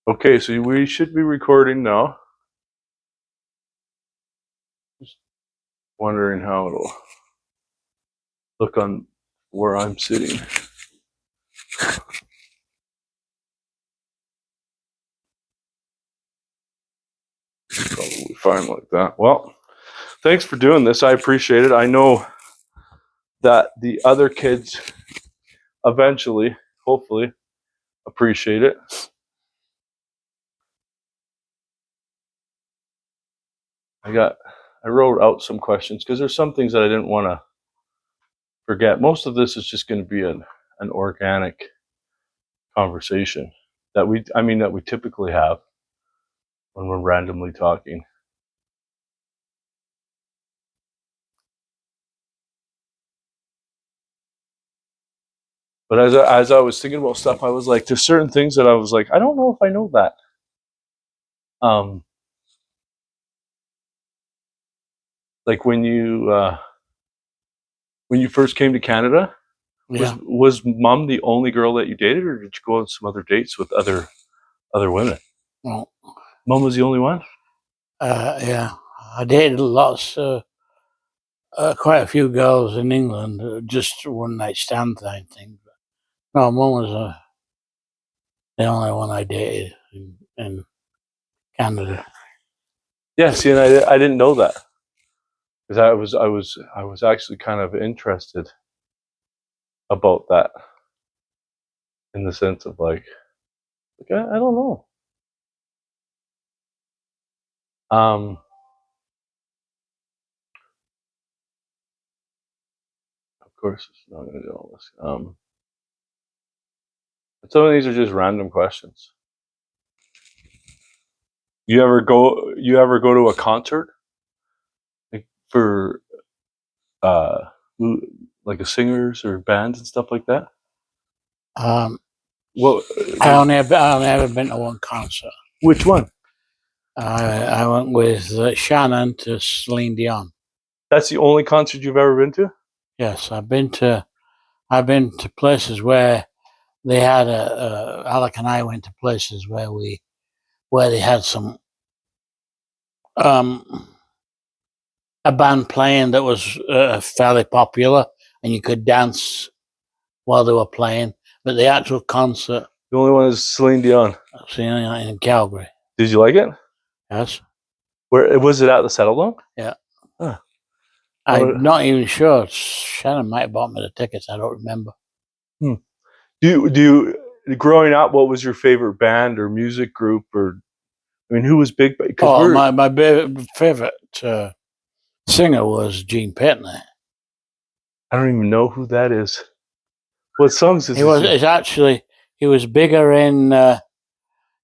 Okay, so we should be recording now. Just wondering how it'll look on where I'm sitting. Probably fine like that. Well, thanks for doing this. I appreciate it. I know that the other kids eventually, hopefully, appreciate it. I wrote out some questions because there's some things that I didn't want to forget. Most of this is just going to be an organic conversation that we typically have when we're randomly talking. But as I was thinking about stuff, I was like, there's certain things that I was like, I don't know if I know that. Like when you first came to Canada, Yeah. was Mom the only girl that you dated, or did you go on some other dates with other women? Well, Mom was the only one. yeah. I dated lots, quite a few girls in England, just one night stand type thing. But no, Mum was the only one I dated in Canada. Yeah, see, and I didn't know that because I was actually kind of interested about that in the sense of like I don't know. Of course, it's not going to do all this. Some of these are just random questions. You ever go to a concert like for uh like a singers or bands and stuff like that? Um, What? I only ever been to one concert. Which one? I went with Shannon to Celine Dion. That's the only concert you've ever been to? Yes, I've been to places where they had Alec and I went to places where they had some a band playing that was fairly popular, and you could dance while they were playing. But the actual concert, The only one is Celine Dion. I've seen it in Calgary. Did you like it? Yes. Where was it at the Settle Dome? Yeah. Huh. I'm not even sure. Shannon might have bought me the tickets. I don't remember. Do you growing up? What was your favorite band or music group? Or I mean, who was big? Oh, my favorite singer was Gene Pitney. I don't even know who that is. What songs is he was? It's actually he was bigger in.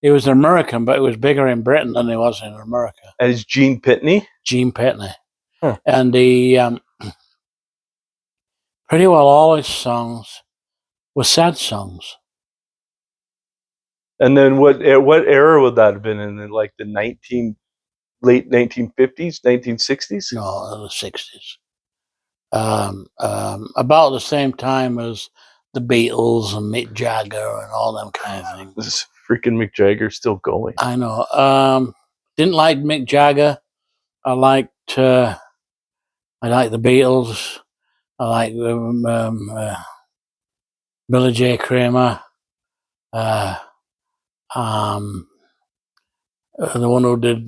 He was an American, but he was bigger in Britain than he was in America. And it's Gene Pitney. Gene Pitney, huh. And he pretty well all his songs were sad songs. And then what era would that have been in? Like the late 1950s, 1960s? No, the 60s. About the same time as the Beatles and Mick Jagger and all them kind of things. This freaking Mick Jagger still going. I know. Didn't like Mick Jagger. I liked the Beatles. I liked Billy J. Kramer. The one who did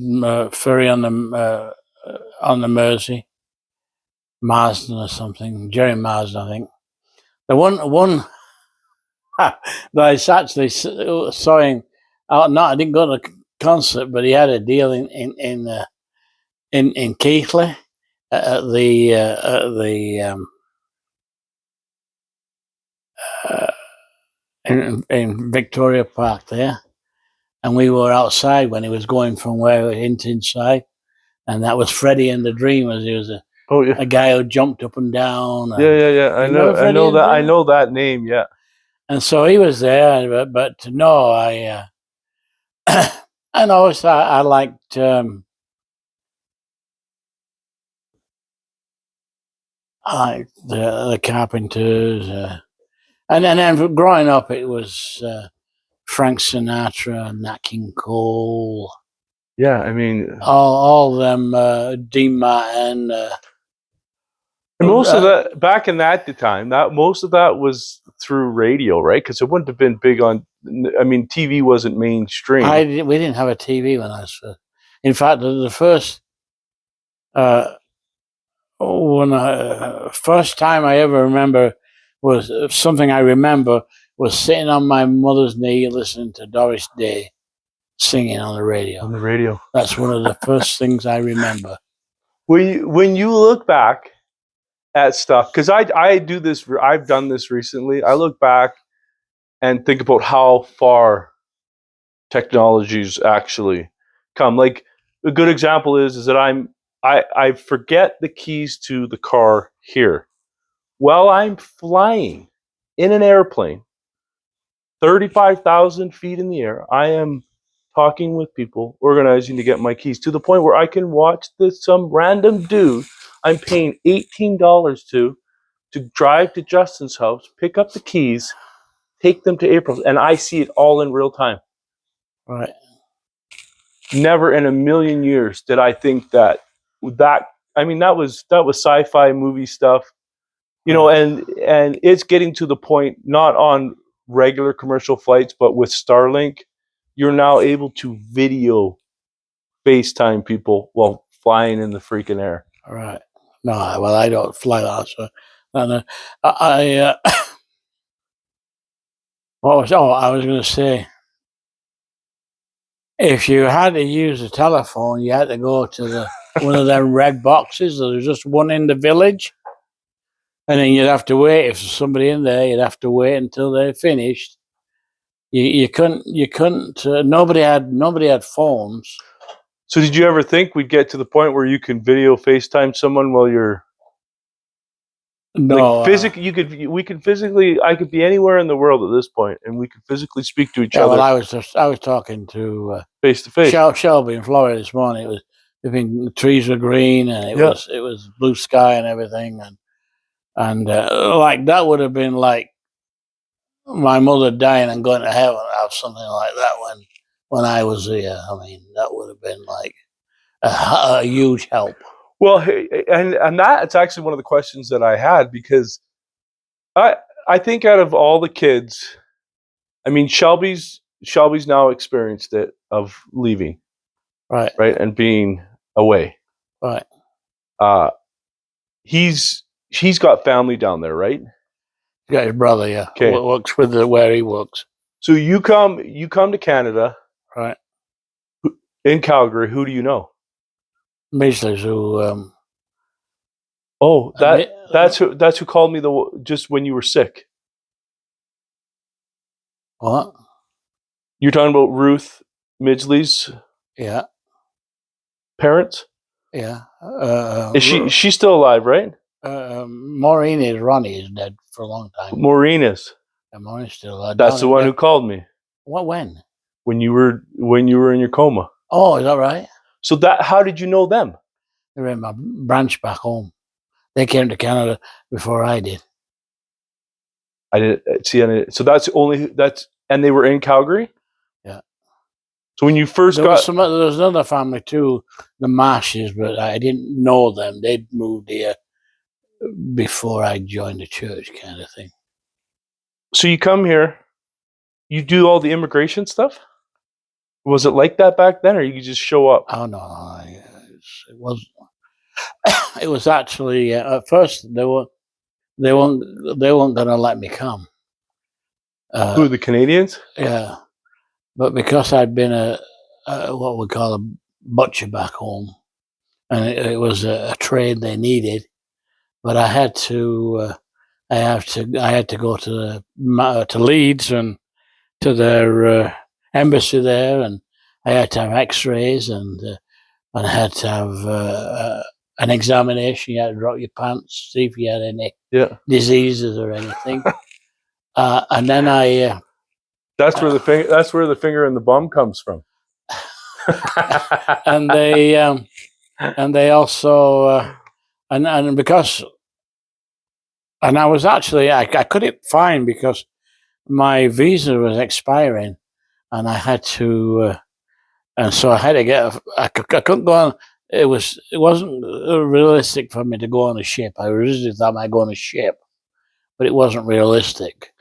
Ferry on the Mersey, Marsden or something, Jerry Marsden, I think. The one that I actually saw him out. No, I didn't go to the concert, but he had a deal in Keighley at in Victoria Park there, and we were outside when he was going from where we went inside, and that was Freddie and the Dreamers. He was a guy who jumped up and down. Yeah. I know that name. Yeah. And so he was there, but no, I and also I liked the Carpenters, and then growing up it was Frank Sinatra, Nat King Cole, Yeah, I mean, all them, Dean Martin. and most of that back in that time, that most of that was through radio, right? Because it wouldn't have been big on. I mean, TV wasn't mainstream. We didn't have a TV when I was first. In fact, the first first time I ever remember was something I remember was sitting on my mother's knee listening to Doris Day singing on the radio. On the radio. That's one of the first things I remember. When you look back at stuff, because I do this, I've done this recently. I look back and think about how far technology's actually come. Like a good example is that I forget the keys to the car here while I'm flying in an airplane 35,000 feet in the air. I am talking with people, organizing to get my keys to the point where I can watch some random dude I'm paying $18 to drive to Justin's house, pick up the keys, take them to April's, and I see it all in real time. Right. Never in a million years did I think that I mean that was sci-fi movie stuff, you know, and it's getting to the point not on regular commercial flights, but with Starlink, you're now able to video FaceTime people while flying in the freaking air. All right. No, well, I don't fly that, so I I was going to say, if you had to use a telephone, you had to go to one of them red boxes. There's just one in the village, and then you'd have to wait. If there's somebody in there, you'd have to wait until they finished. You couldn't. Nobody had phones. So did you ever think we'd get to the point where you can video FaceTime someone while you're no physically? I could be anywhere in the world at this point, and we could physically speak to each other. Well, I was talking to face to face. Shelby in Florida this morning. The trees were green, and it was blue sky and everything, and like that would have been like my mother dying and going to heaven, or something like that when I was here. I mean, that would have been like a huge help. Well, and that's actually one of the questions that I had, because I think out of all the kids, I mean, Shelby's now experienced it of leaving, right, and being away, right. He's got family down there, right? He's got his brother, yeah. Okay. Works with where he works. So you come to Canada, right? In Calgary. Who do you know? Basically, who? That's who called me just when you were sick. What? You're talking about Ruth Midgley's parents? Yeah. Is she's still alive, right? Maureen Ronnie is dead for a long time. Maureen is. And Maureen's still alive. That's the one who called me. What? When? When you were in your coma. Oh, is that right? So how did you know them? They were in my branch back home. They came to Canada before I did. I didn't see any. So and they were in Calgary? Yeah. So when you first there was another family too, the Marshes, but I didn't know them. They'd moved here before I joined the church, kind of thing. So you come here, you do all the immigration stuff? Was it like that back then, or you could just show up? Oh no, it wasn't. It was actually at first they weren't going to let me come. Who, the Canadians? Yeah, but because I'd been a what we call a butcher back home, and it was a trade they needed, but I had to go to Leeds and to their embassy there, and I had to have X-rays and I had to have an examination. You had to drop your pants, see if you had any diseases or anything. And then that's where the finger in the bum comes from. and they also and because I was actually I couldn't find, because my visa was expiring, and I had to, and so I had to get. I couldn't go on. It wasn't realistic for me to go on a ship. I originally thought I might go on a ship, but it wasn't realistic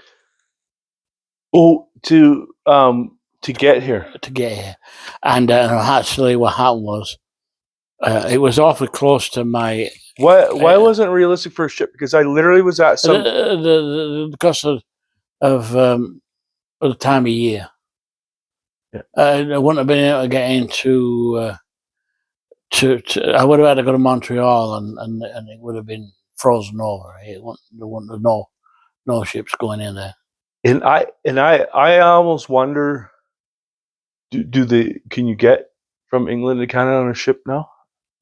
Oh, to get here. to get here. And actually, what happened was, it was awfully close to my. Why wasn't it realistic for a ship? Because I literally was at some. Because of the time of year. Yeah. I wouldn't have been able to get into. I would have had to go to Montreal, and it would have been frozen over. There wouldn't have no ships going in there. And I almost wonder, can you get from England to Canada on a ship now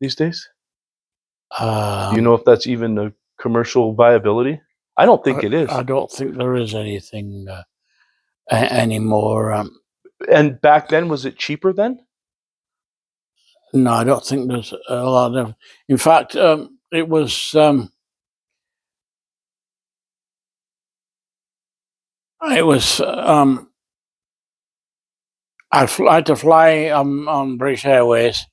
these days? Do you know if that's even a commercial viability? I don't think it is. I don't think there is anything anymore. And back then, was it cheaper then? No, I don't think there's a lot of. In fact, it was. It was. I had to fly on British Airways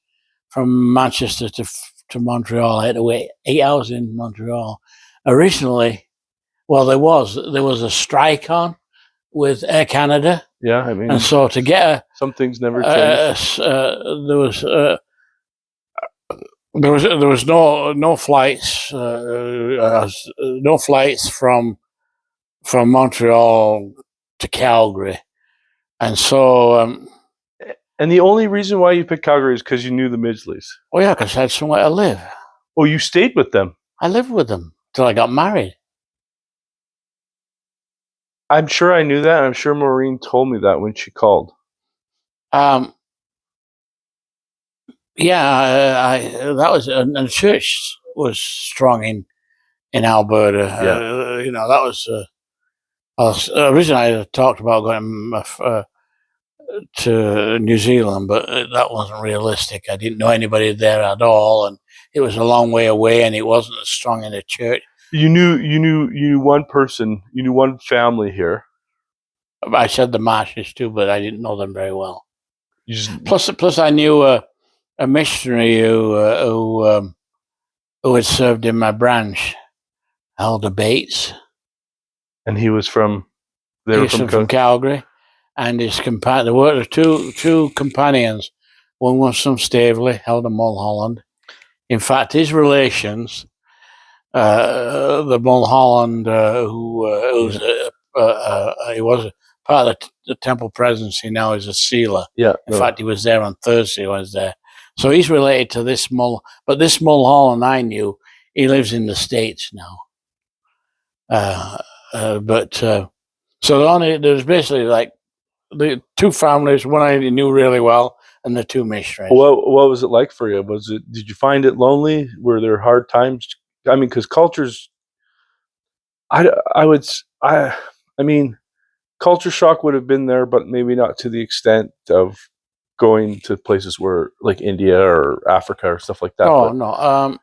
from Manchester to Montreal. I had to wait 8 hours in Montreal. Originally, well, there was a strike on with Air Canada. Yeah, I mean, and so to get some things never change. There was no flights, no flights from Montreal to Calgary, and so. And the only reason why you picked Calgary is because you knew the Midgeleys. Oh yeah, because I had somewhere to live. Oh, you stayed with them? I lived with them till I got married. I'm sure I knew that. I'm sure Maureen told me that when she called. Yeah, that was, and the church was strong in Alberta. Yeah. You know, that was. Originally, I talked about going to New Zealand, but that wasn't realistic. I didn't know anybody there at all, and it was a long way away, and it wasn't as strong in the church. You knew one person, you knew one family here. I said the Marshes too, but I didn't know them very well. Plus, I knew a missionary who had served in my branch, Elder Bates, and he was from. They were from Calgary, and his there were two companions. One was from Staveley, Elder Mulholland. In fact, his relations, the Mulholland, he was part of the Temple Presidency, now is a sealer. Yeah. In fact, he was there on Thursday. I was there, so he's related to this But this Mulholland I knew, he lives in the States now. So there's basically like the two families. One I knew really well, and the two missionaries. What was it like for you? Did you find it lonely? Were there hard times? I mean, because cultures. I mean, culture shock would have been there, but maybe not to the extent of going to places where, like India or Africa or stuff like that. Oh, no.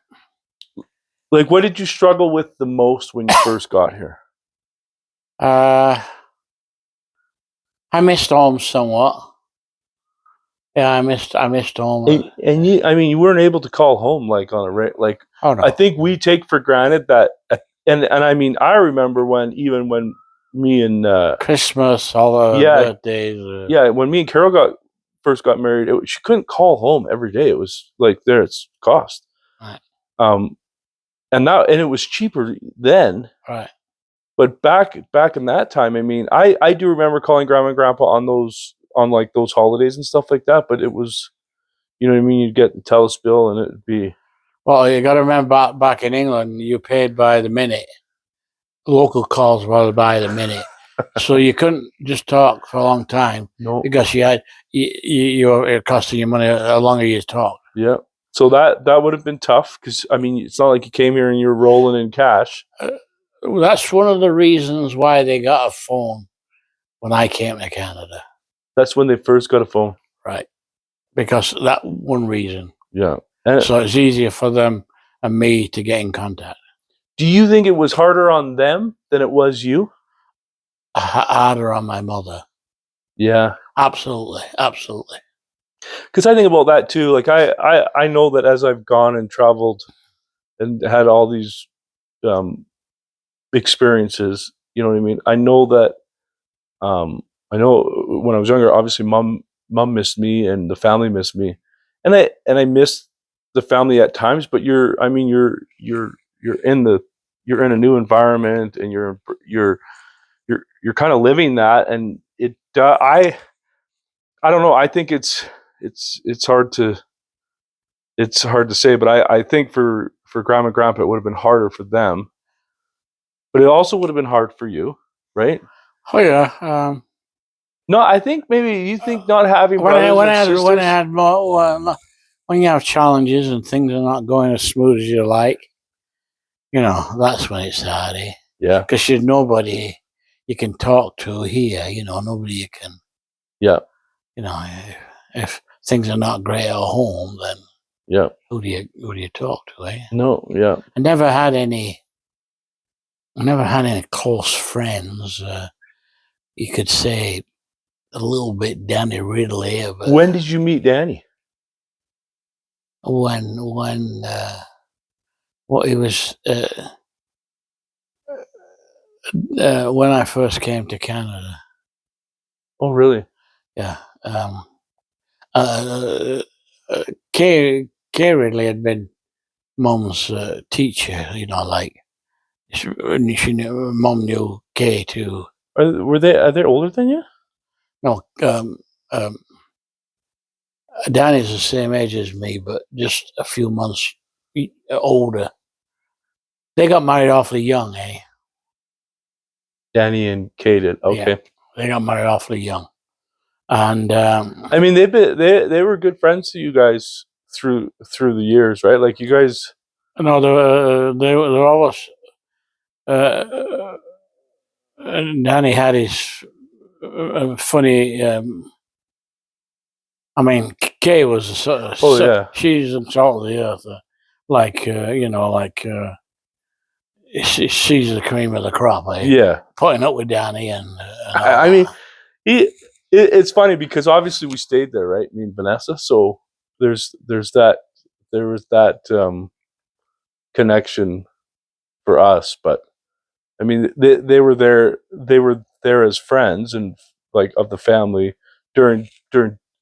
Like, what did you struggle with the most when you first got here? I missed home somewhat. Yeah, I missed home. And you weren't able to call home like on a like. Oh, no. I think we take for granted that, and I mean, I remember when me and Christmas, all the birthdays. When me and Carol first got married, she couldn't call home every day. It was like it's cost. Right. And it was cheaper then. Right. But back in that time, I mean, I do remember calling Grandma and Grandpa on those holidays and stuff like that. But it was, you know what I mean? You'd get the TELUS bill and it'd be. Well, you got to remember back in England, you paid by the minute. Local calls were by the minute. So you couldn't just talk for a long time. No. Because you were costing you money the longer you talk. Yeah. So that would have been tough because, I mean, it's not like you came here and you're rolling in cash. That's one of the reasons why they got a phone when I came to Canada. That's when they first got a phone. Right. Because that one reason. Yeah. So it's easier for them and me to get in contact. Do you think it was harder on them than it was you? Harder on my mother. Yeah. Absolutely, absolutely. Because I think about that too. Like I know that as I've gone and traveled and had all these um, experiences, you know what I mean. I know that I know when I was younger, obviously mom missed me and the family missed me, and I missed the family at times. But you're in the you're in a new environment and you're kind of living that, and I don't know. I think it's hard to say, but I think for grandma and grandpa it would have been harder for them, but it also would have been hard for you, right? Oh yeah. No, I think maybe you think not having When I brothers when and I had when I sisters. had more when you have challenges and things are not going as smooth as you like, that's when it's hard, eh? Yeah, Because you're nobody you can talk to here, nobody you can, yeah, you know, if things are not great at home, then yeah. who do you talk to, eh? No, yeah. I never had any close friends. You could say a little bit Danny Ridley, but When did you meet Danny? when what he was when I first came to Canada. Oh, really? Yeah. Uh, Kay Ridley had been Mum's teacher, like Mum knew Kay too. Are they older than you? No, Danny's the same age as me, but just a few months older. They got married awfully young, eh? Danny and Kay did. Yeah, Okay. they got married awfully young, and I mean, they were good friends to you guys through the years, right? Like you guys. no, they're always. Uh, Danny had his funny. I mean, Kay was Oh yeah, she's the salt of the earth, like she's the cream of the crop. yeah. Putting up with Danny and I all mean, it's funny because obviously we stayed there, right? Me and Vanessa. So there's that there was that connection for us, but I mean, they were there as friends and like of the family during.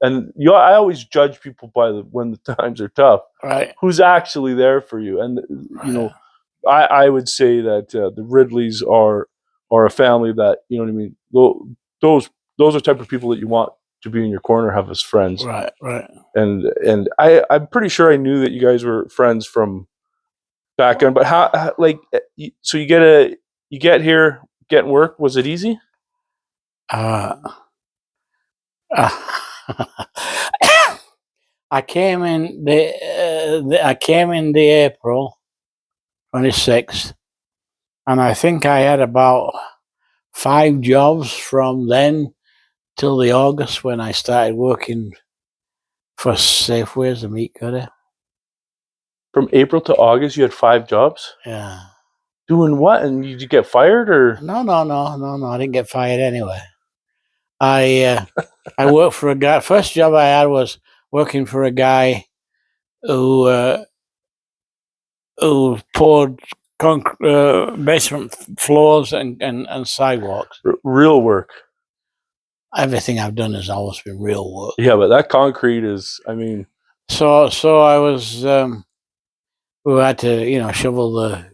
And I always judge people by when the times are tough. that. Right, Who's actually there for you? And right, I would say that the Ridleys are a family that what I mean. Those are the type of people that you want to be in your corner, have as friends. right, right. And I'm pretty sure I knew that you guys were friends from back then. But how like so you get here, getting work, was it easy? Uh, uh, I came in the April 26th, and I think I had about 5 jobs from then till the August when I started working for Safeway as a meat cutter. From April to August, you had 5 jobs. Yeah. Doing what? And you get fired or? No, no, no, no, no. I didn't get fired anyway. I worked for a guy. First job I had was working for a guy who poured basement floors and sidewalks. Real work. Everything I've done has always been real work. Yeah, but that concrete is. I mean, So I was. We had to shovel the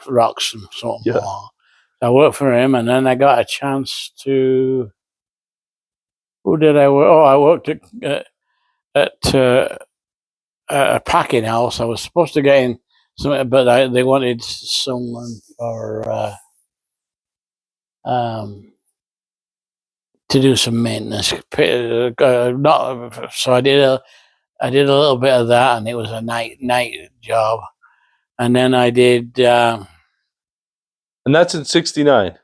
rocks and so on. yeah. I worked for him, and then I got a chance to. Who did I work? Oh, I worked at a packing house. I was supposed to get in something, but they wanted someone for to do some maintenance. Not so I did a little bit of that, and it was a night job. And then I did. And that's in '69.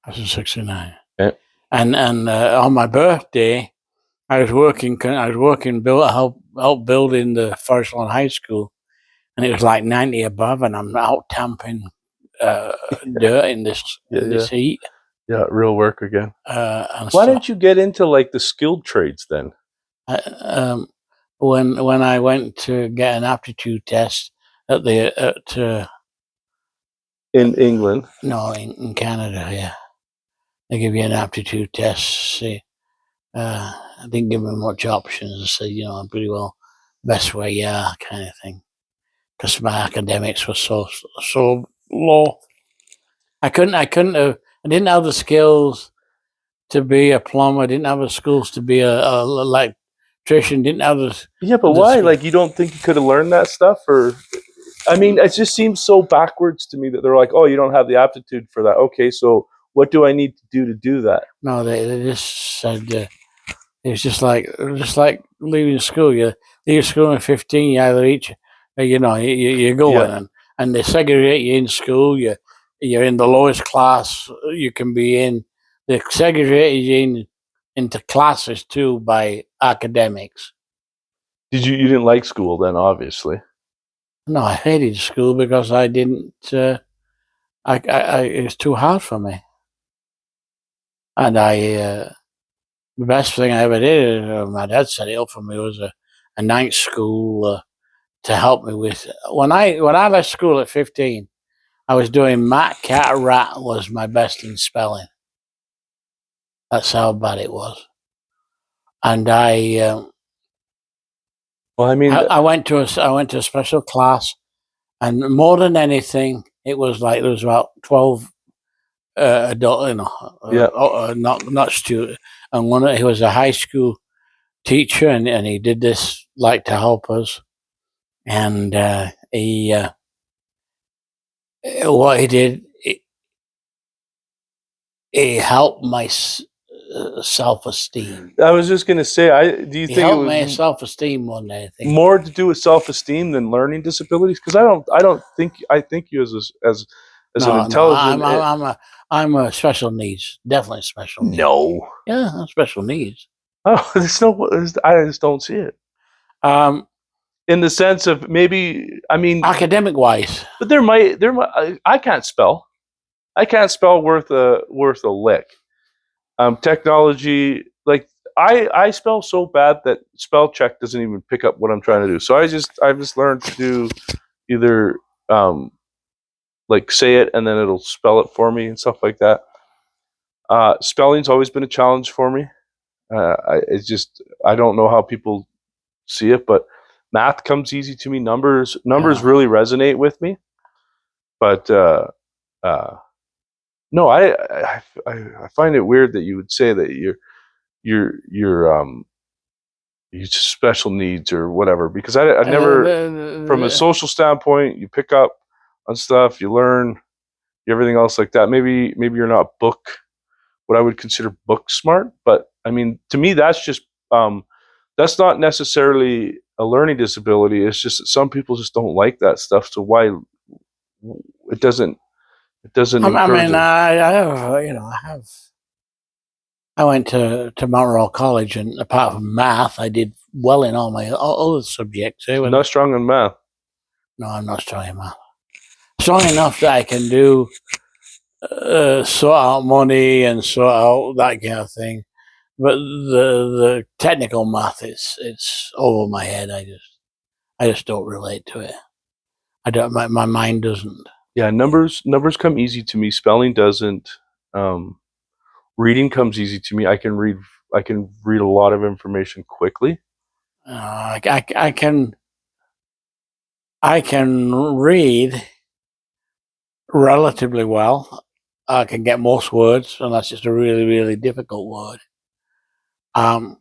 I was in '69, Okay. and on my birthday, I was working. Help building the Forest Lawn High School, and it was like 90 above, and I'm out tamping dirt in Yeah, this heat. Yeah, real work again. And Why so, didn't you get into like the skilled trades then? when I went to get an aptitude test In England. no, in Canada, yeah, they give you an aptitude test. See, I didn't give me much options. I said, I'm pretty well best where you are, kind of thing, because my academics were so low. I didn't have the skills to be a plumber. I didn't have the skills to be a electrician. Didn't have the Yeah, but the why? skill. Like, you don't think you could have learned that stuff? Or, I mean, it just seems so backwards to me that they're like, oh, you don't have the aptitude for that. Okay, so what do I need to do that? No, they just said it's just like leaving school. You leave school at 15. You either each, you're going, Yeah. and they segregate you in school. You're in the lowest class you can be in. They segregate you into classes too by academics. You didn't like school then, obviously. No, I hated school because I didn't. It was too hard for me, and the best thing I ever did, my dad set it up for me, was a night school to help me with. When I left school at 15, I was doing Mat, Cat, Rat was my best in spelling. That's how bad it was. And Well, I mean, I went to a special class, and more than anything, it was like there was about 12 adult, yeah. not student, and he was a high school teacher, and he did this like to help us, and what he did, it helped my self-esteem. I was just gonna say, do you He think it helped my was self-esteem more than anything. more to do with self-esteem than learning disabilities? Because I think you as an No, intelligent. I'm a special needs, definitely special needs. No. Yeah, I'm special needs. Oh, there's no. I just don't see it. Um, In the sense of maybe, I mean, Academic wise, but there might. I can't spell. I can't spell worth a lick. Technology, like, I spell so bad that spell check doesn't even pick up what I'm trying to do. So I've just learned to do either like say it and then it'll spell it for me and stuff like that. Spelling's always been a challenge for me. I don't know how people see it, but math comes easy to me. Numbers really resonate with me. But uh, no, I find it weird that you would say that you just special needs or whatever, because I never, from a social standpoint, you pick up on stuff, you learn, everything else like that. Maybe you're not what I would consider book smart, but I mean, to me, that's not necessarily a learning disability. It's just that some people just don't like that stuff. So why it doesn't encourage them. I went to Mount Royal College, and apart from math, I did well in all my other subjects. Not strong in math. No, I'm not strong in math. Strong enough that I can do sort out money and sort out that kind of thing. But the technical math, it's over my head. I just don't relate to it. I don't. My mind doesn't. Yeah, numbers come easy to me. Spelling doesn't. Reading comes easy to me. I can read a lot of information quickly. I can read relatively well. I can get most words, and that's just a really, really difficult word. And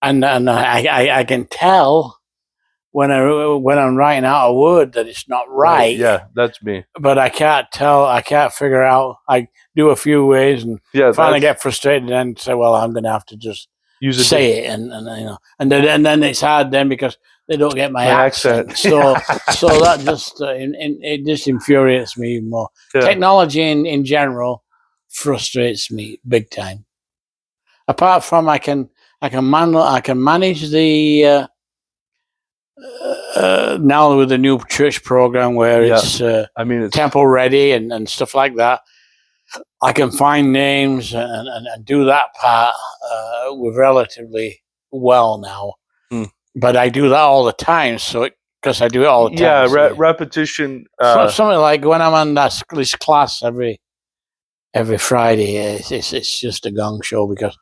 I can tell when I'm writing out a word that it's not right. Yeah, that's me. But I can't tell. I can't figure out. I do a few ways and finally get frustrated and say, "Well, I'm going to have to just say it," and then it's hard then because they don't get my accent. So that just it just infuriates me more. Yeah. Technology in general frustrates me big time. Apart from I can manage the now with the new church program where it's temple ready and stuff like that. I can find names and do that part with relatively well now. But I do that all the time, so because I do it all the time. Yeah, repetition. So, something like when I'm on this class every Friday, it's just a gong show because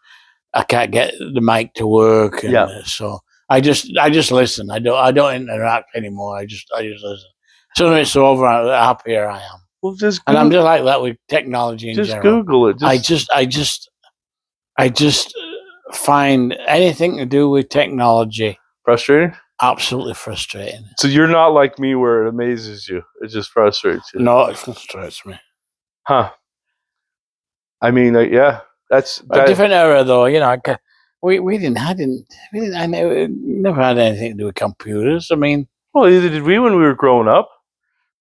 I can't get the mic to work, and so I just listen. I don't interact anymore. I just listen. Soon as it's over, the happier I am. Well, just and I'm just like that with technology in just general. Google it. I just find anything to do with technology frustrating. Absolutely frustrating. So you're not like me where it amazes you. It just frustrates you. No, it frustrates me. Huh. I mean, yeah, that's a different era, though. You know, we didn't. I never had anything to do with computers. I mean, well, either did we when we were growing up.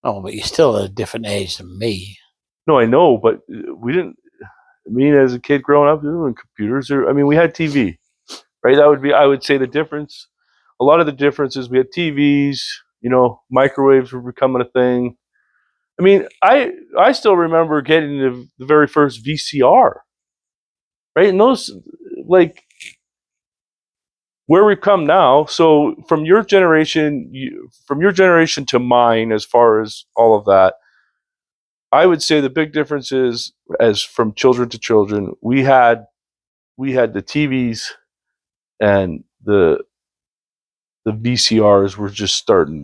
Oh, but you're still at a different age than me. No, I know, but we didn't. I mean, as a kid growing up, doing computers, I mean, we had TV, right? That would be, I would say, the difference. A lot of the difference is we had TVs. You know, microwaves were becoming a thing. I mean, I still remember getting the very first VCR, right? And those, like, where we've come now. So from your generation, to mine, as far as all of that, I would say the big difference is, as from children to children, we had the TVs, and the VCRs were just starting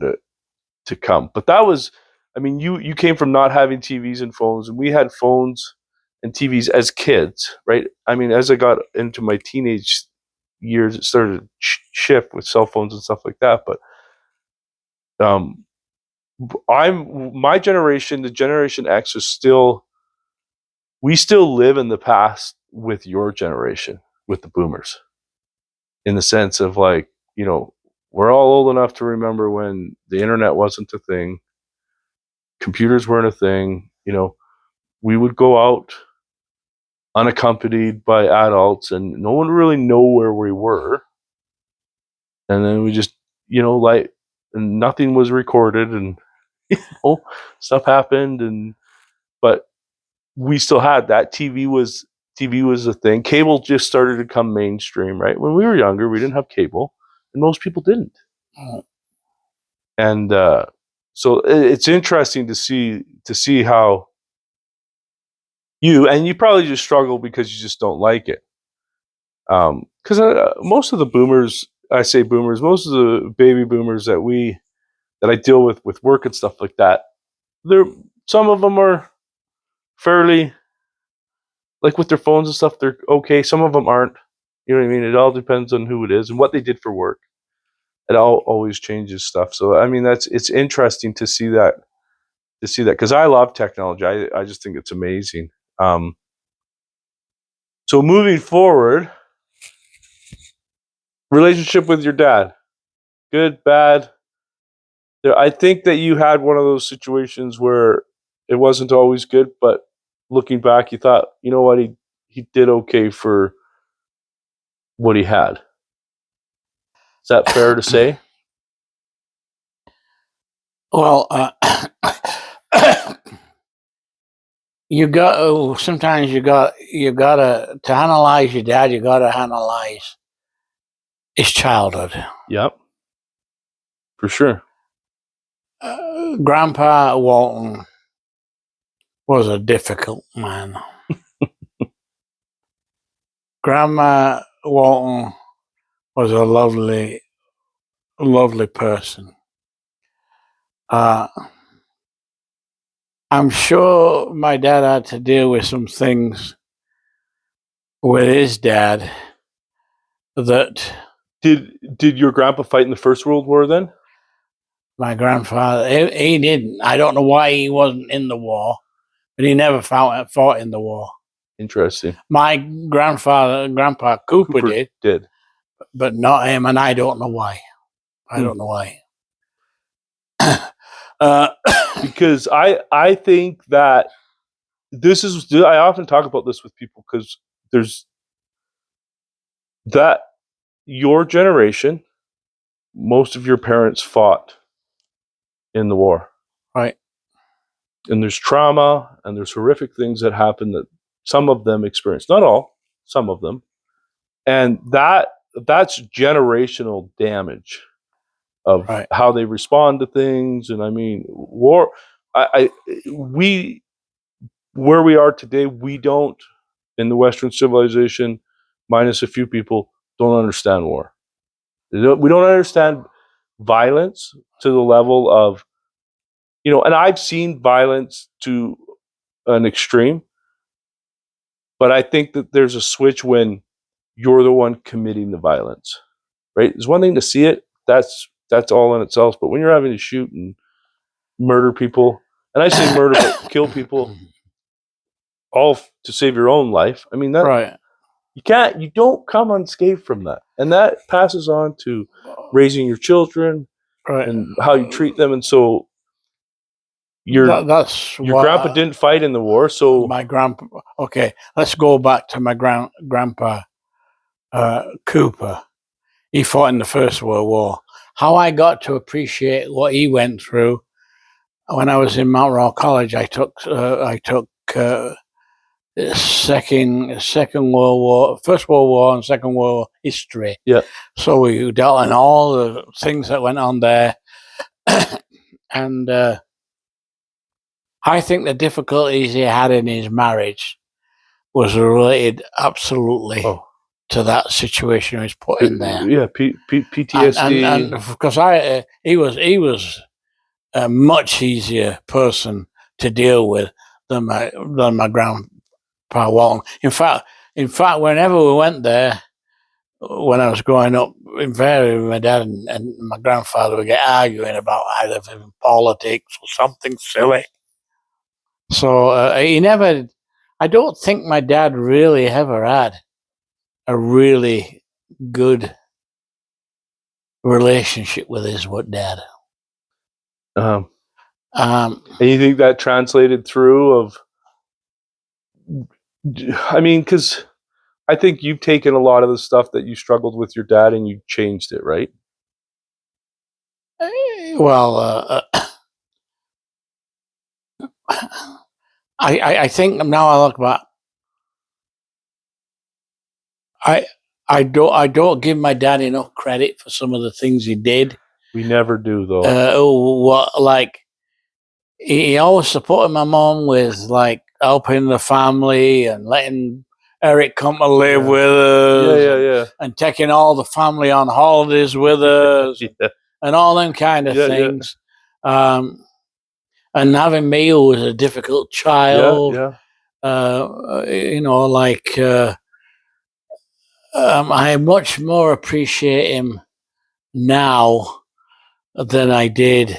to come. But that was, I mean, you came from not having TVs and phones, and we had phones and TVs as kids, right? I mean, as I got into my teenage years, it started to shift with cell phones and stuff like that. But my generation, the Generation X, is still, we still live in the past with your generation, with the boomers, in the sense of, like, you know, we're all old enough to remember when the internet wasn't a thing, computers weren't a thing. You know, we would go out unaccompanied by adults, and no one really know where we were. And then we just, you know, like, and nothing was recorded, and you know, stuff happened, and but we still had that. TV was a thing. Cable just started to come mainstream, right? When we were younger, we didn't have cable, and most people didn't. And so it's interesting to see how you probably just struggle because you just don't like it. Because most of the boomers, I say boomers, most of the baby boomers that I deal with work and stuff like that, they're, some of them are fairly, like, with their phones and stuff, they're okay. Some of them aren't. You know what I mean? It all depends on who it is and what they did for work. It always changes stuff. So I mean, it's interesting to see that, because I love technology. I just think it's amazing. So moving forward, relationship with your dad, good, bad. I think that you had one of those situations where it wasn't always good, but looking back, you thought, you know what, he did okay for what he had. Is that fair to say? Well, sometimes you gotta to analyze your dad. You gotta analyze his childhood. Yep, for sure. Grandpa Walton was a difficult man. Grandma Walton was a lovely, lovely person. I'm sure my dad had to deal with some things with his dad that Did your grandpa fight in the First World War then? my grandfather, he didn't. I don't know why he wasn't in the war, but he never fought in the war. Interesting. My Grandpa Cooper did, but not him, and I don't know why. I don't know why. Because I think that I often talk about this with people, because there's that, your generation, most of your parents fought in the war. Right. and there's trauma, and there's horrific things that happen that some of them experience, not all, some of them, and that's generational damage of Right. how they respond to things. And I mean, war. We where we are today, we don't in the Western civilization, minus a few people, don't understand war. We don't understand violence to the level of, and I've seen violence to an extreme, but I think that there's a switch when you're the one committing the violence, right? It's one thing to see it. That's all in itself. But when you're having to shoot and murder people, and I say murder, but kill people, all to save your own life. I mean, that Right. you don't come unscathed from that. And that passes on to raising your children Right. and how you treat them. And so That's your what grandpa didn't fight in the war, so my grandpa. Okay, let's go back to my grandpa Cooper. He fought in the First World War. How I got to appreciate what he went through when I was in Mount Royal College, I took Second World War, First World War, and Second World War history. yeah, So we dealt in all the things that went on there, and I think the difficulties he had in his marriage was related absolutely oh, to that situation he was put in there. yeah, PTSD, And because he was a much easier person to deal with than my grandpa Walton. In fact, whenever we went there, when I was growing up, invariably my dad and my grandfather would get arguing about either politics or something silly. So he never. I don't think my dad really ever had a really good relationship with his dad. and you think that translated through of, I mean, because I think you've taken a lot of the stuff that you struggled with your dad and you changed it, right? Well, I think now I look back, I don't give my dad enough credit for some of the things he did. We never do, though. Like he always supported my mom with like helping the family and letting Eric come to live with us, Yeah. and taking all the family on holidays with us, Yeah. and all them kind of things. And having me who was a difficult child, Yeah. I much more appreciate him now than I did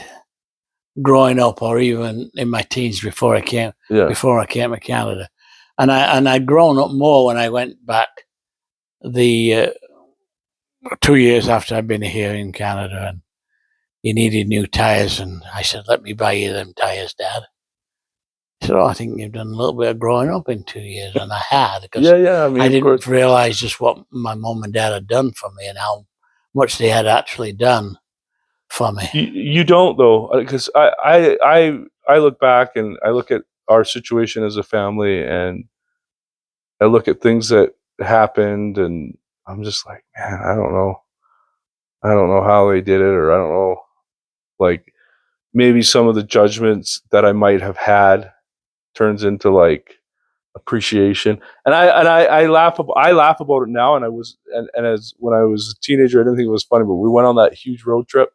growing up, or even in my teens before I came to Canada. And I'd grown up more when I went back the 2 years after I'd been here in Canada, and he needed new tires, and I said, "Let me buy you them tires, Dad." He said, "Oh, I think you've done a little bit of growing up in 2 years," and I had, because I mean, I of didn't course. realize just what my mom and dad had done for me and how much they had actually done for me. You don't, though, because I look back and I look at our situation as a family, and I look at things that happened, and I'm just like, man, I don't know how they did it, or I don't know, like, maybe some of the judgments that I might have had turns into like appreciation. And I laugh about it now. And as when I was a teenager, I didn't think it was funny, but we went on that huge road trip.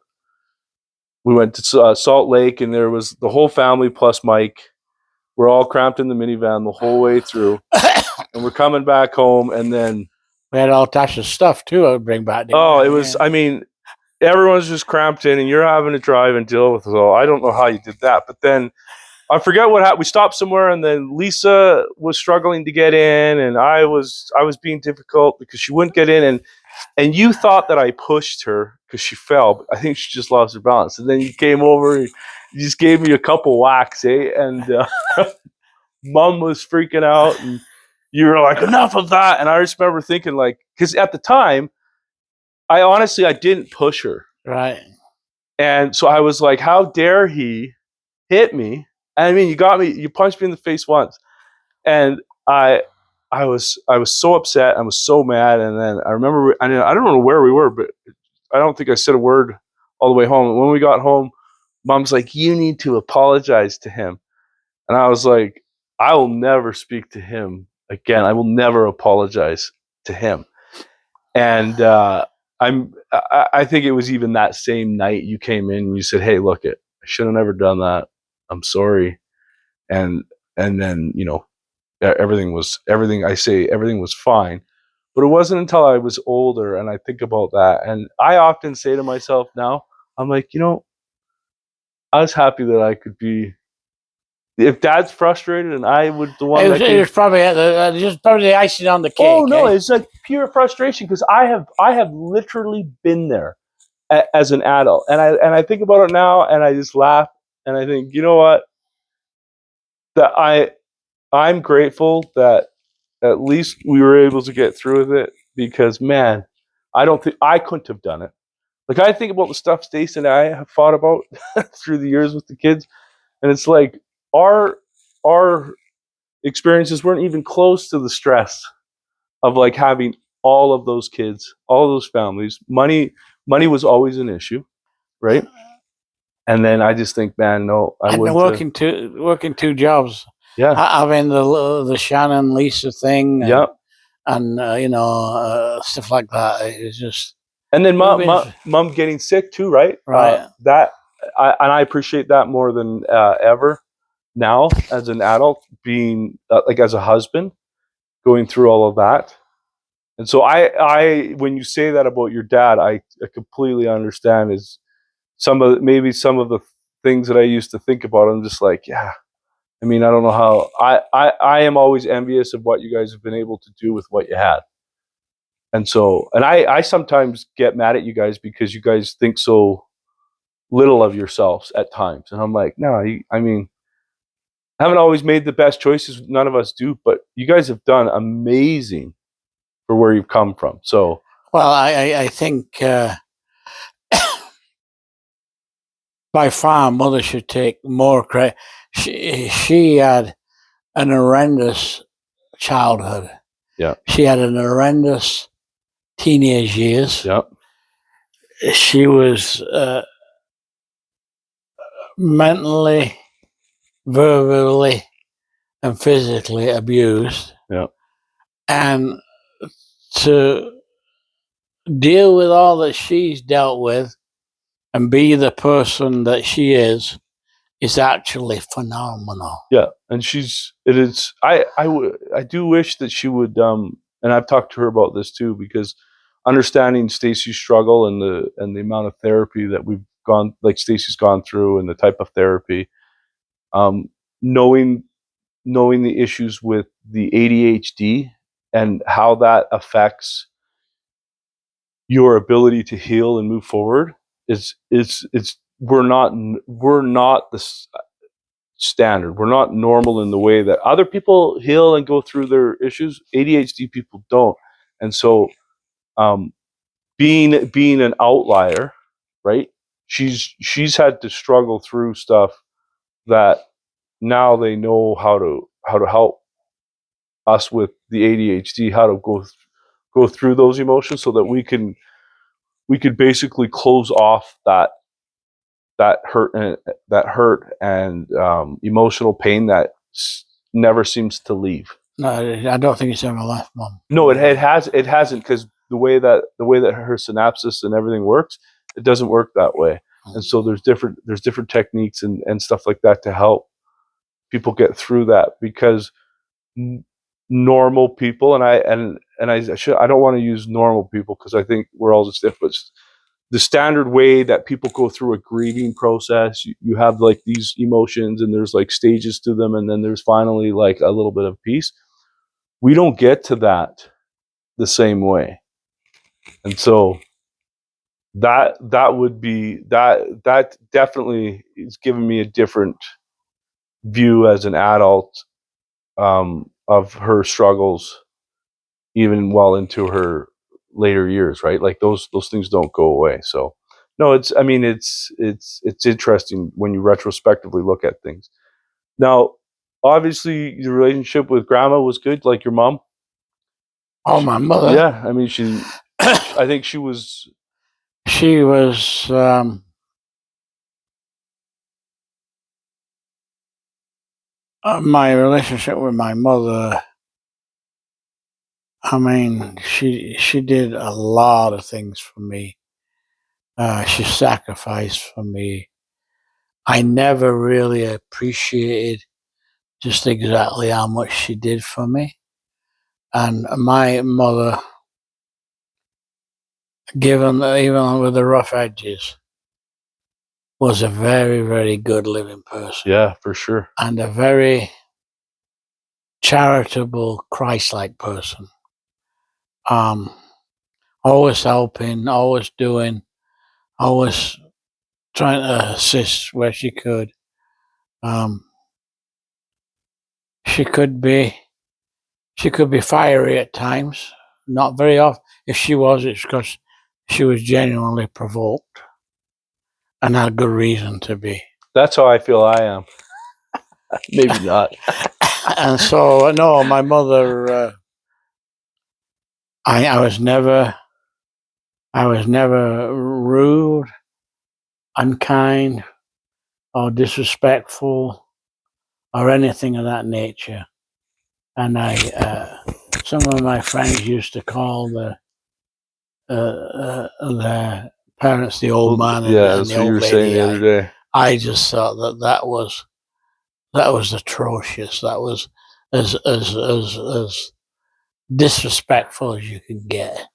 We went to Salt Lake, and there was the whole family plus Mike. We're all cramped in the minivan the whole way through, and we're coming back home. And then We had all types of stuff too. I would bring back. it was. I mean, everyone's just cramped in, and you're having to drive and deal with it all. I don't know how you did that, but then I forget what happened. We stopped somewhere, and then Lisa was struggling to get in, and I was being difficult because she wouldn't get in, and you thought that I pushed her because she fell, but I think she just lost her balance. And then you came over, and you just gave me a couple whacks, eh? And Mom was freaking out, and you were like, "Enough of that!" And I just remember thinking, like, because at the time, I didn't push her, Right. and so I was like, "How dare he hit me I mean, you got me. You punched me in the face once, and I was so upset. I was so mad, and then I remember. I don't know where we were, but I don't think I said a word all the way home. And when we got home, Mom's like, "You need to apologize to him," and I was like, "I will never speak to him again. I will never apologize to him." And I think it was even that same night you came in and you said, "Hey, look, I should have never done that. I'm sorry." And then everything was fine. But it wasn't until I was older and I think about that, and I often say to myself now, I'm like, I was happy that I could be. If Dad's frustrated and I was the one that It was probably just probably the icing on the cake. oh no, it's like pure frustration because I have literally been there as an adult, and I think about it now and I just laugh and I think, you know what, that I'm grateful that at least we were able to get through with it because man, I don't think I couldn't have done it. Like I think about the stuff Stacey and I have fought about through the years with the kids, and it's like our experiences weren't even close to the stress of like having all of those kids, all of those families. Money was always an issue, right? And then I just think, man, no, I And wouldn't. working two jobs, Yeah, having the Shannon Lisa thing, yeah. and stuff like that. It's just And then mom getting sick too, right? right. That I appreciate that more than ever now as an adult, being like as a husband, going through all of that. And so I when you say that about your dad, I completely understand. Is maybe some of the things that I used to think about. I'm just like, yeah. I mean, I don't know how. I am always envious of what you guys have been able to do with what you had. And so, and I sometimes get mad at you guys because you guys think so little of yourselves at times. And I'm like, no, I mean, I haven't always made the best choices. None of us do, but you guys have done amazing for where you've come from. So, well, I think by far, mother should take more credit. She had an horrendous childhood. yeah, She had an horrendous teenage years. yeah, She was mentally, verbally, and physically abused. yeah, And to deal with all that she's dealt with and be the person that she is actually phenomenal. yeah. And I do wish that she would, and I've talked to her about this too, because understanding Stacey's struggle and the amount of therapy that we've gone, like Stacey's gone through, and the type of therapy, um, knowing the issues with the ADHD and how that affects your ability to heal and move forward is it's we're not the standard. We're not normal in the way that other people heal and go through their issues. ADHD people don't, and so um, being an outlier, right? She's had to struggle through stuff that now they know how to help us with the ADHD, how to go through those emotions so that we could basically close off that hurt and emotional pain that never seems to leave. No, I don't think it's ever left, Mom. No, it hasn't, because the way that her synapses and everything works, it doesn't work that way. And so there's different techniques and stuff like that to help people get through that, because normal people, and I don't want to use normal people because I think we're all just different. The standard way that people go through a grieving process, you have like these emotions and there's like stages to them, and then there's finally like a little bit of peace. We don't get to that the same way. And so that would be that definitely is giving me a different view as an adult, of her struggles even well into her later years, right? Like those things don't go away. So no, it's I mean it's interesting when you retrospectively look at things. Now, obviously, your relationship with grandma was good, like your mom. Oh, my mother. Yeah, I mean, I think she was. She was. My relationship with my mother. I mean, she did a lot of things for me. She sacrificed for me. I never really appreciated just exactly how much she did for me. And my mother, given even with the rough edges, was a very, very good living person. Yeah, for sure. And a very charitable, Christ-like person. Always helping, always doing, always trying to assist where she could. She could be fiery at times. Not very often. If she was, it's because she was genuinely provoked and had good reason to be. That's how I feel I am. Maybe not. And so, no, my mother. I was never rude, unkind, or disrespectful, or anything of that nature. And some of my friends used to call the parents the old man and, Yeah, and that's the what you old were saying lady. the other day. I just thought that was atrocious. That was as disrespectful as you can get.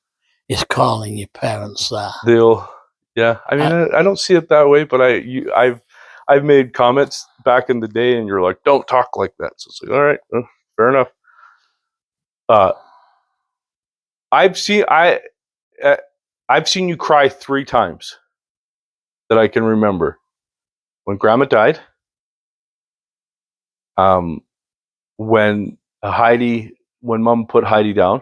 Is calling your parents that. Yeah. I mean, I don't see it that way, but I've made comments back in the day, and you're like, "Don't talk like that." So it's like, all right, fair enough. I've seen I I've seen you cry 3 times that I can remember. When Grandma died, when Mom put Heidi down,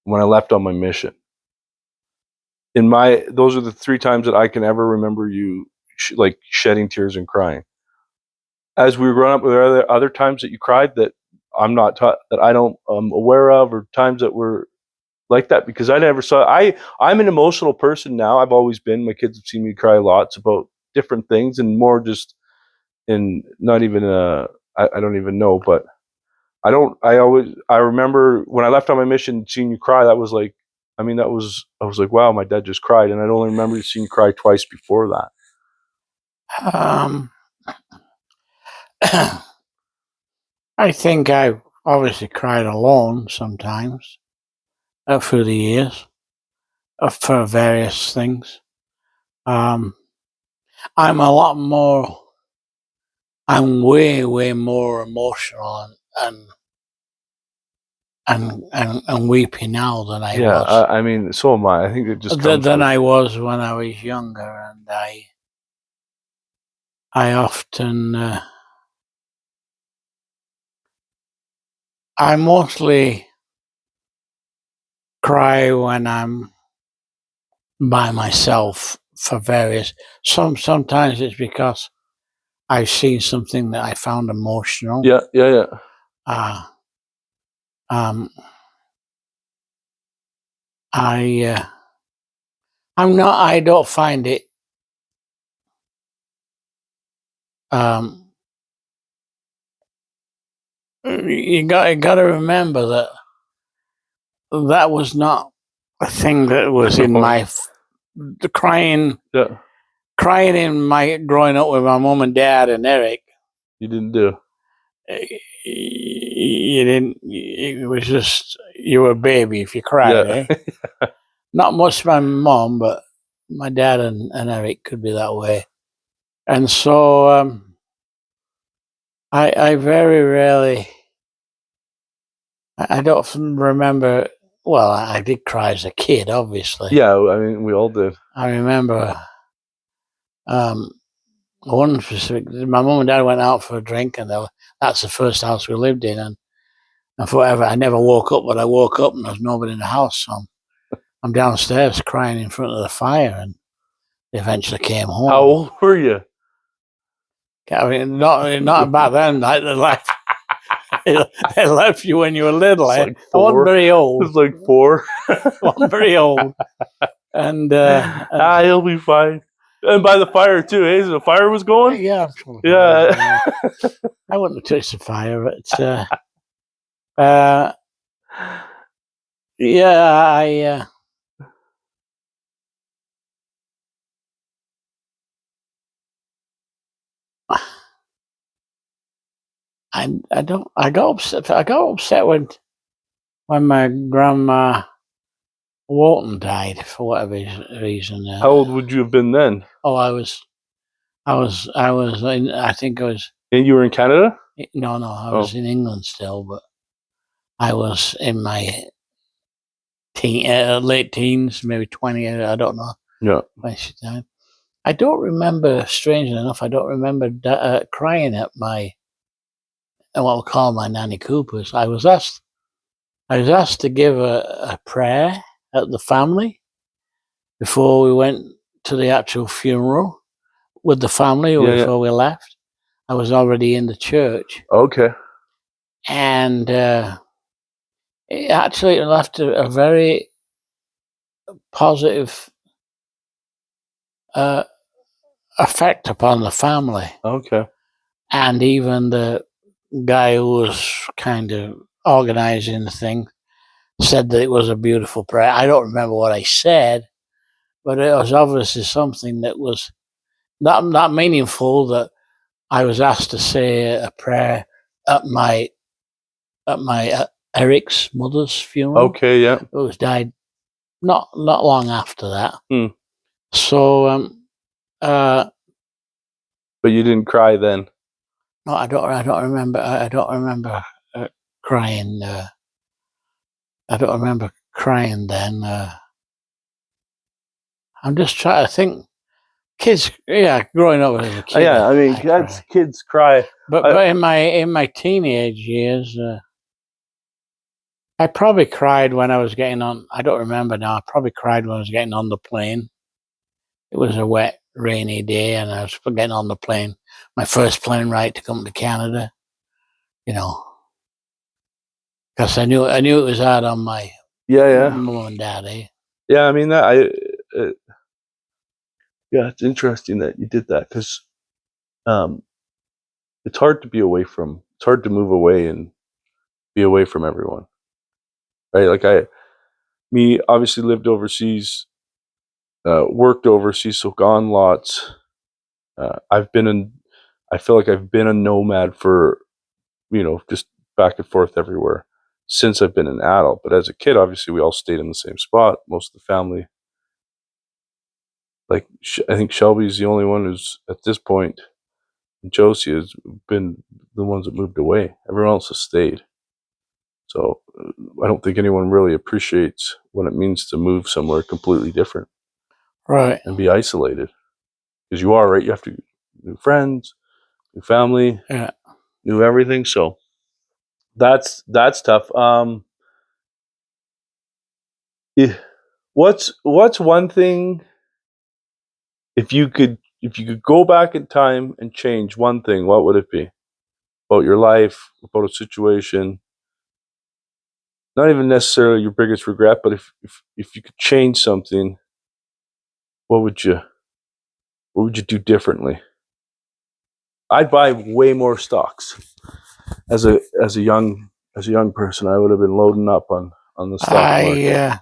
when I left on my mission. Those are the 3 times that I can ever remember you like shedding tears and crying. As we were growing up, were there other times that you cried that I'm not taught that I don't aware of, or times that were like that? Because I never saw. I'm an emotional person now. I've always been. My kids have seen me cry lots about different things, and more just in not even I don't even know, but I don't. I remember when I left on my mission, seeing you cry. That was like, I mean, I was like, wow, my dad just cried, and I'd only remember seeing you cry twice before that. Um, I think I've obviously cried alone sometimes through the years for various things. I'm a lot more. I'm way, way more emotional and weepy now than I was. I mean, so am I. I think it just comes Than with. I was when I was younger, and I often I mostly cry when I'm by myself for various. Sometimes it's because I've seen something that I found emotional. Yeah. Uh, um, I'm not. I don't find it. You got to remember that that was not a thing that was in my the crying. Yeah, Crying in my growing up with my mom and dad and Eric. you didn't do. You didn't. It was just you were a baby if you cried, Yeah, eh? Not much my mom, but my dad and Eric could be that way. And so I very rarely. I don't remember. Well, I did cry as a kid, obviously. yeah. I mean, we all did. I remember one specific. My mom and dad went out for a drink, and that's the first house we lived in, and forever I never woke up, but I woke up and there's nobody in the house. So I'm downstairs crying in front of the fire, and they eventually came home. How old were you? I mean, not back then. Like they left you when you were little. It's I like wasn't 4. very old. It's like 4. I wasn't very old. And He'll be fine. And by the fire too, eh? The fire was going. yeah, I'm sure. Yeah. I wouldn't have touched the fire, but yeah, I don't. I got upset. I got upset when my grandma Walton died for whatever reason. How old would you have been then? Oh, I was. I think I was. And you were in Canada? No, I was in England still, but I was in my late teens, maybe 20. I don't know. Yeah. When she died. I don't remember. Strangely enough, I don't remember crying at what we'll call my Nanny Cooper's. I was asked to give a prayer at the family before we went to the actual funeral with the family before we left. I was already in the church. Okay. And it actually left a very positive effect upon the family. Okay. And even the guy who was kind of organizing the thing said that it was a beautiful prayer. I don't remember what I said, but it was obviously something that was not meaningful, that I was asked to say a prayer at my Eric's mother's funeral. Okay, yeah. It was died not long after that. Hmm. So but you didn't cry then? No, I don't remember. I don't remember crying. I don't remember crying then. I'm just trying to think. Kids, growing up as a kid. Yeah, I mean, kids cry. But in my teenage years, I probably cried when I was getting on. I don't remember now. I probably cried when I was getting on the plane. It was a wet, rainy day, and I was getting on the plane. My first plane ride to come to Canada. Because I knew it was hard on my mom and dad. Yeah, I mean yeah, it's interesting that you did that, because it's hard to be away from. It's hard to move away and be away from everyone, right? Like me obviously lived overseas, worked overseas, so gone lots. I feel like I've been a nomad for, just back and forth everywhere since I've been an adult. But as a kid, obviously, we all stayed in the same spot. Most of the family, like I think Shelby's the only one who's at this point, and Josie has been the ones that moved away. Everyone else has stayed. So I don't think anyone really appreciates what it means to move somewhere completely different, Right, and be isolated. Because you are, right? You have to new friends, new family, new everything. So that's tough. What's one thing, if you could go back in time and change one thing, what would it be about your life, about a situation? Not even necessarily your biggest regret, but if you could change something, what would you do differently? I'd buy way more stocks. As a young person, I would have been loading up on the stock market.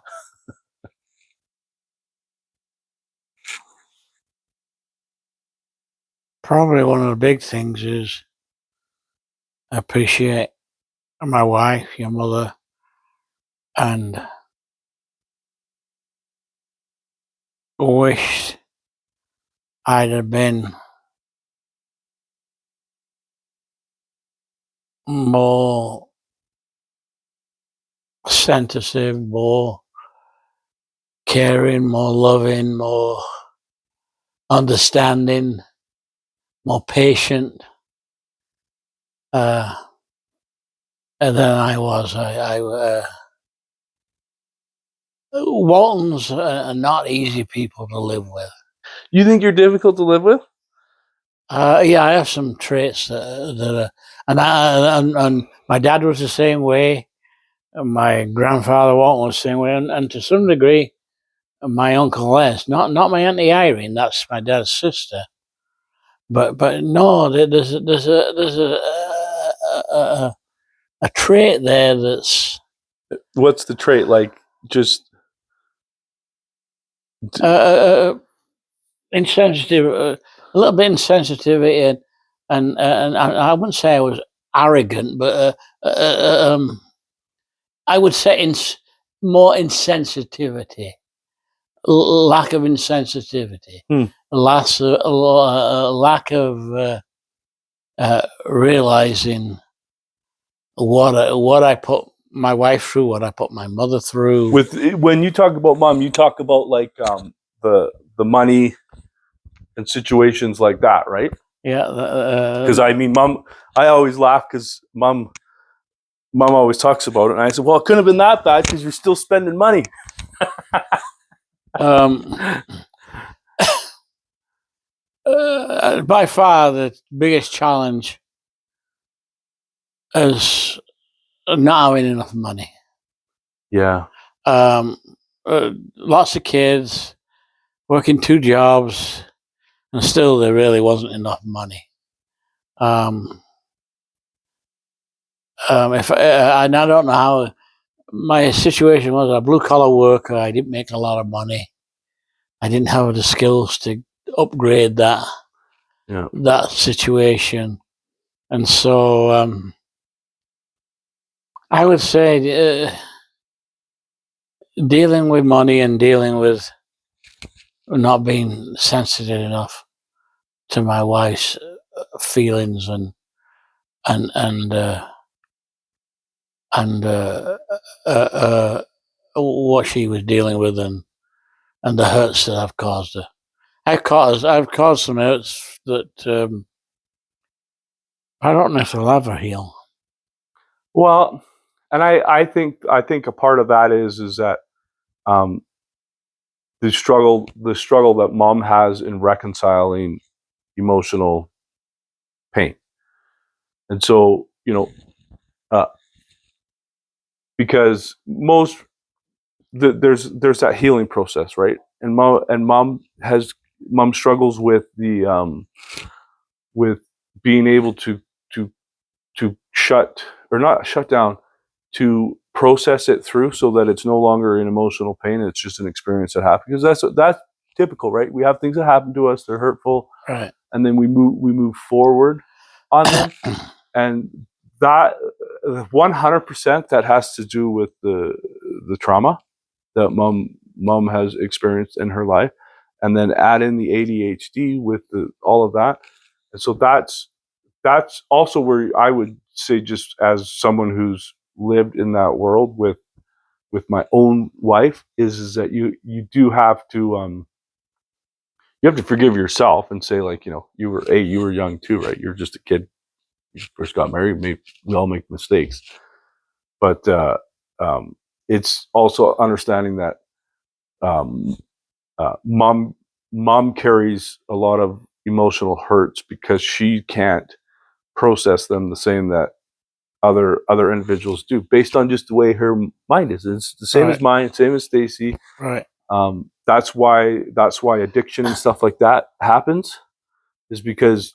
Probably one of the big things is appreciate my wife, your mother, and wish I'd have been more sensitive, more caring, more loving, more understanding, more patient than I was. Waltons are not easy people to live with. You think you're difficult to live with? Yeah, I have some traits that and my dad was the same way. My grandfather Walton was the same way, and to some degree, my uncle Les. Not my auntie Irene. That's my dad's sister. But no, there's a trait there that's What's the trait? Like, just insensitive, a little bit insensitivity, and I wouldn't say I was arrogant, but I would say more insensitivity, lack of insensitivity, Hmm. lack of realizing what I put my wife through, what I put my mother through. when you talk about mom, you talk about like the money and situations like that, right? Yeah, Because I mean, mom, I always laugh because mom always talks about it, and I said, well, it couldn't have been that bad because you're still spending money. by far the biggest challenge is not having enough money. Yeah. Lots of kids working 2 jobs, and still there really wasn't enough money. If and I don't know how my situation was. A blue collar worker. I didn't make a lot of money. I didn't have the skills to upgrade that situation, and so I would say dealing with money and dealing with not being sensitive enough to my wife's feelings and and uh, and what she was dealing with and the hurts that I've caused her. I've caused some hurts that I don't know if they'll ever heal. Well, and I think a part of that is that um, the struggle that mom has in reconciling emotional pain, and so uh, because there's that healing process, right? And mom struggles with the with being able to shut or not shut down, to process it through so that it's no longer an emotional pain. It's just an experience that happened, because that's typical, right? We have things that happen to us, they're hurtful, Right. and then we move forward on them, and that 100% that has to do with the trauma that mom has experienced in her life, and then add in the ADHD with all of that, and so that's also where I would say, just as someone who's lived in that world with my own wife, is that you do have to you have to forgive yourself and say, like, you were young too, right? You're just a kid. You first got married. Maybe we all make mistakes, but it's also understanding that um, mom carries a lot of emotional hurts because she can't process them the same that other individuals do, based on just the way her mind is. It's the same as mine, same as Stacy. Right. That's why addiction and stuff like that happens, is because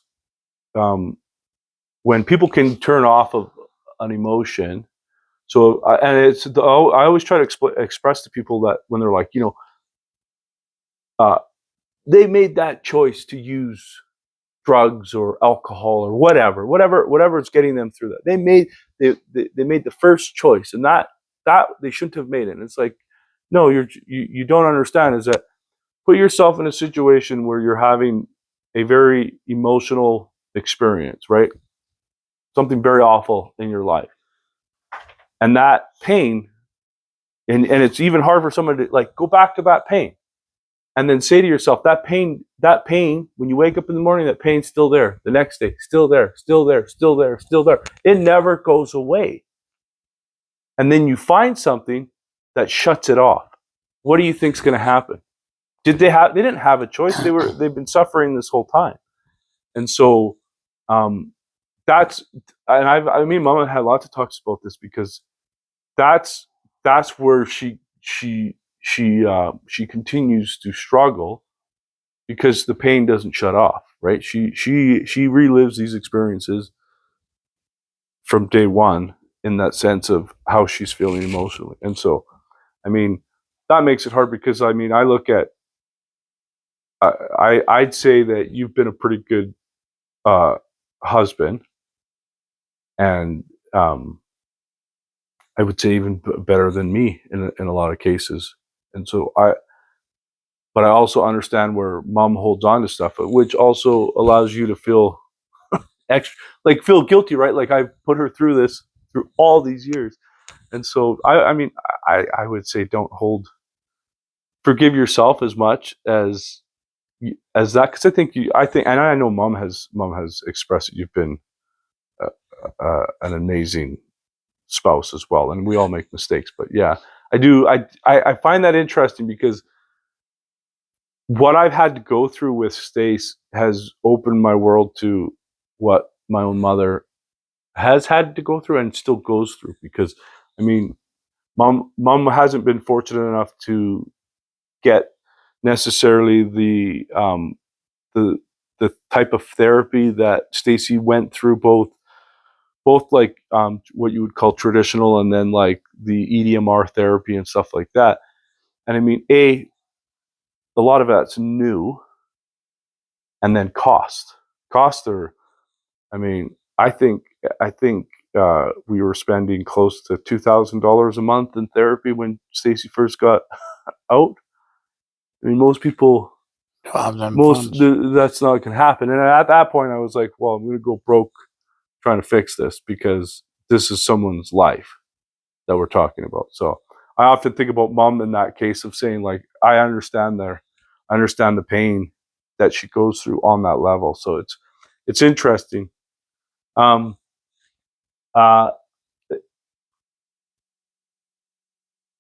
when people can turn off of an emotion. So and I always try to express to people that when they're like, uh, they made that choice to use drugs or alcohol or whatever it's getting them through that. They made the first choice, and that they shouldn't have made it. And it's like, no, you don't understand, is that put yourself in a situation where you're having a very emotional experience, right? Something very awful in your life. And that pain, and it's even hard for someone to like go back to that pain and then say to yourself, that pain, when you wake up in the morning, that pain's still there. The next day, still there, still there, still there, still there. It never goes away. And then you find something that shuts it off. What do you think's going to happen? They didn't have a choice. They've been suffering this whole time. And so that's, and I mean, Mama had lots of talks about this because that's where she continues to struggle because the pain doesn't shut off, right? She relives these experiences from day one in that sense of how she's feeling emotionally. And so, I mean, that makes it hard because I mean, I look at, I'd say that you've been a pretty good uh, husband, and I would say even better than me in a lot of cases. And so but I also understand where mom holds on to stuff, which also allows you to feel extra, like feel guilty, right? Like I've put her through this through all these years. And so I mean, I would say don't forgive yourself as much as that, because I think, and I know mom has expressed that you've been an amazing spouse as well, and we all make mistakes, but yeah, I do. I find that interesting because what I've had to go through with Stace has opened my world to what my own mother has had to go through and still goes through. Because I mean, mom hasn't been fortunate enough to get necessarily the the type of therapy that Stacy went through, both like what you would call traditional and then like the EDMR therapy and stuff like that. And I mean, a lot of that's new, and then costs are, I mean, I think we were spending close to $2,000 a month in therapy when Stacy first got out. I mean, most people, To have them funds. that's not going to happen. And at that point, I was like, well, I'm going to go broke trying to fix this because this is someone's life that we're talking about. So I often think about mom in that case of saying, like, I understand the pain that she goes through on that level. So it's interesting. Um, uh,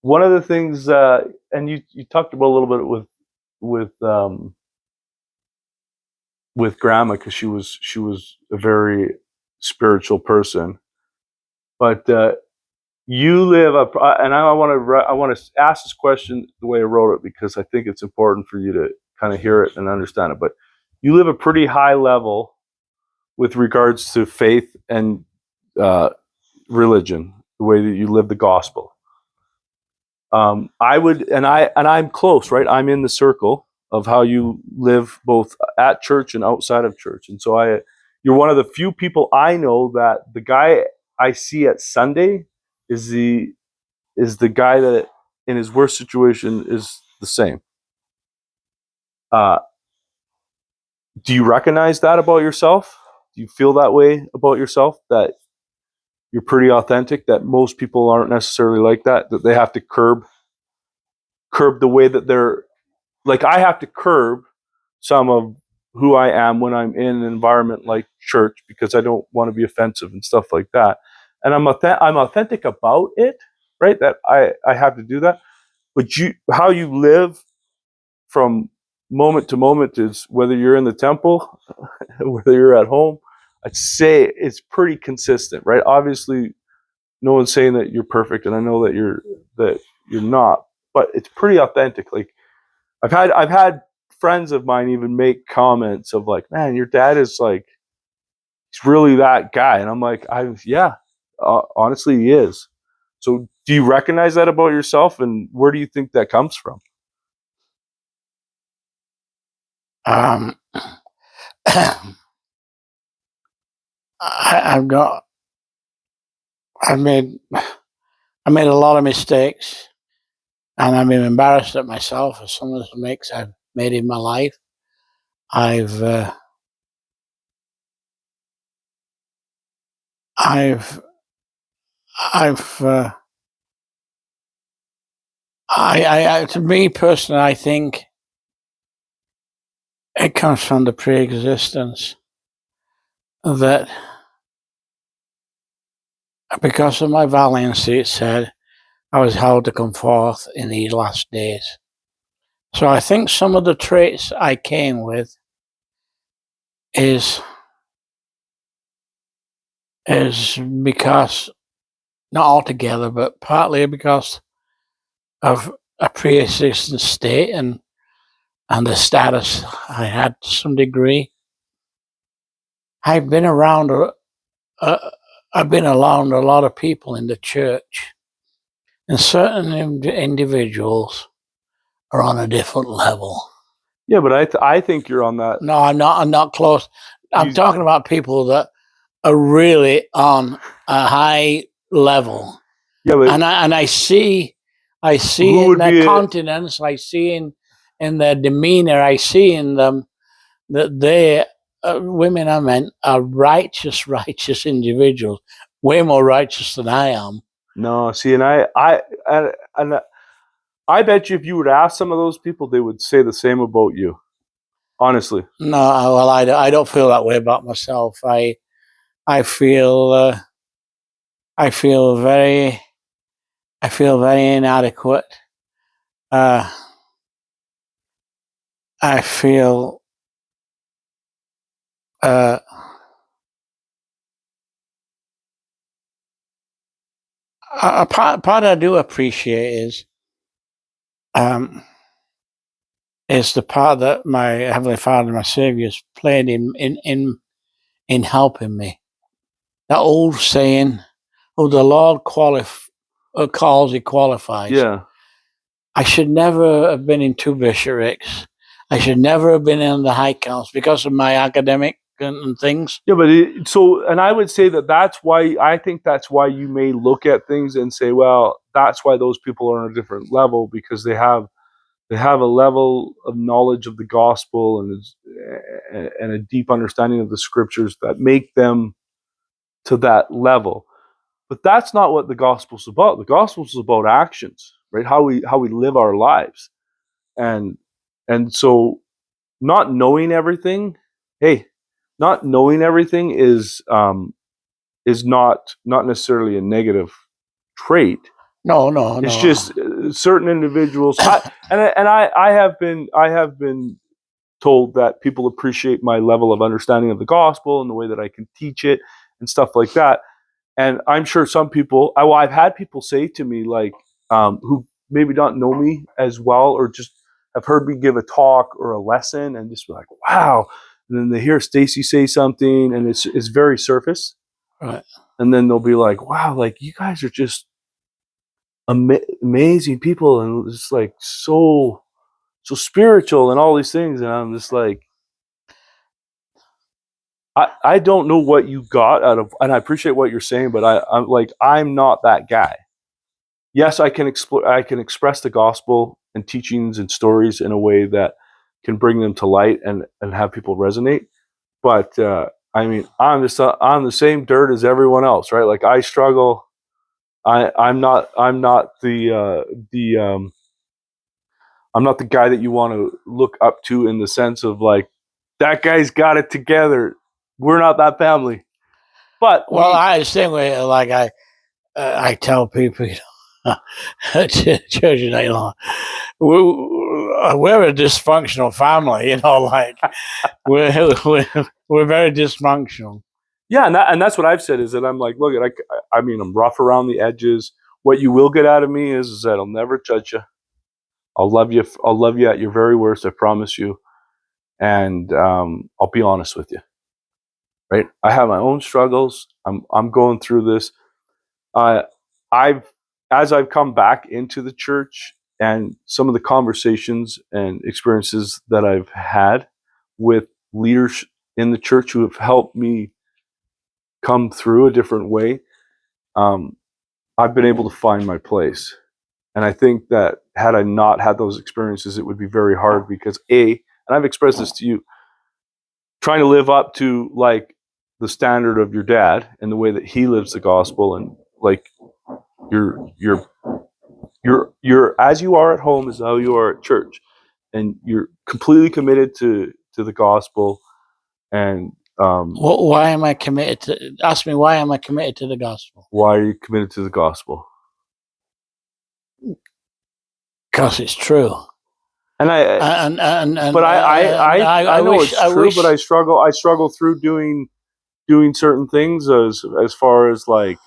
One of the things, and you talked about a little bit with grandma, because she was a very spiritual person, but you live up, and I want to ask this question the way I wrote it because I think it's important for you to kind of hear it and understand it. But you live a pretty high level with regards to faith and uh, religion, the way that you live the gospel. I would, and I'm close, right? I'm in the circle of how you live both at church and outside of church, and so you're one of the few people I know that the guy I see at Sunday is the guy that in his worst situation is the same. Uh, do you recognize that about yourself? Do you feel that way about yourself? That you're pretty authentic? That most people aren't necessarily like that? That they have to curb the way that they're, like, I have to curb some of who I am when I'm in an environment like church because I don't want to be offensive and stuff like that. And I'm authentic about it, right? That I have to do that. But how you live from moment to moment is whether you're in the temple, whether you're at home. I'd say it's pretty consistent, right? Obviously, no one's saying that you're perfect, and I know that you're not, but it's pretty authentic. Like I've had friends of mine even make comments of like, "Man, your dad is like, he's really that guy," and I'm like, yeah, honestly, he is. So, do you recognize that about yourself, and where do you think that comes from? Um, I've got. I've made. I made a lot of mistakes, and I've been embarrassed at myself for some of the mistakes I've made in my life. I've. I've. I've. To me personally, I think it comes from the pre-existence that because of my valiancy, it said I was held to come forth in these last days. So I think some of the traits I came with is because, not altogether, but partly because of a pre-existing state and the status I had to some degree. I've been around I've been around a lot of people in the church, and certain individuals are on a different level. Yeah, but I think you're on that. No, I'm not. I'm not close. I'm talking about people that are really on a high level. Yeah, but and I see in their countenance, I see in their demeanor, I see in them that they women I meant are righteous individuals, way more righteous than I am. No, see, and I bet you if you would ask some of those people, they would say the same about you. Honestly. No, well, I don't feel that way about myself. I feel very inadequate. I feel a part I do appreciate is the part that my Heavenly Father, my Saviour's played in helping me. That old saying, "Oh, the Lord calls, He qualifies." Yeah. I should never have been in two bishoprics. I should never have been in the High Council because of my academic and things. Yeah, but and I would say that's why I think that's why you may look at things and say, well, that's why those people are on a different level, because they have a level of knowledge of the gospel and a deep understanding of the scriptures that make them to that level. But that's not what the gospel's about. The gospel's about actions, right? How we live our lives. And so not knowing everything, not knowing everything is not necessarily a negative trait. No. It's just certain individuals. I have been told that people appreciate my level of understanding of the gospel and the way that I can teach it and stuff like that. And I'm sure some people, I've had people say to me, like, who maybe don't know me as well, or just have heard me give a talk or a lesson and just be like, wow. And then they hear Stacy say something and it's very surface. Right. And then they'll be like, wow, like you guys are just amazing people and just like so spiritual and all these things. And I'm just like, I don't know what you got out of, and I appreciate what you're saying, but I'm not that guy. Yes, I can express the gospel and teachings and stories in a way that can bring them to light and have people resonate. But I mean, I'm the same dirt as everyone else, right? Like I struggle. I'm not I'm not the guy that you want to look up to in the sense of like, that guy's got it together. We're not that family. But I understand where, like, I tell people, church, we're a dysfunctional family, like we're very dysfunctional. Yeah, and that's what I've said is that I'm like, look, I mean, I'm rough around the edges. What you will get out of me is that I'll never judge you. I'll love you. I'll love you at your very worst. I promise you. And I'll be honest with you. Right? I have my own struggles. I'm going through this. As I've come back into the church and some of the conversations and experiences that I've had with leaders in the church who have helped me come through a different way, I've been able to find my place. And I think that had I not had those experiences, it would be very hard because and I've expressed this to you, trying to live up to like the standard of your dad and the way that he lives the gospel, and like you're as you are at home is how you are at church, and you're completely committed to the gospel. And why am I committed to? Ask me, why am I committed to the gospel? Why are you committed to the gospel? Because it's true. And but I know wish, it's true, but I struggle through doing certain things as far as like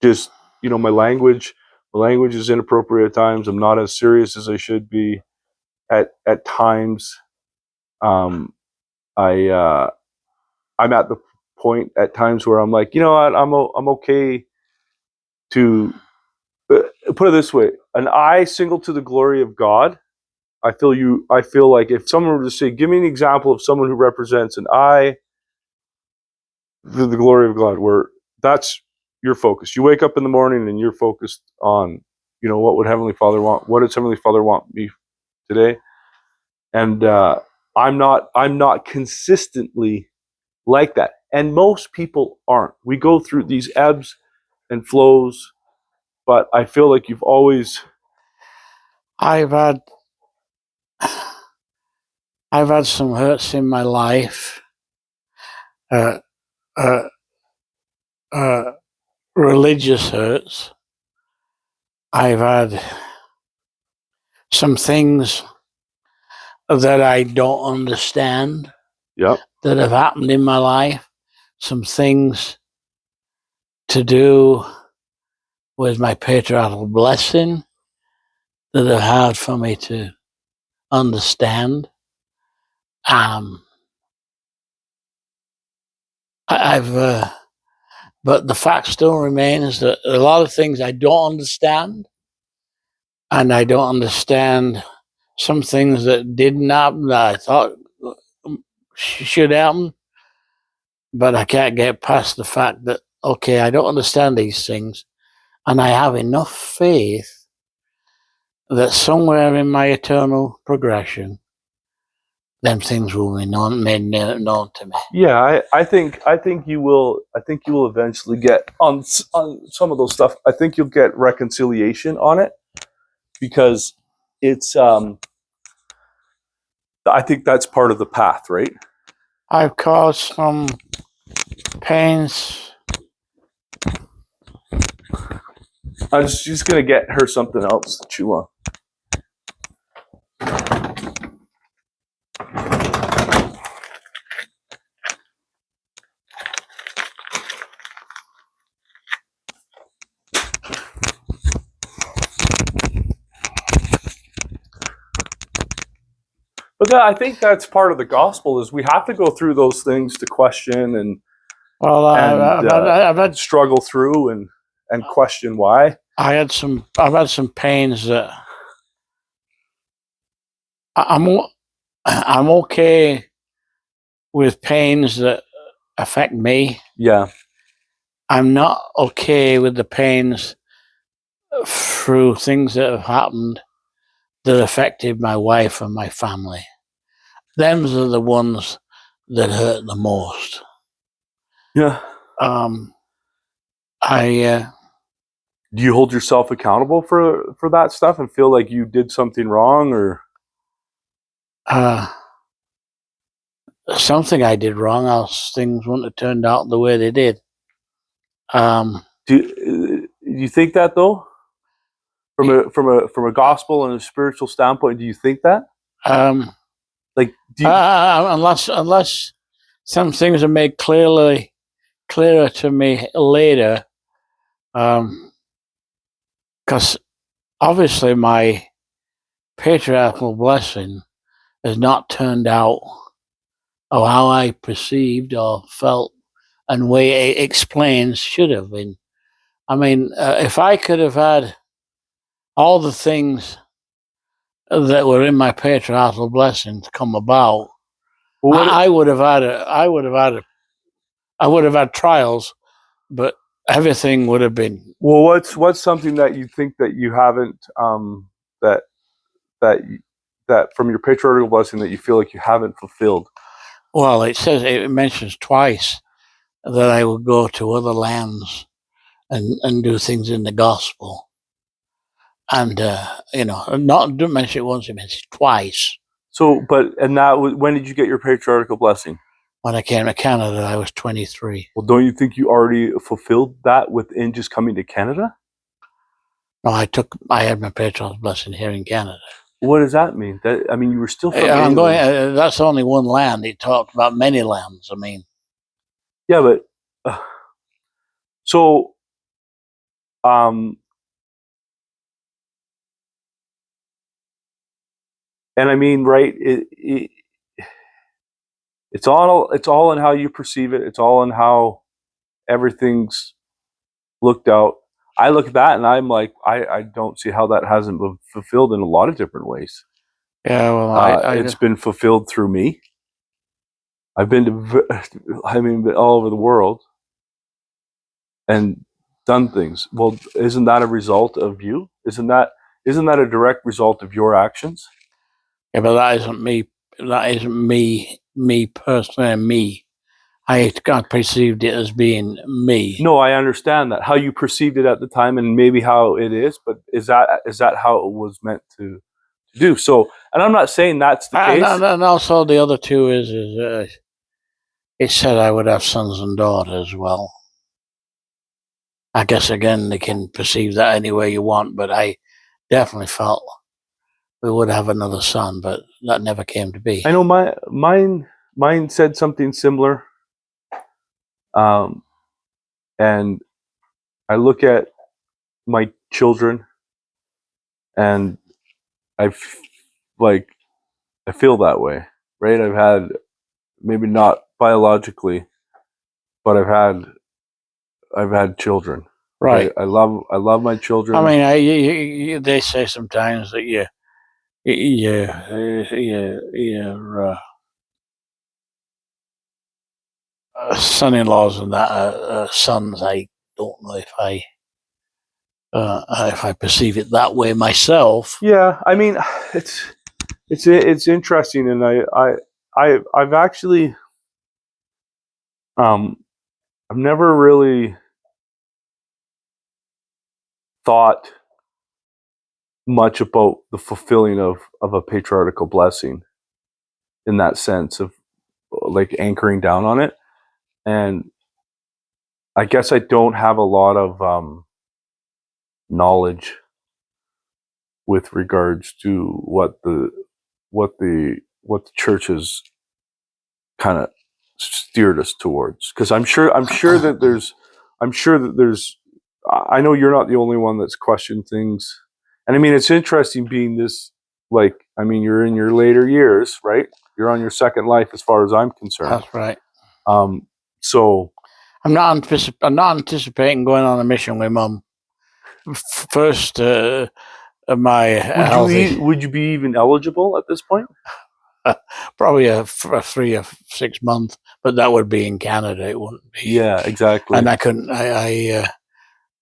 just my language. My language is inappropriate at times. I'm not as serious as I should be at times. I I'm at the point at times where I'm like, you know what, I'm okay to put it this way: an eye single to the glory of God. I feel like if someone were to say, give me an example of someone who represents an eye to the glory of God, where that's your focus. You wake up in the morning and you're focused on, what would Heavenly Father want? What does Heavenly Father want me today? And I'm not consistently like that, and most people aren't. We go through these ebbs and flows, but I feel like you've always. I've had some hurts in my life. Uh, uh, uh, Religious hurts. I've had some things that I don't understand Yep. that have happened in my life. Some things to do with my patriarchal blessing that are hard for me to understand. But the fact still remains that a lot of things I don't understand, and I don't understand some things that didn't happen that I thought should happen, but I can't get past the fact that, okay, I don't understand these things, and I have enough faith that somewhere in my eternal progression, them things will be made known to me. Yeah, I think you will. I think you will eventually get on some of those stuff. I think you'll get reconciliation on it because it's. I think that's part of the path, right? I've caused some pains. I was just gonna get her something else to chew on. But I think that's part of the gospel is we have to go through those things to question and I've had struggle through and question why. I've had some pains that I'm okay with pains that affect me. Yeah. I'm not okay with the pains through things that have happened that affected my wife and my family. Them's are the ones that hurt the most. Yeah. Do you hold yourself accountable for that stuff and feel like you did something wrong or? Something I did wrong, else things wouldn't have turned out the way they did. Do you think that though? From a gospel and a spiritual standpoint, do you think that? Unless some things are made clearer to me later, because obviously my patriarchal blessing has not turned out how I perceived or felt and way it explains should have been. I mean, if I could have had all the things that were in my patriarchal blessing to come about, I would have had trials, but everything would have been. Well, what's something that you think that you haven't that from your patriarchal blessing that you feel like you haven't fulfilled? Well, it mentions twice that I would go to other lands and do things in the gospel, and don't mention it once; it mentions it twice. So, when did you get your patriarchal blessing? When I came to Canada, I was 23. Well, don't you think you already fulfilled that within just coming to Canada? No, I had my patriarchal blessing here in Canada. What does that mean? That I mean, you were still from I'm going. England. That's only one land. He talked about many lands. I mean, Yeah, but so um, and I mean, right? It's all in how you perceive it. It's all in how everything's looked out. I look at that and I'm like, I don't see how that hasn't been fulfilled in a lot of different ways. yeah. Well, It's been fulfilled through me. I've been to, I mean, all over the world and done things. Well, isn't that a result of you? Isn't that a direct result of your actions? yeah, but that isn't me. That isn't me. Me personally. Me. I perceived it as being me. No, I understand that how you perceived it at the time, and maybe how it is. But is that how it was meant to do? So, and I'm not saying that's the case. And also the other two is it said I would have sons and daughters. Well, I guess again they can perceive that any way you want, but I definitely felt we would have another son, but that never came to be. I know mine said something similar, and I look at my children, and I like I feel that way, right? I've had maybe not biologically, but I've had children. Right. I love my children. I mean, they say sometimes that your son-in-laws and that sons. I don't know if I perceive it that way myself. Yeah, I mean, it's interesting, and I've actually I've never really thought much about the fulfilling of a patriarchal blessing in that sense of like anchoring down on it. And I guess I don't have a lot of knowledge with regards to what the church has kind of steered us towards. Because I'm sure that there's I know you're not the only one that's questioned things. And I mean, it's interesting being this, like, I mean, you're in your later years, right? You're on your second life as far as I'm concerned. That's right. So I'm not anticipating going on a mission with Mum. First, my healthy, would you be even eligible at this point? probably a 3 or 6 month, but that would be in Canada. It wouldn't be. Yeah, exactly. And I couldn't.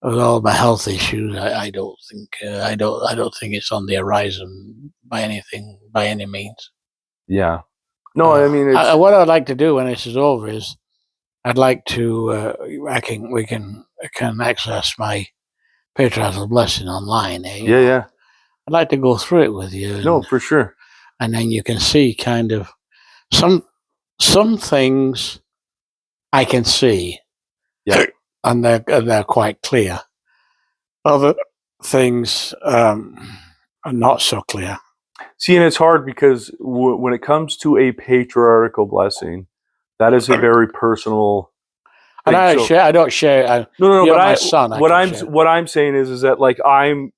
With all my health issues, I don't think I don't think it's on the horizon by any means. Yeah. No, I mean, what I'd like to do when this is over is I'd like to I can access my patriarchal blessing online. yeah. I'd like to go through it with you. No, for sure. And then you can see kind of some things I can see. Yeah. And they're quite clear. Other things are not so clear. See, and it's hard because when it comes to a patriarchal blessing, that is a very personal thing. And I don't share. No. You're But my son. what I'm saying is that like I'm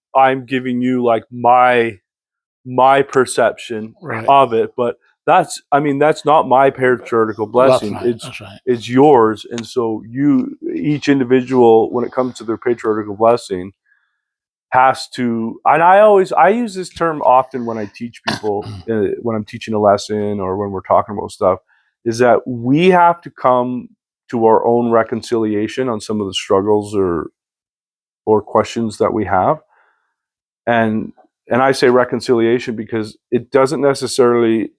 giving you like my perception Right. of it, but that's not my patriarchal blessing. That's right. It's yours, and so each individual, when it comes to their patriarchal blessing, has to. And I use this term often when I teach people, when I'm teaching a lesson or when we're talking about stuff, is that we have to come to our own reconciliation on some of the struggles or questions that we have. And I say reconciliation because it doesn't necessarily,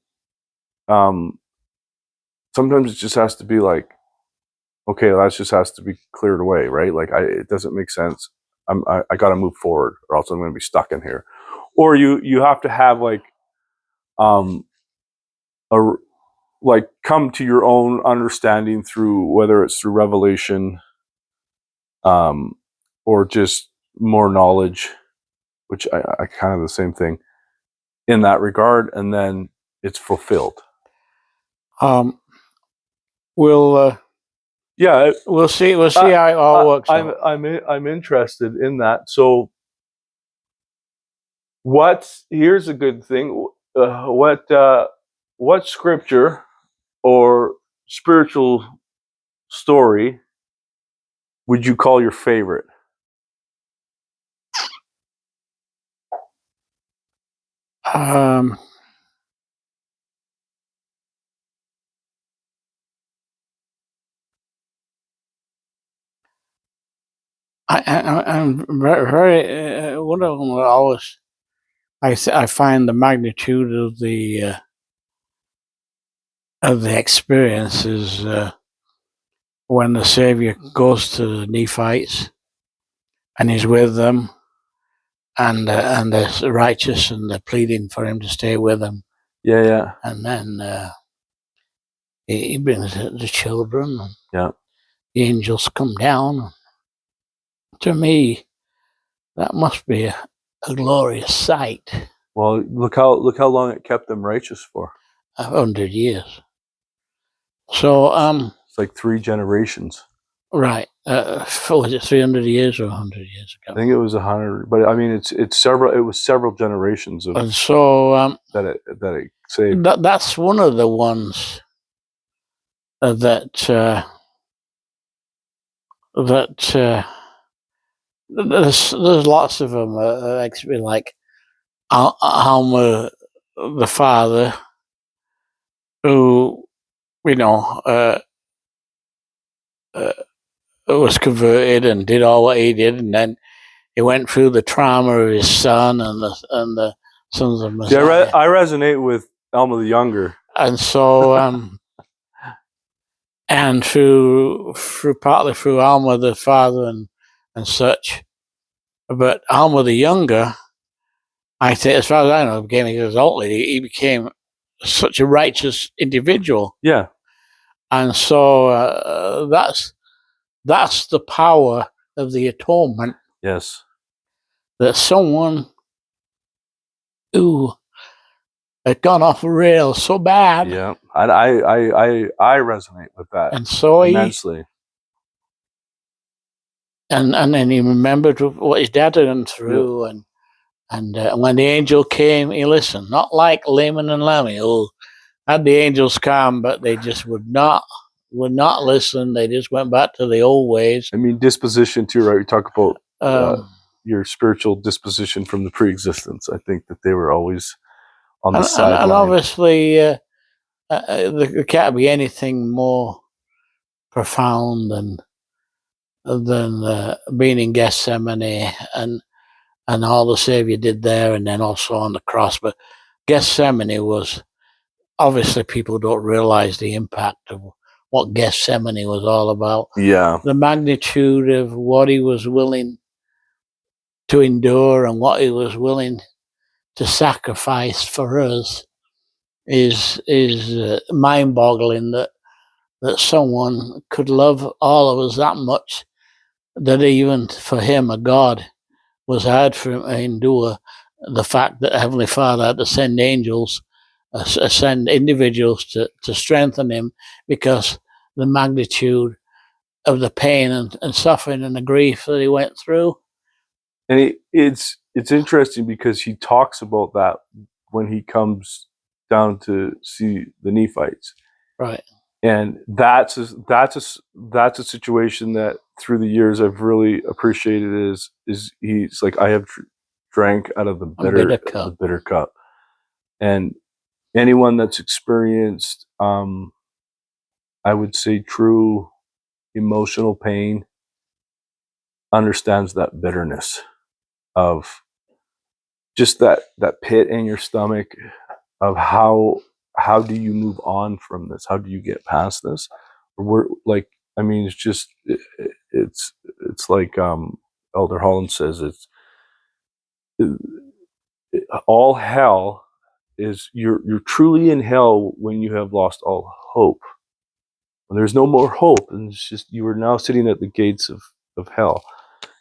sometimes it just has to be like, okay, that just has to be cleared away, right? Like it doesn't make sense. I got to move forward, or else I'm going to be stuck in here. Or you have to have like a like come to your own understanding through, whether it's through revelation, or just more knowledge, which I kind of the same thing. in that regard, and then it's fulfilled. We'll Yeah, we'll see how it all works out. I'm interested in that. So, here's a good thing. What scripture or spiritual story would you call your favorite? Um, I'm very one of them will always. I find the magnitude of the experience is when the Savior goes to the Nephites and he's with them, and they're righteous and they're pleading for him to stay with them. Yeah. And then he brings the children. And yeah. The angels come down. To me, that must be a glorious sight. Well, look how long it kept them righteous for. 100 years. So it's like 3 generations. Right. Was it 300 years or 100 years ago? I think it was 100, but I mean, it's several. It was several generations of. And so that it saved. That's one of the ones that there's lots of them. Actually, like Alma, the father, who was converted and did all what he did, and then he went through the trauma of his son and the sons of Messiah. Yeah, I resonate with Alma the Younger, and so and partly through Alma the father and such, but Alma the Younger, I think, as far as I know, became exalted. He became such a righteous individual. Yeah, and so that's the power of the atonement. Yes, that someone who had gone off the rails so bad. Yeah, I resonate with that, and so immensely. And then he remembered what his dad had gone through, and when the angel came, he listened. Not like Laman and Lammy, who had the angels come, but they just would not listen. They just went back to the old ways. I mean, disposition too, right? We talk about your spiritual disposition from the pre-existence. I think that they were always on the sideline. And obviously, there can't be anything more profound than being in Gethsemane and all the Savior did there, and then also on the cross. But Gethsemane was, obviously, people don't realize the impact of what Gethsemane was all about. Yeah. The magnitude of what he was willing to endure and what he was willing to sacrifice for us is mind-boggling, that someone could love all of us that much, that even for him, a God, was hard for him to endure the fact that Heavenly Father had to send angels, send individuals to strengthen him, because the magnitude of the pain and suffering and the grief that he went through. And it's interesting because he talks about that when he comes down to see the Nephites. Right. And that's a situation that through the years I've really appreciated. Is he's like, I have drank out of the bitter cup, and anyone that's experienced, I would say, true emotional pain understands that bitterness of just that pit in your stomach of how do you move on from this? How do you get past this? We're like, I mean, it's just it's like Elder Holland says, it's all hell is you're truly in hell when you have lost all hope. When there's no more hope, and it's just you are now sitting at the gates of hell.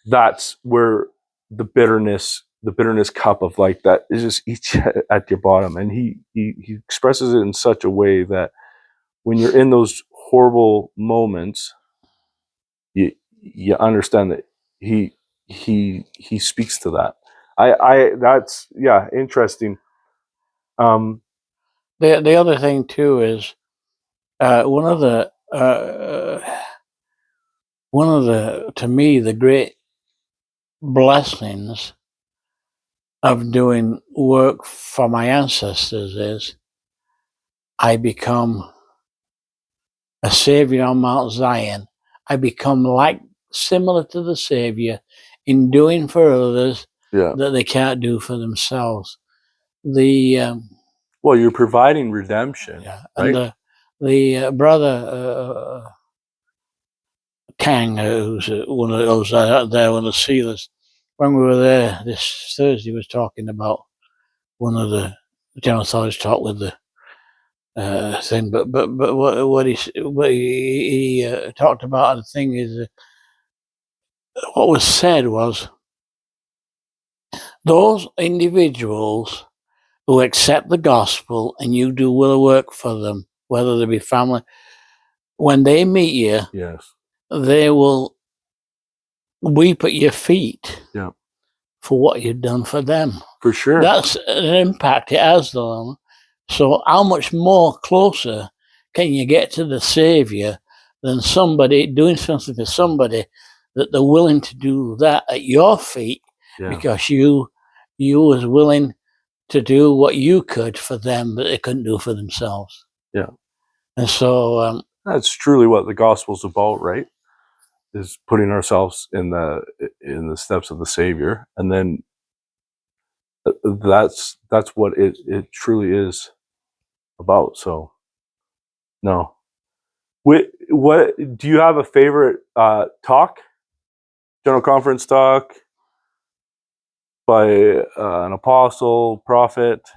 That's where the bitterness the bitterness cup of like that is just eats at your bottom, and he expresses it in such a way that when you're in those horrible moments, you understand that he speaks to that. I that's interesting. The other thing too is one of the to me the great blessings of doing work for my ancestors is I become a savior on Mount Zion. I become similar to the Savior in doing for others that they can't do for themselves. Well, you're providing redemption, right? And the brother Kang, who's one of those out there on the sealers, when we were there this Thursday, was talking about one of the general authorities talked with the thing, but what he talked about, the thing is, what was said was those individuals who accept the gospel and you do will work for them, whether they be family, when they meet you, they will weep at your feet for what you've done for them. For sure. That's an impact it has on them. So how much more closer can you get to the Savior than somebody doing something for somebody that they're willing to do that at your feet because you was willing to do what you could for them but they couldn't do for themselves. Yeah. And so that's truly what the gospel's about, right? Is putting ourselves in the steps of the Savior, and then that's what it truly is about. So no. What do you have a favorite talk, general conference talk by an apostle, prophet?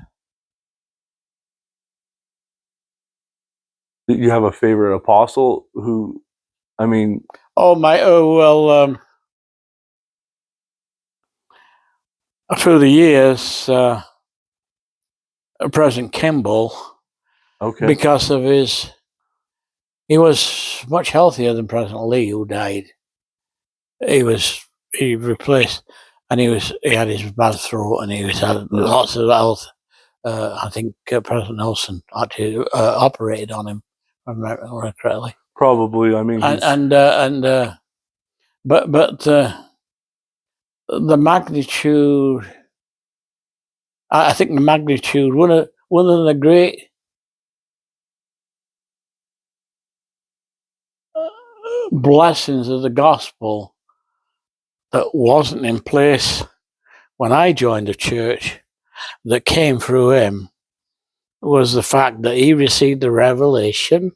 Do you have a favorite apostle who, I mean, through the years, President Kimball, because of he was much healthier than President Lee, who died. He replaced, and he had his bad throat, and he had lots of health. I think President Nelson actually operated on him, if I remember correctly. Probably, I mean, but the magnitude. I think the magnitude. One of the great blessings of the gospel that wasn't in place when I joined the church, that came through him, was the fact that he received the revelation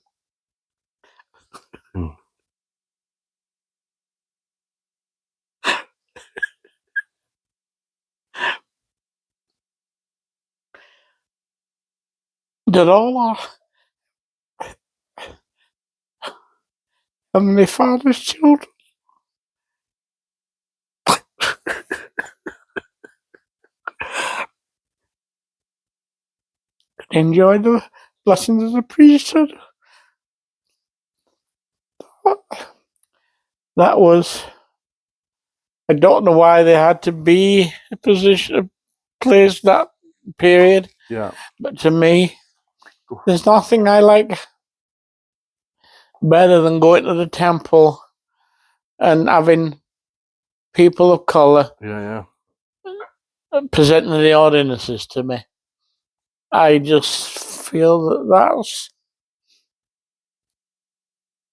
that all our Heavenly Father's children enjoy the blessings of the priesthood. That was, I don't know why they had to be a place that period. Yeah. But to me, there's nothing I like better than going to the temple and having people of color presenting the ordinances to me. I just feel that that's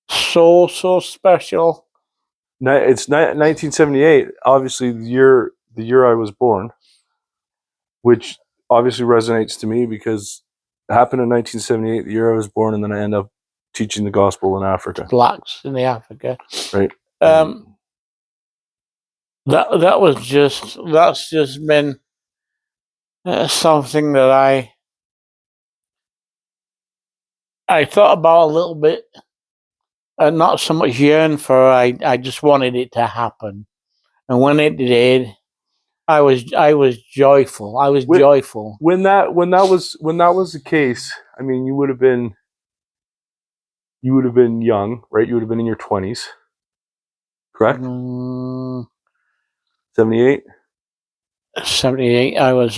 so special. It's 1978, obviously the year I was born, which obviously resonates to me because it happened in 1978, the year I was born, and then I end up teaching the gospel in Africa. Blacks in the Africa. Right. That's just been something that I thought about a little bit, and not so much yearn for. I just wanted it to happen, and when it did, I was joyful. I was Wh- joyful. When that was the case, I mean, you would have been young, right? You would have been in your 20s, correct? 78. 78. I was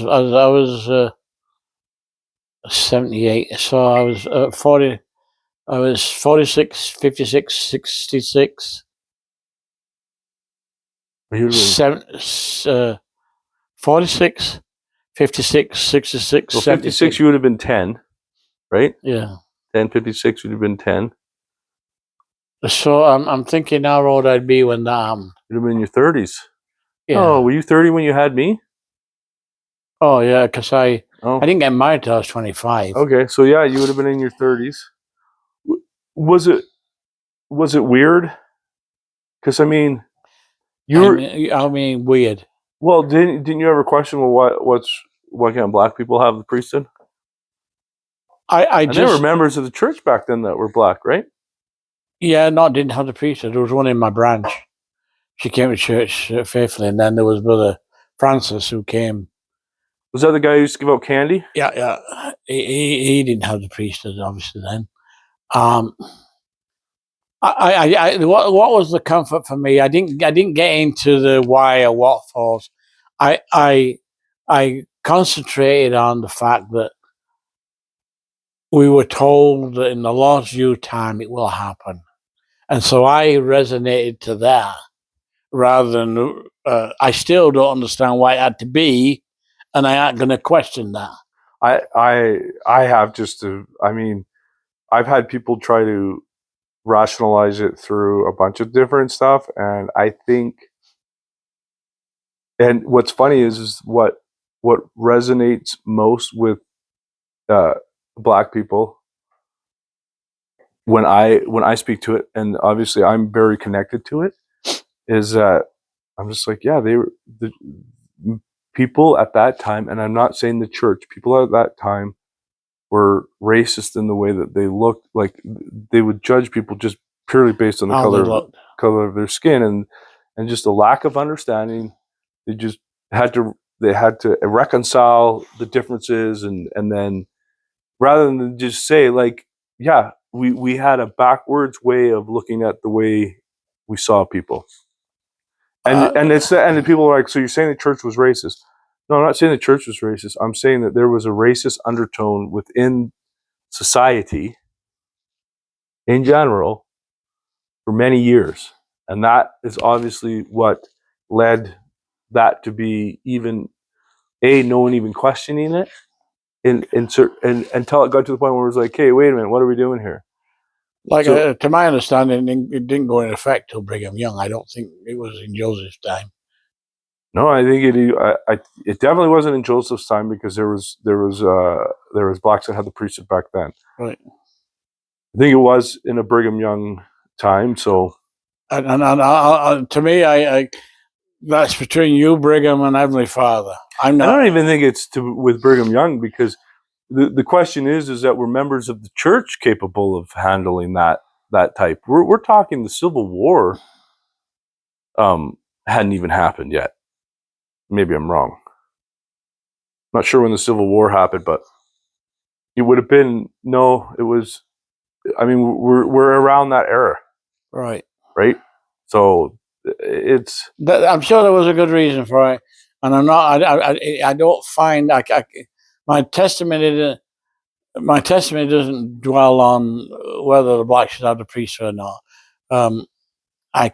78. So I was 40. I was 46, 56, 66, You would have been, 46, 56, 66, well, 56. 76. You would have been 10, right? Yeah. 10, 56 would have been 10. So I'm thinking how old I'd be when that happened. You'd have been in your 30s. Yeah. Oh, were you 30 when you had me? Oh yeah, because I Oh, didn't get married till I was 25. okay. So yeah, you would have been in your 30s. Was it weird? Because I mean, I mean, weird. well, didn't you ever question, well, why can't black people have the priesthood? I And there were just members of the church back then that were black, right? didn't have the priesthood. There was one in my branch. She came to church faithfully, and then there was Brother Francis who came. Was that the guy who used to give out candy? Yeah. He didn't have the priesthood, obviously. Then, what was the comfort for me? I didn't get into the why or what for. I concentrated on the fact that we were told that in the Lord's due time it will happen, and so I resonated to that rather than I still don't understand why it had to be, and I aren't going to question that. I have just to. I mean, I've had people try to rationalize it through a bunch of different stuff, and I think. And what's funny is what resonates most with uh, black people when I speak to it, and obviously I'm very connected to it, is that I'm just like, yeah, they were the people at that time, and I'm not saying the church. People at that time were racist in the way that they looked. Like they would judge people just purely based on the color of their skin, and just a lack of understanding. They just had to reconcile the differences, and then rather than just say like, yeah, we had a backwards way of looking at the way we saw people. And the people are like, so you're saying the church was racist? No, I'm not saying the church was racist. I'm saying that there was a racist undertone within society in general for many years, and that is obviously what led that to be even no one even questioning it, and until it got to the point where it was like, hey, wait a minute, what are we doing here? Like to my understanding, it didn't go into effect till Brigham Young. I don't think it was in Joseph's time. No, I think it definitely wasn't in Joseph's time, because there was blacks that had the priesthood back then. Right. I think it was in a Brigham Young time. So, and to me, I that's between you, Brigham, and Heavenly Father. I'm not. I don't even think it's with Brigham Young, because the question is that were members of the church capable of handling that type? We're talking the Civil War hadn't even happened yet. Maybe I'm wrong. I'm not sure when the Civil War happened, but it would have been it was. I mean, we're around that era, Right. So it's. I'm sure there was a good reason for it, and I'm not. I don't find my testimony. My testimony doesn't dwell on whether the blacks should have the priesthood or not. I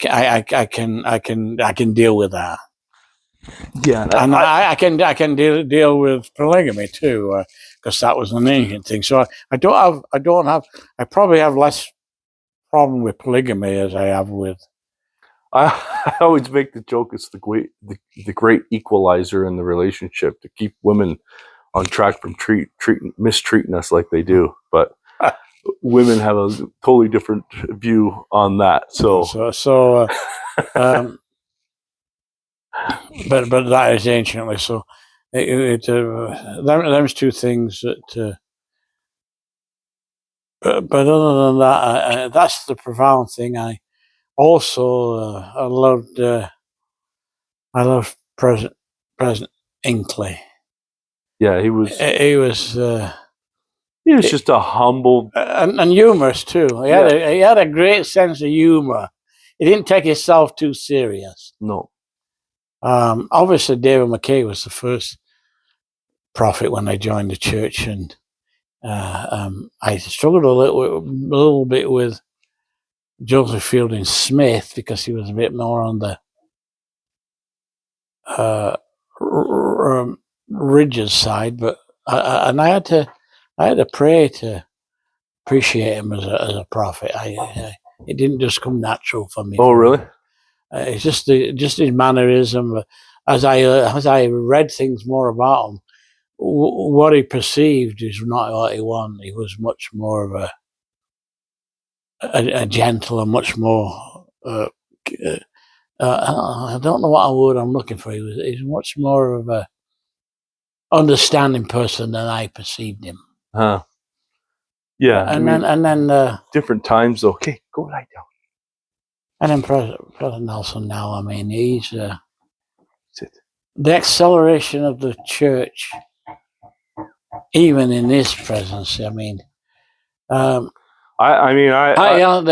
can deal with that. Yeah, and I can deal with polygamy too, because that was an ancient thing. So I probably have less problem with polygamy as I have with. I always make the joke it's the great equalizer in the relationship to keep women on track from mistreating us like they do, but women have a totally different view on that. But that is anciently so. Them's two things that. But other than that, that's the profound thing. I also I loved President President Inkley. Yeah, he was He was just a humble. and humorous too. He had a great sense of humor. He didn't take himself too serious. No. Obviously, David McKay was the first prophet when I joined the church, and I struggled a little bit with Joseph Fielding Smith because he was a bit more on the rigid side, but I had to pray to appreciate him as a prophet. It didn't just come natural for me. Oh, really? It's just his mannerism. As I read things more about him, what he perceived is not what he wanted. He was much more of a gentle and much more. I don't know what word I'm looking for. He's much more of a understanding person than I perceived him. Huh. Yeah. And then different times though. Okay, go lie down. And then President Nelson now, I mean, he's Sit. The acceleration of the church, even in this presidency. I mean, they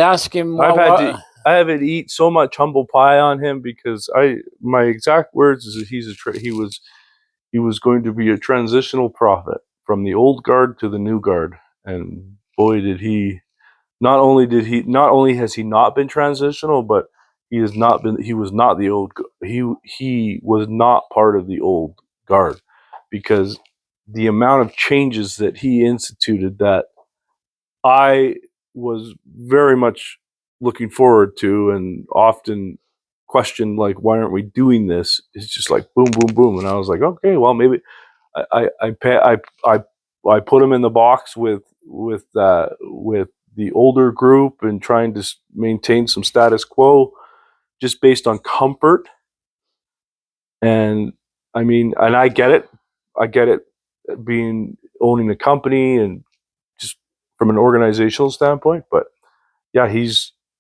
ask him. I haven't eat so much humble pie on him because my exact words is that he was going to be a transitional prophet from the old guard to the new guard, and boy did he. Not only has he not been transitional, but he was not the old, he was not part of the old guard, because the amount of changes that he instituted that I was very much looking forward to and often questioned, like, why aren't we doing this? It's just like boom, boom, boom. And I was like, okay, well, maybe I put him in the box with the older group and trying to maintain some status quo just based on comfort. And I mean, and I get it owning a company and just from an organizational standpoint. But yeah,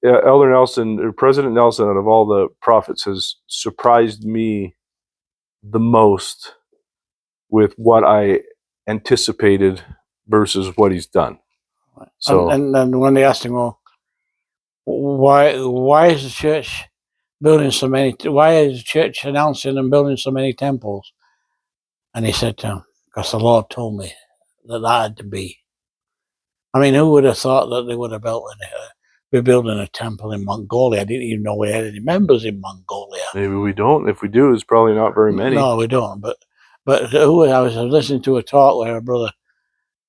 Elder Nelson, or President Nelson, out of all the prophets, has surprised me the most with what I anticipated versus what he's done. So, and when they asked him, well, why is the church building so many? Why is the church announcing and building so many temples? And he said to him, because the Lord told me that had to be. I mean, who would have thought that they would have be building a temple in Mongolia? I didn't even know we had any members in Mongolia. Maybe we don't. If we do, it's probably not very many. No, we don't. But I was listening to a talk where a brother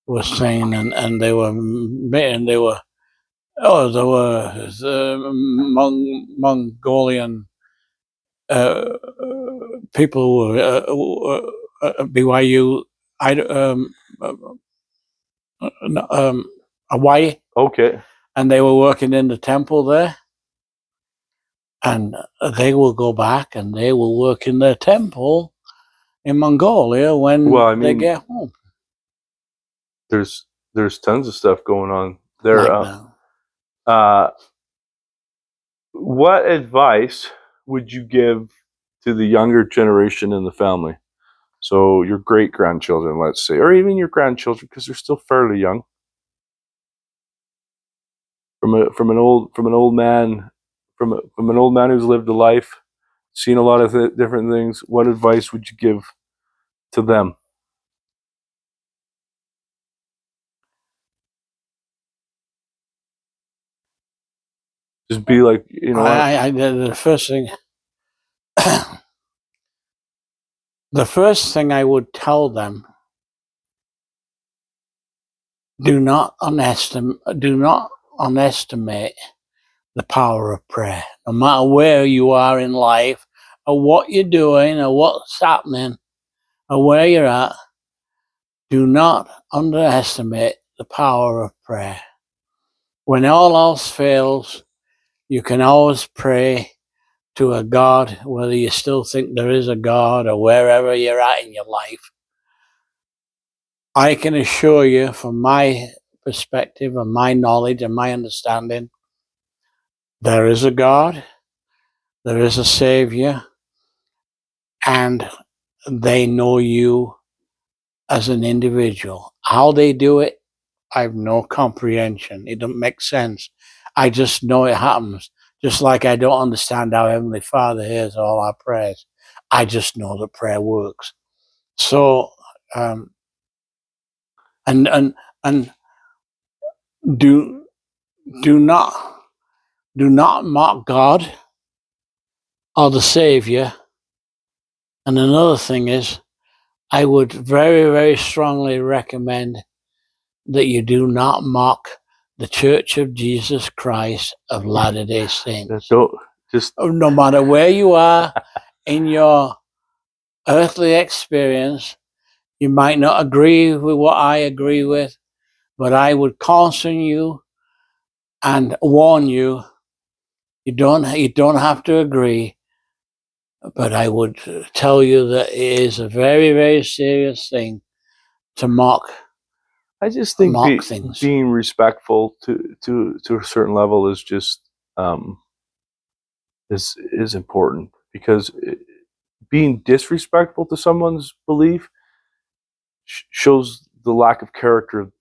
was saying, and they were Mongolian people who were BYU, Hawaii. Okay. And they were working in the temple there. And they will go back and they will work in their temple in Mongolia when they get home. There's tons of stuff going on there. What advice would you give to the younger generation in the family? So your great grandchildren, let's say, or even your grandchildren, because they're still fairly young. From an old man who's lived a life, seen a lot of different things. What advice would you give to them? Just be like, the first thing, the first thing I would tell them: do not underestimate the power of prayer. No matter where you are in life, or what you're doing, or what's happening, or where you're at, do not underestimate the power of prayer. When all else fails, you can always pray to a God, whether you still think there is a God or wherever you're at in your life. I can assure you, from my perspective and my knowledge and my understanding, there is a God, there is a Savior, and they know you as an individual. How they do it, I have no comprehension. It doesn't make sense. I just know it happens. Just like I don't understand how Heavenly Father hears all our prayers. I just know that prayer works. So, and do do not mock God or the Savior. And another thing is, I would very, very strongly recommend that you do not mock the Church of Jesus Christ of Latter-day Saints. No matter where you are in your earthly experience, you might not agree with what I agree with, but I would caution you and warn you. You don't have to agree, but I would tell you that it is a very, very serious thing to mock. I just think things. being respectful to a certain level is just is important, because being disrespectful to someone's belief shows the lack of character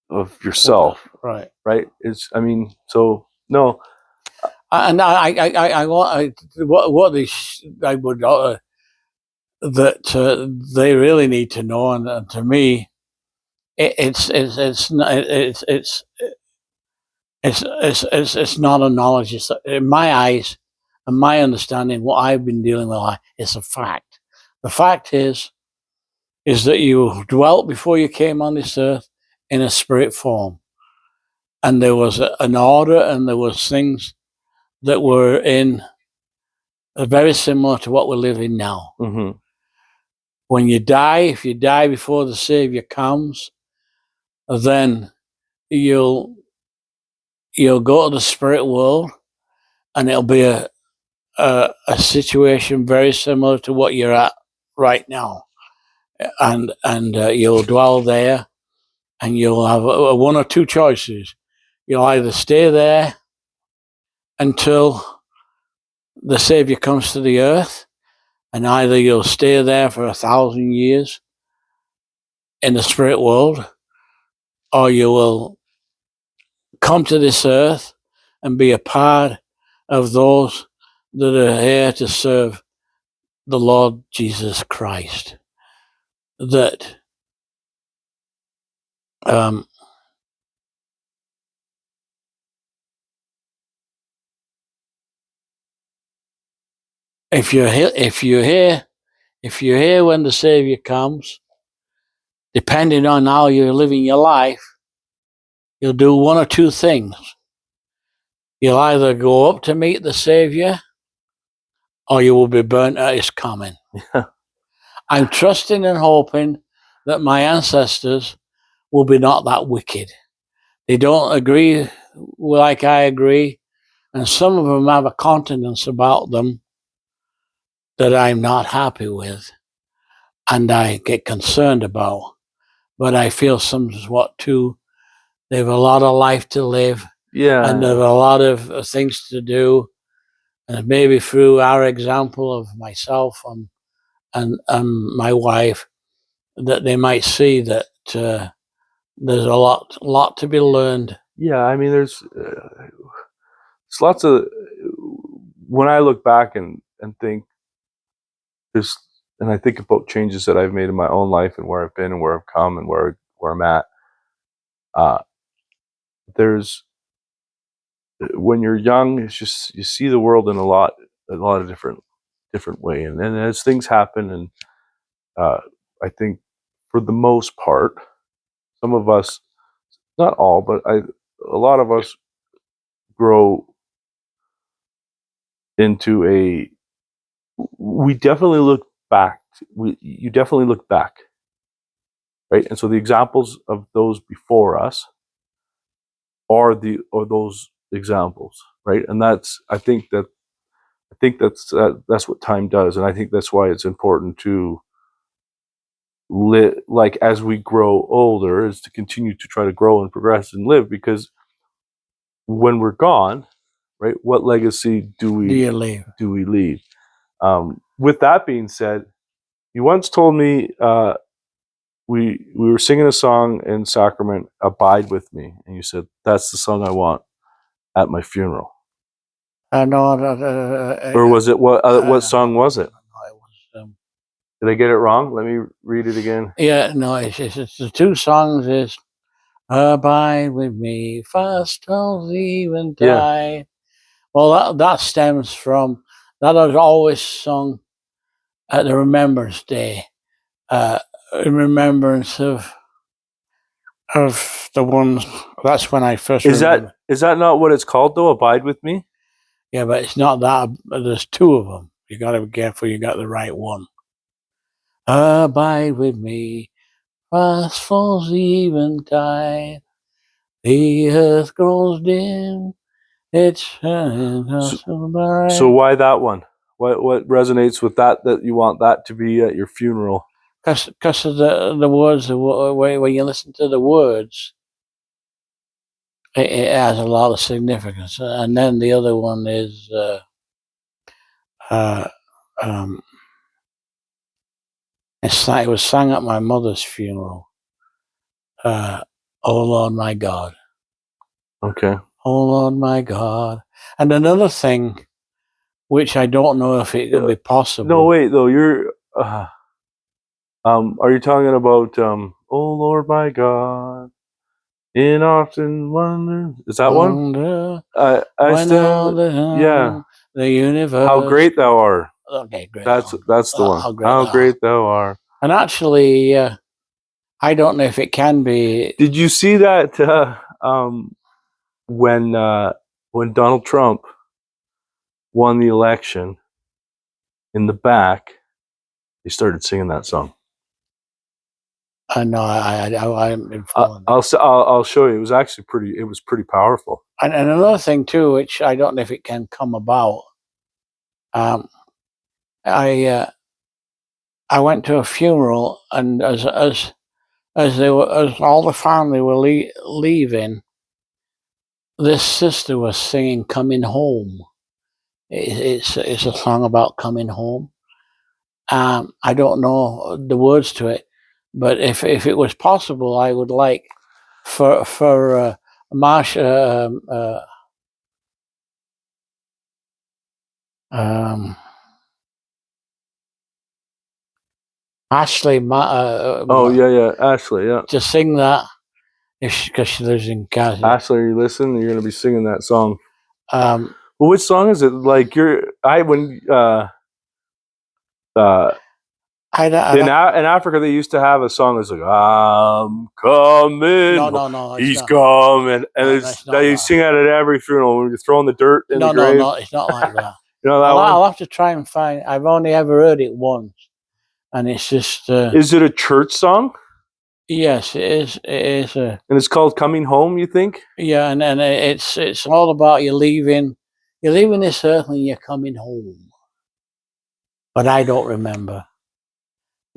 of yourself. Right. It's, I mean, so no. And I want what I would that they really need to know, and to me, it's not a knowledge. It's, in my eyes and my understanding, what I've been dealing with, it's a fact. The fact is that you dwelt before you came on this earth in a spirit form, and there was an order, and there was things that were in very similar to what we're living now. Mm-hmm. When you die, if you die before the Savior comes, then you'll go to the spirit world, and it'll be a situation very similar to what you're at right now, and you'll dwell there, and you'll have one or two choices. You'll either stay there until the Savior comes to the earth, and either you'll stay there for 1,000 years in the spirit world, or you will come to this earth and be a part of those that are here to serve the Lord Jesus Christ. That if you're here when the Savior comes, depending on how you're living your life, you'll do one or two things. You'll either go up to meet the Savior, or you will be burnt at his coming. I'm trusting and hoping that my ancestors will be not that wicked. They don't agree like I agree, and some of them have a countenance about them that I'm not happy with, and I get concerned about. But I feel somewhat too, they have a lot of life to live, and they have a lot of things to do, and maybe through our example of myself and my wife, that they might see that there's a lot to be learned. Yeah, I mean, there's lots of, when I look back and think, and I think about changes that I've made in my own life and where I've been and where I've come and where I'm at. There's, when you're young, it's just, you see the world in a lot of different way, and then as things happen, and I think for the most part, some of us, not all, but a lot of us grow into we definitely look back. You definitely look back, right? And so the examples of those before us are those examples, right? And I think that's what time does, and I think that's why it's important to like, as we grow older, is to continue to try to grow and progress and live, because when we're gone, right, what legacy do we leave? With that being said, You once told me we were singing a song in Sacrament, "Abide with Me," and you said that's the song I want at my funeral. No, Or was it what song was it? no, it was. Did I get it wrong? Let me read it again. Yeah, no, it's the two songs is "Abide with Me," "Fast till even Yeah. die." Well, that stems from that was always sung at the Remembrance Day, in remembrance of the ones. That's when I first remember. Is that not what it's called though? "Abide with Me." Yeah, but it's not that. There's two of them. You got to be careful. You got the right one. Abide with me, fast falls the eventide. The earth grows dim. It's shining so bright. So why that one? What resonates with that you want that to be at your funeral? Because of the words, when you listen to the words, it has a lot of significance. And then the other one is it was sung at my mother's funeral. Oh Lord, my God. Okay. Oh Lord, my God. And another thing, which I don't know if it could be possible. No, wait though. You're. Are you talking about "Oh Lord, my God"? In often wonder. Is that one? I still. Yeah. The universe. How great thou art. Okay, great. That's the one. How great thou art. And actually, I don't know if it can be. Did you see that when Donald Trump won the election? In the back, they started singing that song. No, I'm informed. I'll show you. It was actually pretty. It was pretty powerful. And another thing too, which I don't know if it can come about. I went to a funeral, and as all the family were leaving, this sister was singing "Coming Home." It's a song about coming home. I don't know the words to it, but if it was possible, I would like for Marsha. Ashley, Ashley, yeah. to sing that because she lives in Gaza. Ashley, you listen. You're gonna be singing that song. Well, which song is it? Like in Africa, they used to have a song that's like "I'm coming." No, he's coming, and they sing at it at every funeral when you're throwing the dirt in the grave. No, it's not like that. You know that one? I'll have to try and find. I've only ever heard it once, and it's just. Is it a church song? Yes, it is. It is. And it's called "Coming Home." You think? Yeah, and it's all about you leaving this earth and you're coming home. But I don't remember.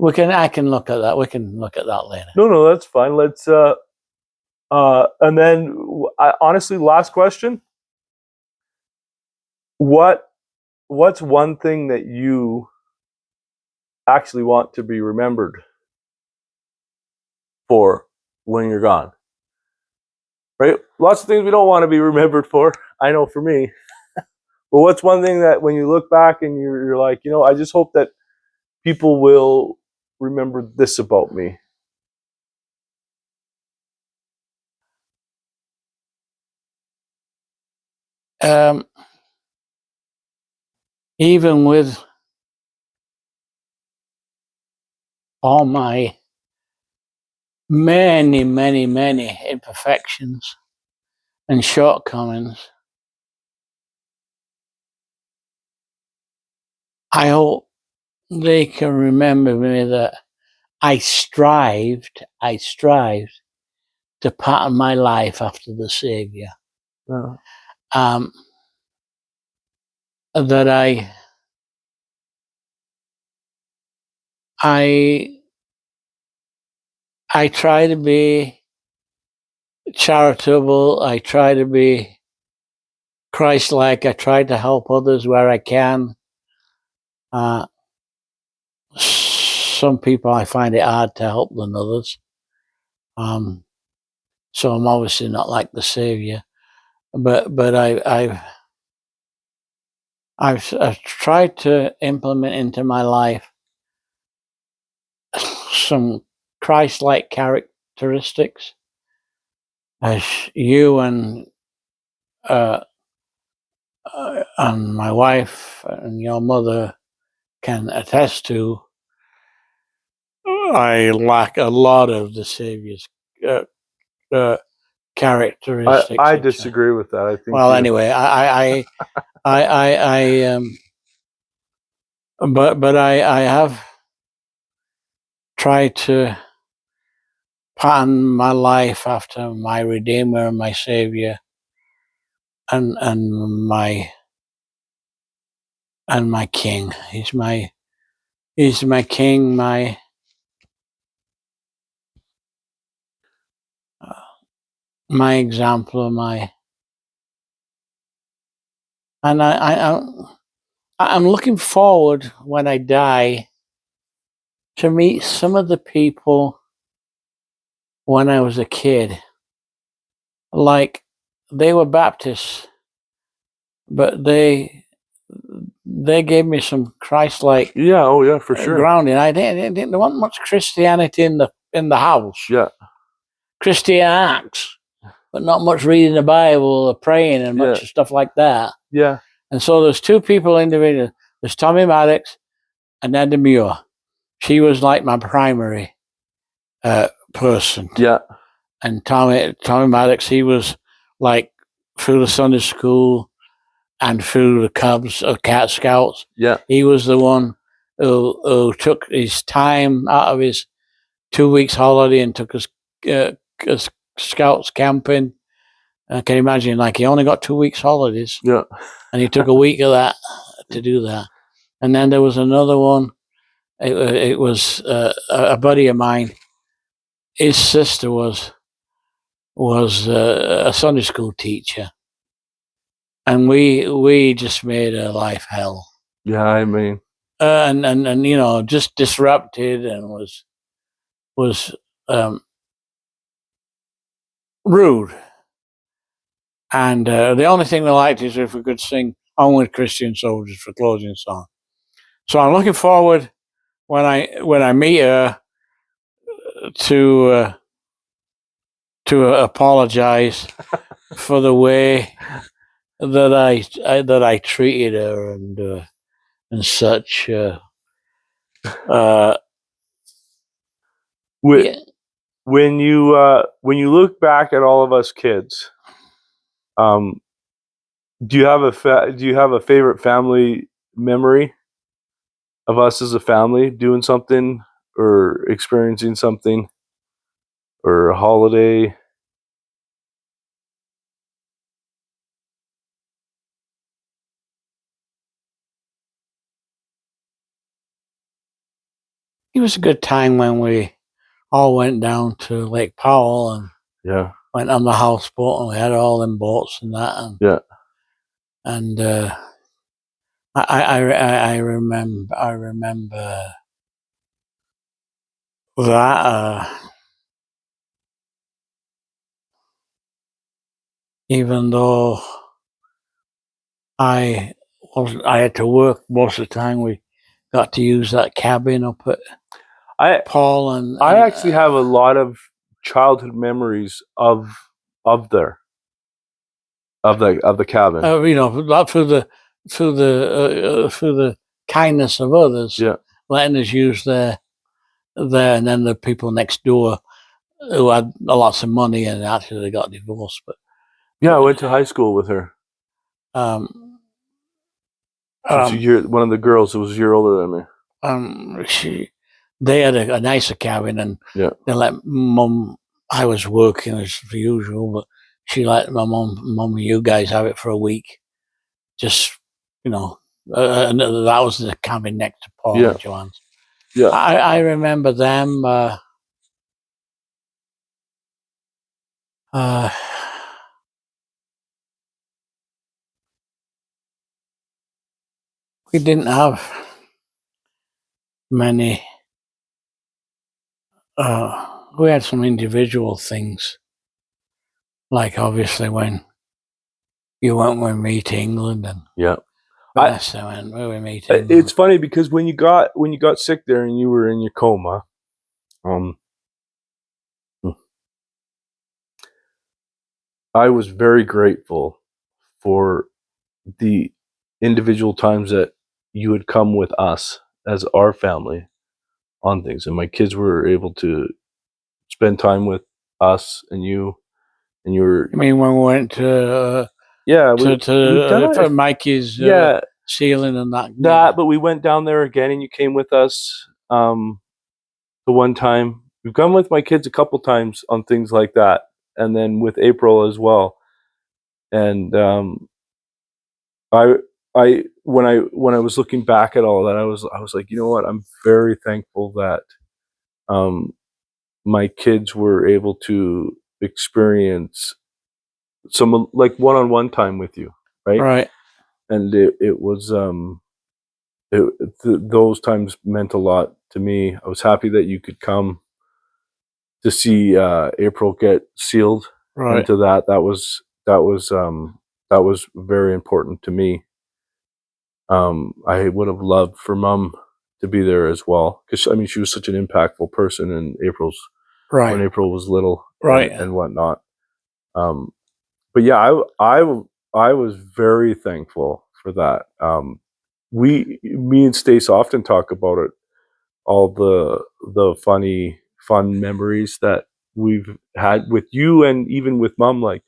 I can look at that. We can look at that later. No, that's fine. Let's and then honestly, last question. What's one thing that you actually want to be remembered for when you're gone? Right? Lots of things we don't want to be remembered for. I know for me. But what's one thing that when you look back and you're like, I just hope that people will remember this about me? Even with all my many imperfections and shortcomings, I hope they can remember me that I strived to pattern my life after the Savior. That I try to be charitable. I try to be Christ-like. I try to help others where I can. some people I find it hard to help than others. So I'm obviously not like the savior, but I've tried to implement into my life some Christ-like characteristics, as you uh, and my wife and your mother can attest to. I lack a lot of the Savior's characteristics. I disagree with that. I think. Well, anyway, but I have tried to pattern my life after my Redeemer and my Savior, and my King. He's my King, my example, and I'm looking forward when I die to meet some of the people when I was a kid. Like, they were Baptists, but they gave me some Christ-like Yeah. Oh, yeah, for sure. grounding. There wasn't much Christianity in the house. Yeah. Christian acts, but not much reading the Bible or praying and much stuff like that. Yeah. And so there's two people individually. There's Tommy Maddox and Ned Demure. She was like my primary person. Yeah. And Tommy Maddox, he was like through the Sunday school and through the Cubs or Cat Scouts. Yeah. He was the one who took his time out of his 2 weeks holiday and took us scouts camping. Can you imagine? Like, he only got 2 weeks holidays. Yeah. And he took a week of that to do that. And then there was another one. It was a buddy of mine. His sister was a Sunday school teacher, and we just made her life hell. Yeah. I mean, and you know, just disrupted and was rude. And the only thing they liked is if we could sing "Onward Christian Soldiers" for closing song. So I'm looking forward when I meet her to apologize for the way that I treated her and such. when you look back at all of us kids, do you have a favorite family memory of us as a family doing something or experiencing something or a holiday? It was a good time when we all went down to Lake Powell and went on the houseboat, and we had all them boats and that. And I remember that. Even though I had to work most of the time, we got to use that cabin up at Paul. And I actually have a lot of childhood memories of the cabin. You know, through the kindness of others, letting us use there, and then the people next door who had lots of money and actually they got divorced. But I went to high school with her. One of the girls who was a year older than me. They had a nicer cabin, and they let Mum. I was working as usual, but she let my Mum, you guys have it for a week. Just, you know, and that was the cabin next to Paul and Joanne's. Yeah, I remember them. We didn't have many we had some individual things, like obviously when you went with me to England and Yeah. Vanessa went with me to England. It's funny because when you got sick there and you were in your coma, I was very grateful for the individual times that you would come with us as our family on things, and my kids were able to spend time with us and you, and you were. I mean, when we went to We've done for it. Mikey's Yeah, ceiling and that. but we went down there again, and you came with us. The one time we've gone with my kids a couple times on things like that, and then with April as well. And I when I was looking back at all that, I was like, you know what, I'm very thankful that um, my kids were able to experience some like one-on-one time with you, Right. And it was those times meant a lot to me. I was happy that you could come to see April get sealed into that. That was very important to me. I would have loved for Mom to be there as well, because I mean she was such an impactful person in when April was little, and whatnot. Um, but yeah, I was very thankful for that. Me and Stace often talk about it, all the fun memories that we've had with you, and even with Mom, like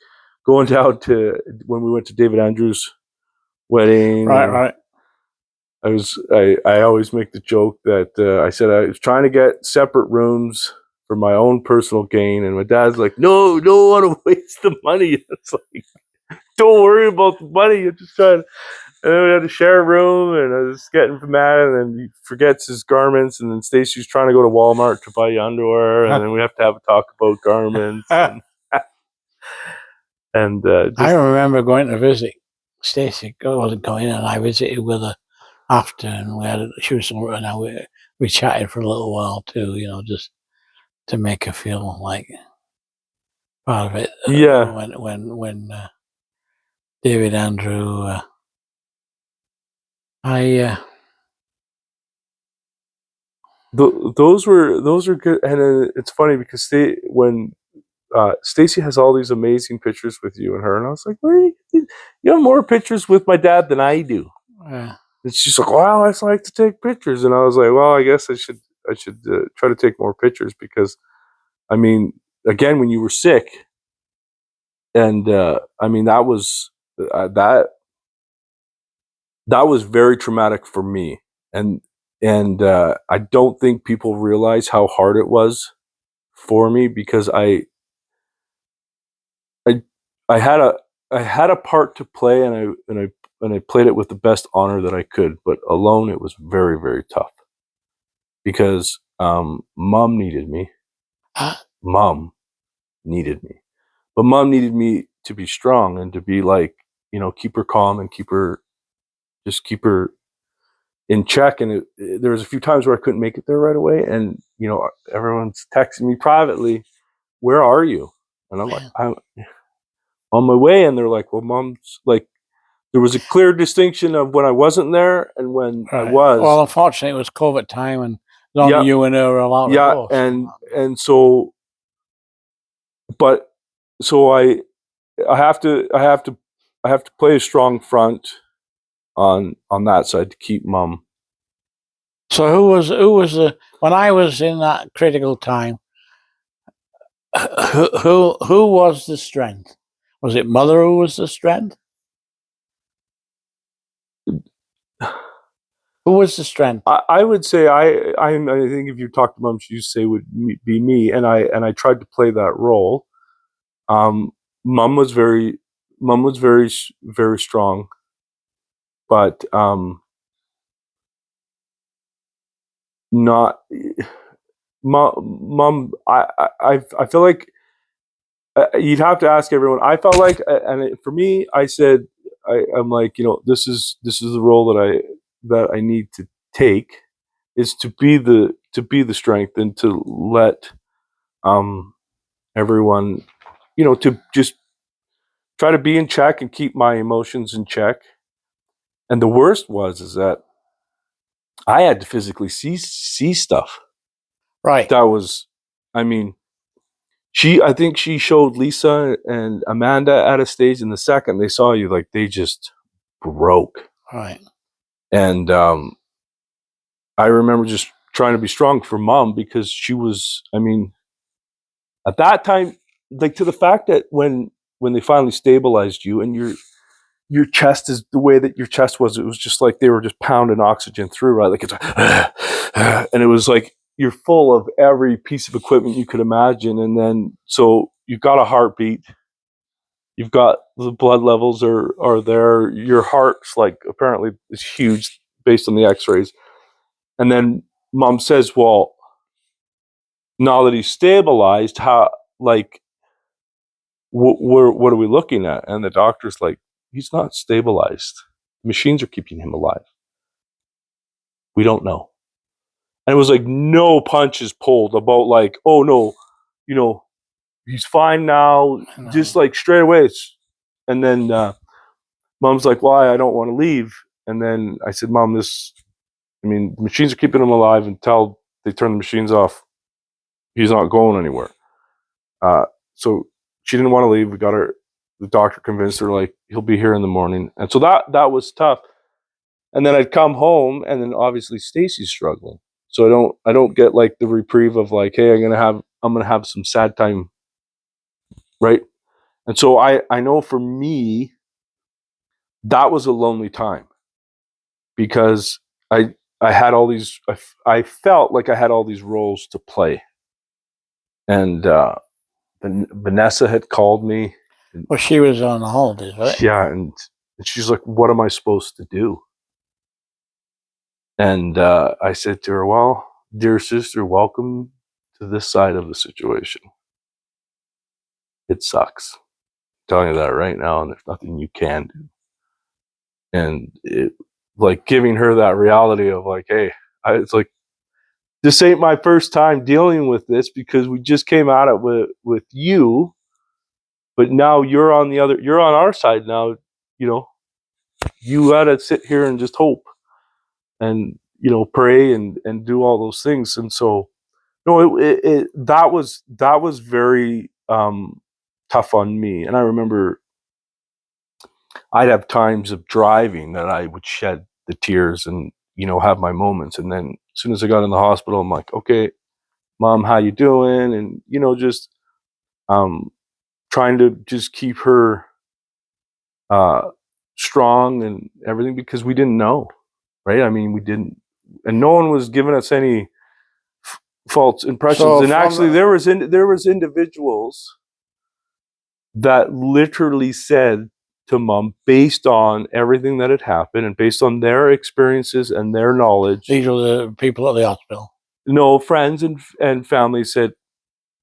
going down to when we went to David Andrews' wedding. Right. I always make the joke that I said I was trying to get separate rooms for my own personal gain, and my dad's like, "No, don't want to waste the money." It's like, don't worry about the money. You're just trying. And then we had to share a room, and I was getting mad, and then he forgets his garments, and then Stacy's trying to go to Walmart to buy underwear, and then we have to have a talk about garments. And I remember going to visit Stacey. I wasn't going, and I visited with her after, and she was and we chatted for a little while too. You know, just to make her feel like part of it. Yeah. When David Andrew, those were good, and it's funny because when Stacy has all these amazing pictures with you and her, and I was like, "Where you have more pictures with my dad than I do?" And she's like, "Wow, I just like to take pictures," and I was like, "Well, I guess I should try to take more pictures, because, I mean, again, when you were sick, and I mean that was very traumatic for me, and I don't think people realize how hard it was for me, because I I had a part to play, and I played it with the best honor that I could, but alone it was very, very tough, because Mom needed me. Mom needed me. But Mom needed me to be strong and to be like, keep her calm and keep her in check. And there was a few times where I couldn't make it there right away, and everyone's texting me privately, "Where are you?" And I'm like, "I'm on my way." And they're like, "Well, Mom's like." There was a clear distinction of when I wasn't there and when I was. Well, unfortunately, it was COVID time, and only you and her were allowed to go. And so, but so I have to play a strong front on that side to keep Mom. So who was the when I was in that critical time? Who was the strength? Was it Mother who was the strength? Who was the strength? I would say I think if you talk to Mom, she'd say would be me, and I tried to play that role. Mom was very very strong, but not Mom. I feel like you'd have to ask everyone. I felt like, and for me, I said, I'm like, this is the role that I need to take, is to be the strength and to let everyone, to just try to be in check and keep my emotions in check. And the worst is that I had to physically see stuff. Right. That was, I mean, I think she showed Lisa and Amanda at a stage, in the second they saw you, like, they just broke. Right. And I remember just trying to be strong for Mom, because she was, I mean, at that time, like, to the fact that when they finally stabilized you and your chest is the way that your chest was, it was just like they were just pounding oxygen through, right? Like, it's like, and it was like you're full of every piece of equipment you could imagine. And then, so you've got a heartbeat, you've got the blood levels are there, your heart's like apparently is huge based on the x-rays. And then Mom says, well, now that he's stabilized, how, like, what are we looking at? And the doctor's like, he's not stabilized. Machines are keeping him alive. We don't know. And it was like no punches pulled about, like, oh no, he's fine now, just like straight away. And then Mom's like, why? I don't want to leave. And then I said, Mom, the machines are keeping him alive until they turn the machines off. He's not going anywhere. So she didn't want to leave. The doctor convinced her, like, he'll be here in the morning. And so that was tough. And then I'd come home, and then obviously Stacy's struggling. So I don't get like the reprieve of like, hey, I'm gonna have some sad time, right? And so I know for me, that was a lonely time, because I had all these, I felt like I had all these roles to play. And Vanessa had called me. Well, she was on the holidays, right? Yeah, and she's like, what am I supposed to do? And I said to her, well, dear sister, welcome to this side of the situation. It sucks. I'm telling you that right now, and there's nothing you can do. And it, like, giving her that reality of like, hey, it's like, this ain't my first time dealing with this, because we just came at it with you, but now you're on our side now. You gotta sit here and just hope and pray and do all those things. And so, no, that was very tough on me. And I remember I'd have times of driving that I would shed the tears and have my moments. And then as soon as I got in the hospital, I'm like, okay, Mom, how you doing? And just trying to just keep her strong and everything, because we didn't know, right? I mean, we didn't, and no one was giving us any false impressions. So and actually, there was individuals that literally said to Mom, based on everything that had happened and based on their experiences and their knowledge, these were the people at the hospital. No, friends and family said,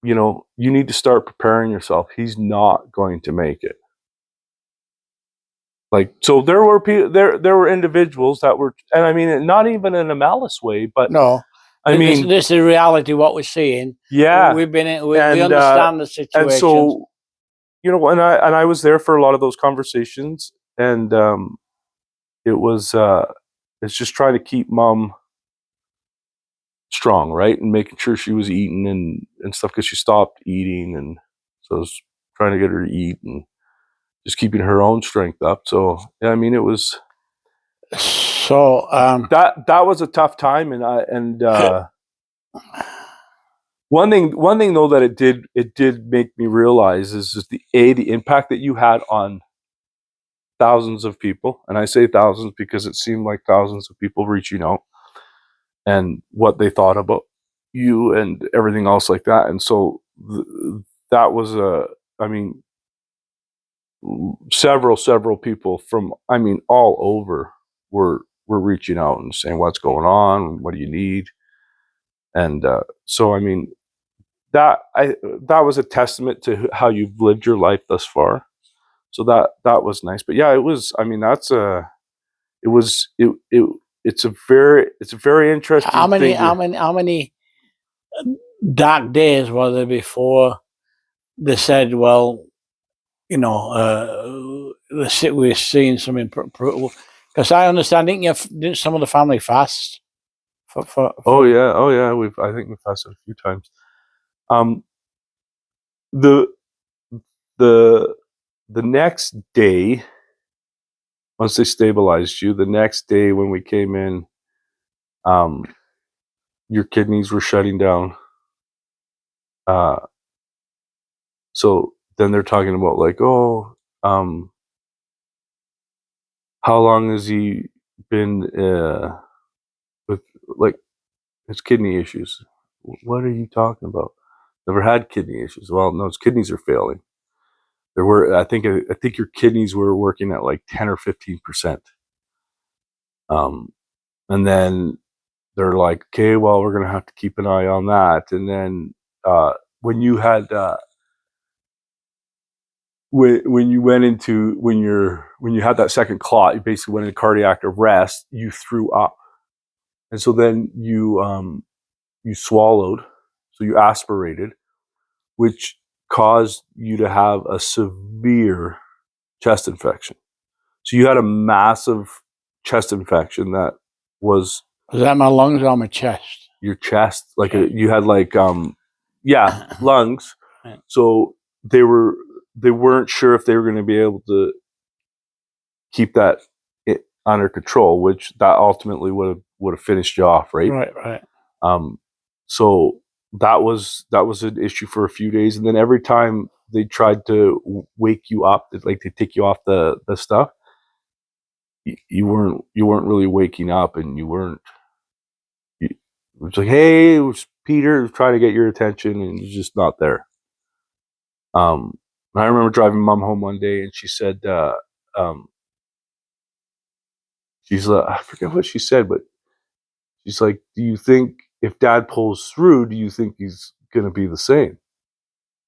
you need to start preparing yourself. He's not going to make it. Like, so there were individuals that were, and I mean, not even in a malice way, but no, I mean, this is reality. What we're seeing. Yeah, we understand the situation. And so, and I was there for a lot of those conversations, and it was it's just trying to keep Mom strong, right, and making sure she was eating and stuff, because she stopped eating, and so I was trying to get her to eat and just keeping her own strength up. So yeah, I mean, it was so that was a tough time, and one thing though that it did make me realize is the impact that you had on thousands of people. And I say thousands because it seemed like thousands of people reaching out and what they thought about you and everything else like that. And so that was several people from, all over were reaching out and saying, what's going on? What do you need? And so, that was a testament to how you've lived your life thus far. So that was nice. But yeah, it was, it's a very interesting thing. How many dark days were there before they said, well, you know, we're seeing some improvement? Because I understand, didn't some of the family fast? Oh yeah. I think we've fasted a few times. The the the next day, once they stabilized you, the next day when we came in, your kidneys were shutting down. So then they're talking about like, oh, how long has he been with like his kidney issues? What are you talking about? Never had kidney issues. Well, no, his kidneys are failing. There were, I think your kidneys were working at like 10 or 15%. And then they're like, okay, well, we're gonna have to keep an eye on that. And then when you had when you went into when you had that second clot, you basically went into cardiac arrest. You threw up, and so then you swallowed, so you aspirated, which caused you to have a severe chest infection. So you had a massive chest infection that was that my lungs or my chest? your chest, like Chest. you had like lungs. Right. So they weren't sure if they were going to be able to keep that under control, which that ultimately would have finished you off, right? Right. So that was an issue for a few days, and then every time they tried to wake you up, like to take you off the stuff, you weren't really waking up, and you weren't. It was like, hey, it was Peter trying to get your attention, and you're just not there. I remember driving Mom home one day, and she said, she's like, I forget what she said, but she's like, do you think if Dad pulls through, do you think he's going to be the same?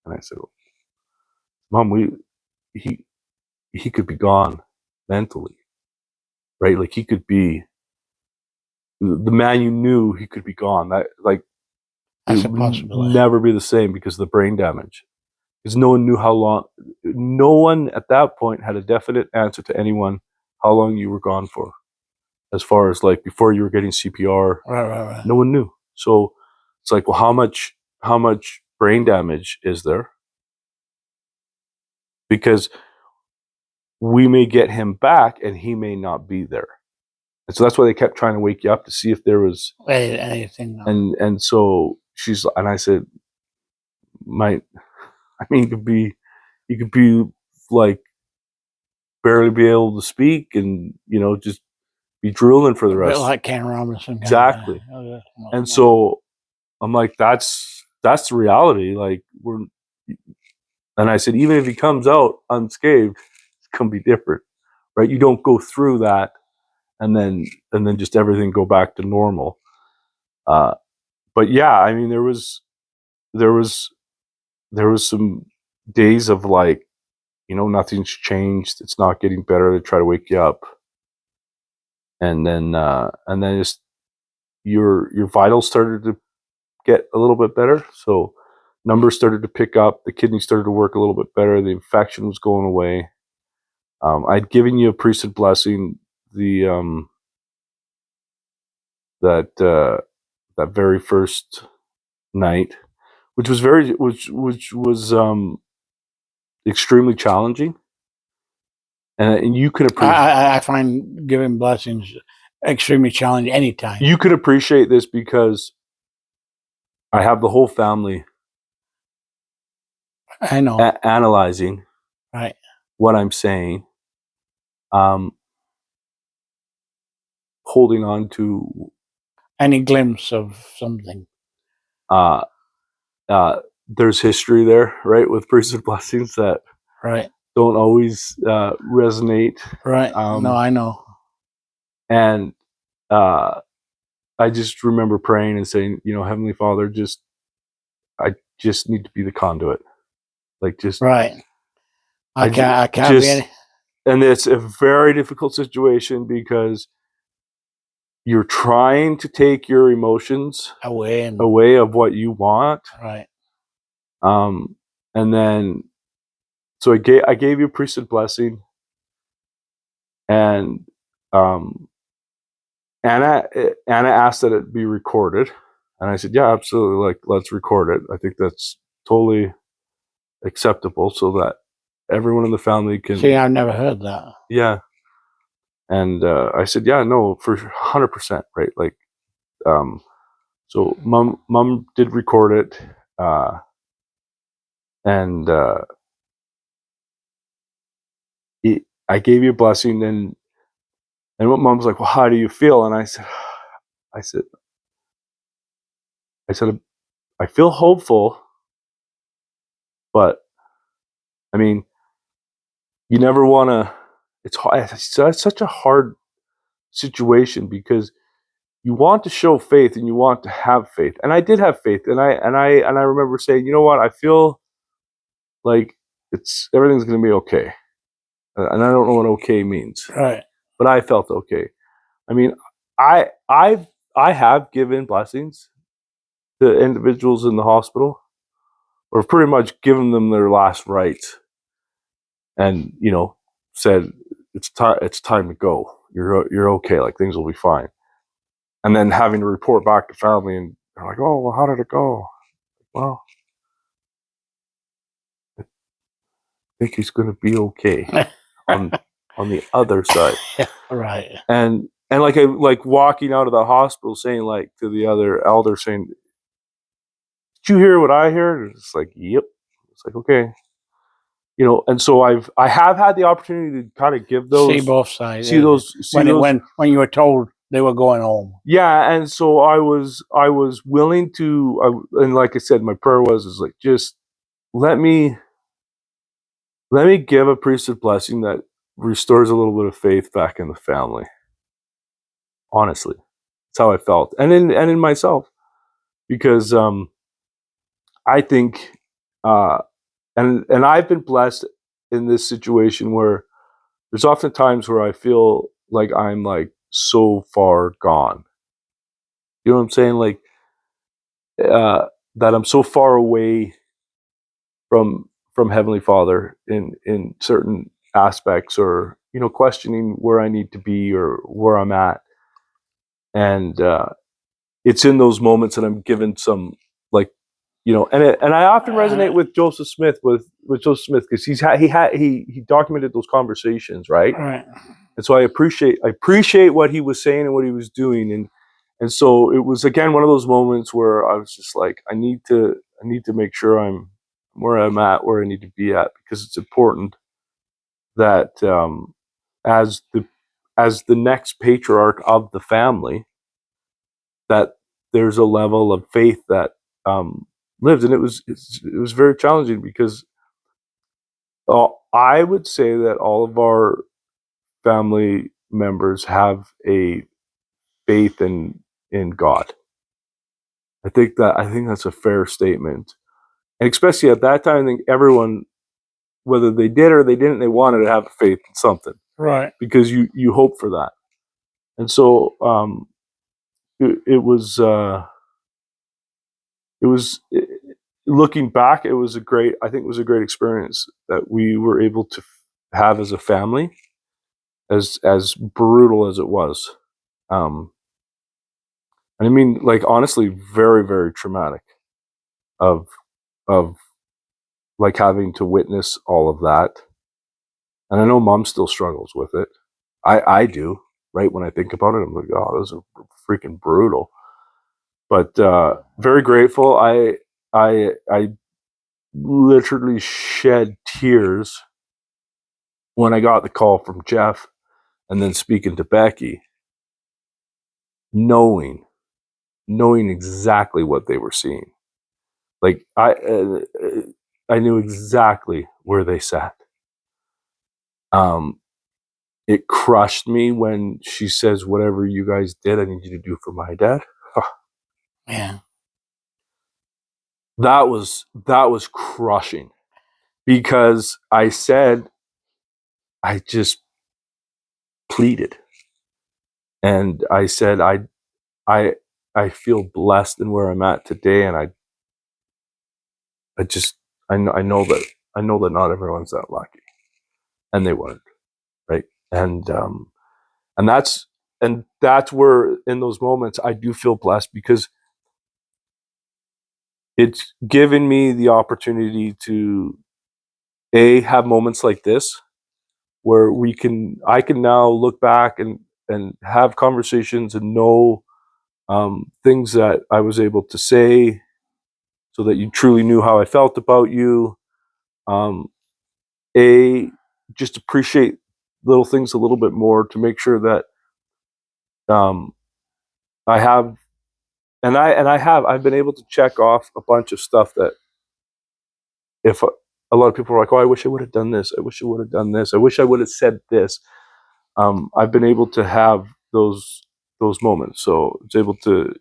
And I said, Mom, he could be gone mentally, right? Like he could be the man you knew. He could be gone. That like That's it a would possibility. never be the same because of the brain damage. Because no one knew how long. No one at that point had a definite answer to anyone how long you were gone for, as far as like before you were getting CPR. Right. No one knew. So it's like, well, how much brain damage is there? Because we may get him back and he may not be there. And so that's why they kept trying to wake you up to see if there was Anything. and so and I said, you could be like barely be able to speak and just be drooling for the A bit rest. like Ken Robinson. Exactly. And so I'm like, that's the reality. Like and I said, even if he comes out unscathed, it's gonna be different, right? You don't go through that and then just everything go back to normal. But yeah, I mean, there was some days of like, nothing's changed. It's not getting better. They try to wake you up, and then just your vitals started to get a little bit better. So numbers started to pick up. The kidney started to work a little bit better. The infection was going away. I'd given you a priesthood blessing that very first night, which was extremely challenging, and you could appreciate. I find giving blessings extremely challenging anytime. You could appreciate this because I have the whole family I know. Analyzing Right. what I'm saying, holding on to any glimpse of something. There's history there, right, with priesthood blessings that right don't always resonate. Right. No, I know. And I just remember praying and saying, Heavenly Father, I just need to be the conduit. Like just right. I can't just, be any. And it's a very difficult situation because you're trying to take your emotions away of what you want. right. And then, so I gave you a priesthood blessing, and Anna asked that it be recorded, and I said, yeah, absolutely, like, let's record it. I think that's totally acceptable, so that everyone in the family can. See, I've never heard that. Yeah. And I said, yeah, no, for 100%, right? Like, so mom did record it, and I gave you a blessing, and what mom's like, well, how do you feel? And I said, I said, I feel hopeful, but I mean, you never want to. It's hard. It's such a hard situation because you want to show faith and you want to have faith, and I did have faith, and I remember saying, you know what, I feel like everything's going to be okay, and I don't know what okay means, Right. but I felt okay. I mean, I have given blessings to individuals in the hospital, or pretty much given them their last rites, and said it's time to go. You're okay. Like, things will be fine. And then having to report back to family, and they're like, oh, well, how did it go? Well, I think he's going to be okay on the other side. Right. And like walking out of the hospital, saying, like, to the other elder, saying, did you hear what I heard? It's like, yep. It's like, okay. And so I have had the opportunity to kind of give those, see both sides. when you were told they were going home. Yeah, and so I was willing to, and like I said, my prayer is like, just let me give a priesthood blessing that restores a little bit of faith back in the family. Honestly, that's how I felt, and in myself, because I think, and I've been blessed in this situation where there's often times where I feel like I'm, like, so far gone. You know what I'm saying? Like, that I'm so far away from Heavenly Father in certain aspects, or questioning where I need to be or where I'm at. And it's in those moments that I'm given some, like, and I often resonate with Joseph Smith, because he documented those conversations, right? Right. And so I appreciate what he was saying and what he was doing, and so it was, again, one of those moments where I was just like, I need to make sure I'm where I'm at, where I need to be at, because it's important that, as the next patriarch of the family, that there's a level of faith that lives. And it was very challenging, because I would say that all of our family members have a faith in God. I think that's a fair statement, and especially at that time, I think everyone, whether they did or they didn't, they wanted to have faith in something, Right. because you hope for that. And so it was looking back, it was a great experience that we were able to have as a family, as brutal as it was. And I mean, like, honestly, very, very traumatic, of like, having to witness all of that. And I know Mom still struggles with it. I do, right? When I think about it, I'm like, oh, those are freaking brutal. But very grateful. I literally shed tears when I got the call from Jeff, and then speaking to Becky, knowing exactly what they were seeing. Like, I knew exactly where they sat. It crushed me when she says, whatever you guys did, I need you to do for my dad. Yeah. That was crushing, because I said, I just pleaded, And I said, I feel blessed in where I'm at today, and I know that not everyone's that lucky, and they weren't, right? And that's where, in those moments, I do feel blessed, because it's given me the opportunity to have moments like this, where I can now look back and have conversations and know things that I was able to say, so that you truly knew how I felt about you. Um, just appreciate little things a little bit more, to make sure that um, I have, I've been able to check off a bunch of stuff that, if a lot of people are like, oh, I wish I would have done this. I wish I would have done this. I wish I would have said this. I've been able to have those moments. So you're able to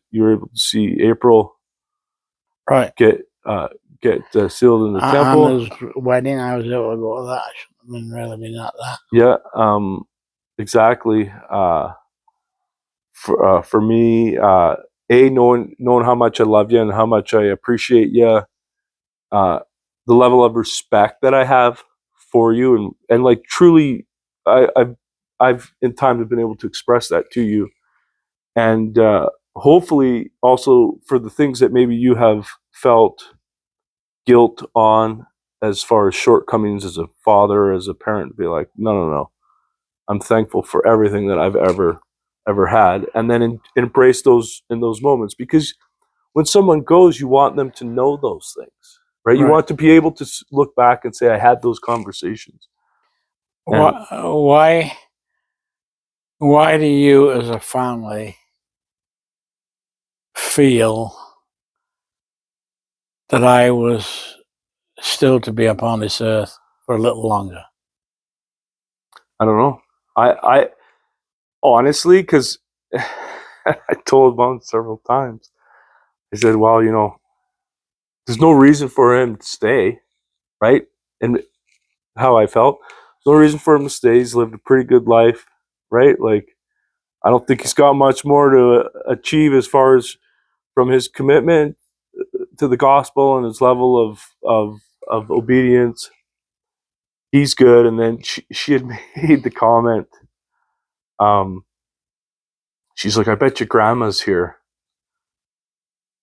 see April Right. get sealed in the temple. Anna's wedding, I was able to go to that. I shouldn't have really been at that. Yeah, exactly. For me, knowing how much I love you and how much I appreciate you, the level of respect that I have for you, and like, truly, I've in time have been able to express that to you, and hopefully also for the things that maybe you have felt guilt on, as far as shortcomings as a father, as a parent, be like, no, I'm thankful for everything that I've ever had, and then embrace those in those moments, because when someone goes, you want them to know those things, right? You want to be able to look back and say, I had those conversations. And Why do you, as a family, feel that I was still to be upon this earth for a little longer? I don't know. I honestly, because I told Mom several times, I said, well, there's no reason for him to stay, right? And how I felt, there's no reason for him to stay. He's lived a pretty good life, right? Like, I don't think he's got much more to achieve, as far as from his commitment to the gospel and his level of obedience. He's good. And then she had made the comment, she's like, I bet your grandma's here.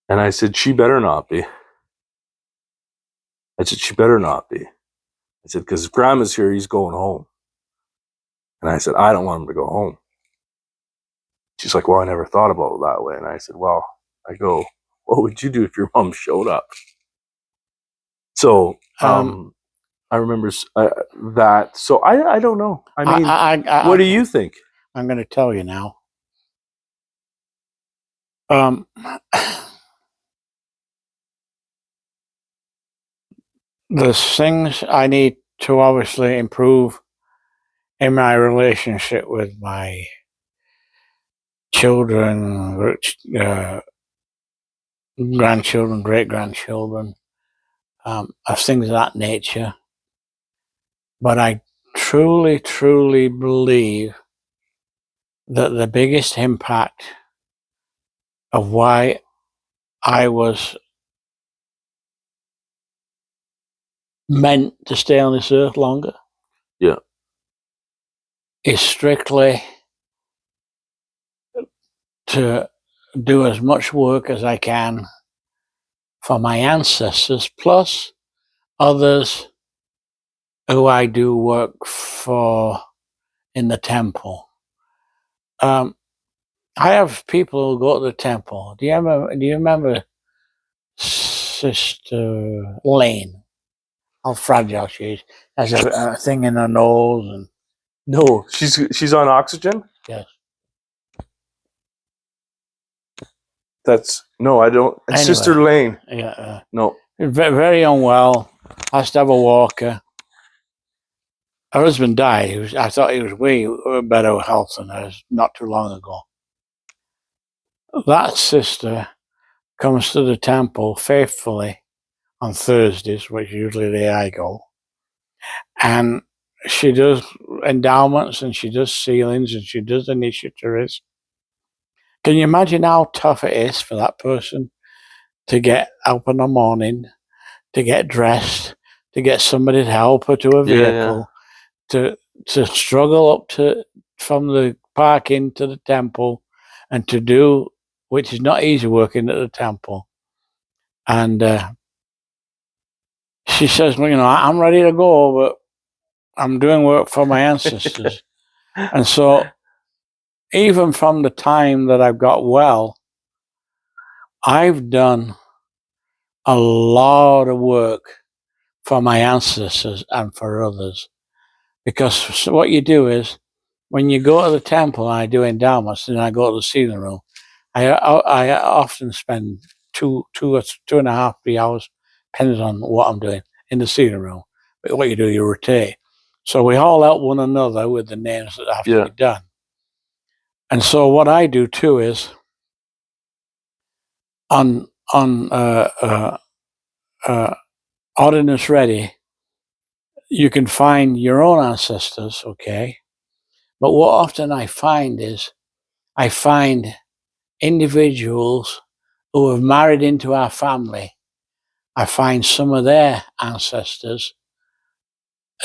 And I said, she better not be. I said, she better not be. I said, because if grandma's here, he's going home. And I said, I don't want him to go home. She's like, well, I never thought about it that way. And I said, well, what would you do if your mom showed up? So I remember that. So I don't know. I mean, what do you think? I'm going to tell you now. There's things I need to obviously improve in my relationship with my children, grandchildren, great-grandchildren, of things of that nature. But I truly, truly believe that the biggest impact of why I was meant to stay on this earth longer, yeah, is strictly to do as much work as I can for my ancestors, plus others who I do work for in the temple. I have people who go to the temple. Do you remember Sister Lane? How fragile she is. Has a thing in her nose, and no, she's on oxygen. yes. I don't. Anyway, Sister Lane. Yeah. No. Very, very unwell. Has to have a walker. Her husband died. I thought he was way better health than hers not too long ago. That sister comes to the temple faithfully on Thursdays, which is usually the day I go. And she does endowments, and she does sealings, and she does initiatories. Can you imagine how tough it is for that person to get up in the morning, to get dressed, to get somebody to help her to a vehicle, to struggle up to from the parking to the temple, and to do, which is not easy working at the temple. And she says, well, I'm ready to go, but I'm doing work for my ancestors. And so even from the time that I've got well, I've done a lot of work for my ancestors and for others. Because what you do is, when you go to the temple and I do endowments, and I go to the sealing room, I often spend 2.5, 3 hours, depending on what I'm doing, in the sealing room. But what you rotate. So we all help one another with the names that have to be done. And so what I do too is, on Ordinance Ready, you can find your own ancestors, okay? But what often I find is, I find individuals who have married into our family. I find some of their ancestors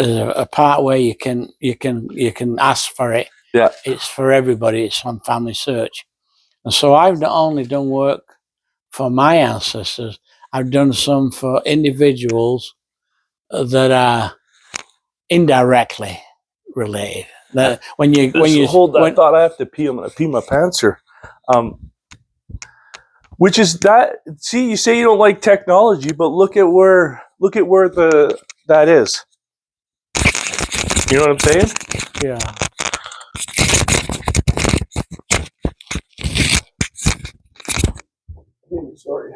as a part where you can ask for it. Yeah. It's for everybody. It's on Family Search. And so I've not only done work for my ancestors, I've done some for individuals that are indirectly related. That when you hold that thought, I have to pee. I'm gonna pee my pants here. Which is that? See, you say you don't like technology, but look at where that is. You know what I'm saying? Yeah. Sorry.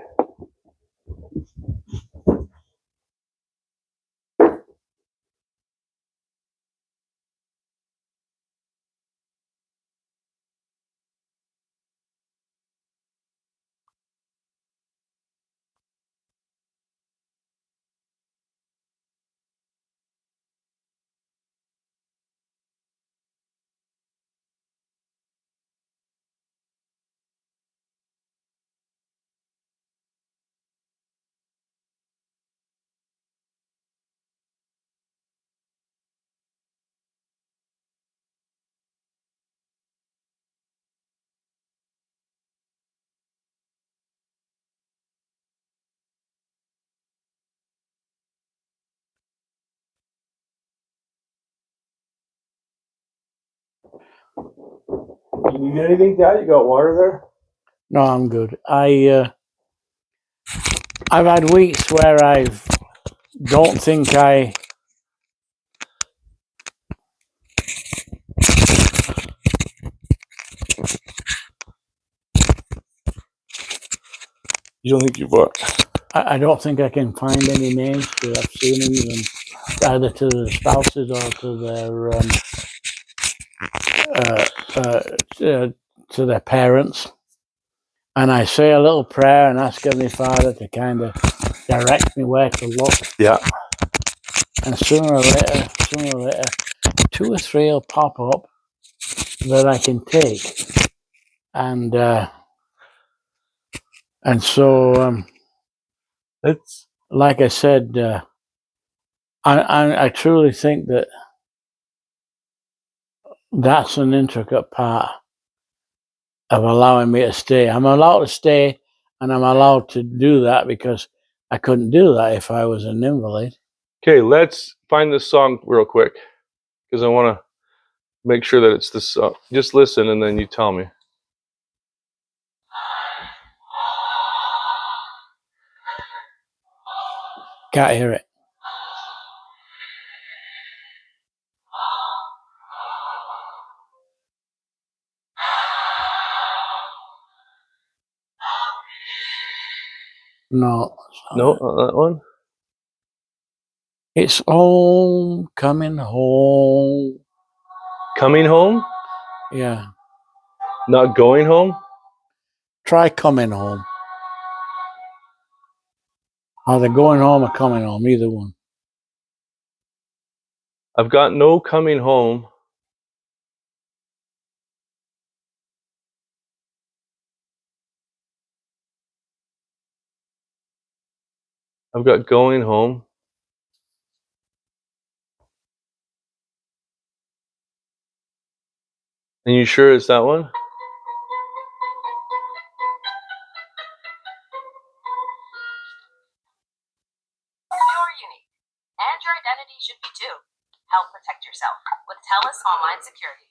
Can you get anything, Dad? You got water there? No, I'm good. I've had weeks where I don't think I. You don't think you've what? I don't think I can find any names because I've seen them either to the spouses or to their parents. And I say a little prayer and ask Heavenly Father to kind of direct me where to look. Yeah. And sooner or later, 2 or 3 will pop up that I can take. And so It's like I said, I truly think that that's an intricate part of allowing me to stay. I'm allowed to stay, and I'm allowed to do that because I couldn't do that if I was an invalid. okay. Let's find this song real quick because I want to make sure that it's this song. Just listen and then you tell me. Can't hear it. No. No, that one. It's home, coming home. Coming home, Yeah. not going home. Try coming home. Either going home or coming home, either one. I've got no coming home. I've got going home. And you sure it's that one? You're unique, and your identity should be too. Help protect yourself with TELUS Online Security.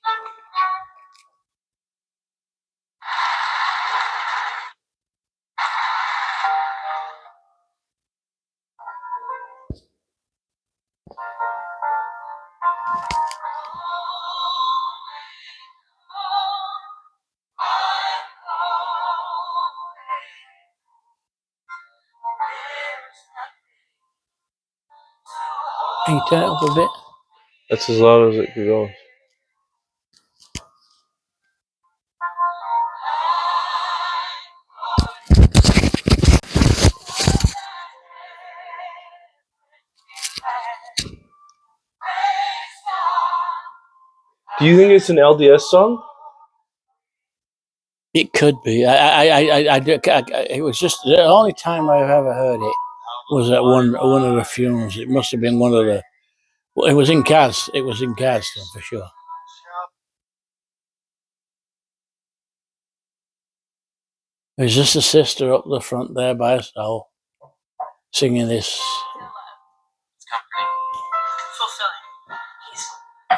Can you turn it up a bit? That's as loud as it could go. Do you think it's an LDS song? It could be. It was just the only time I've ever heard it was at one of the funerals. It must have been one of the. Well, it was in Gadsden. It was in Gadsden for sure. There's just a sister up the front there by herself, singing this.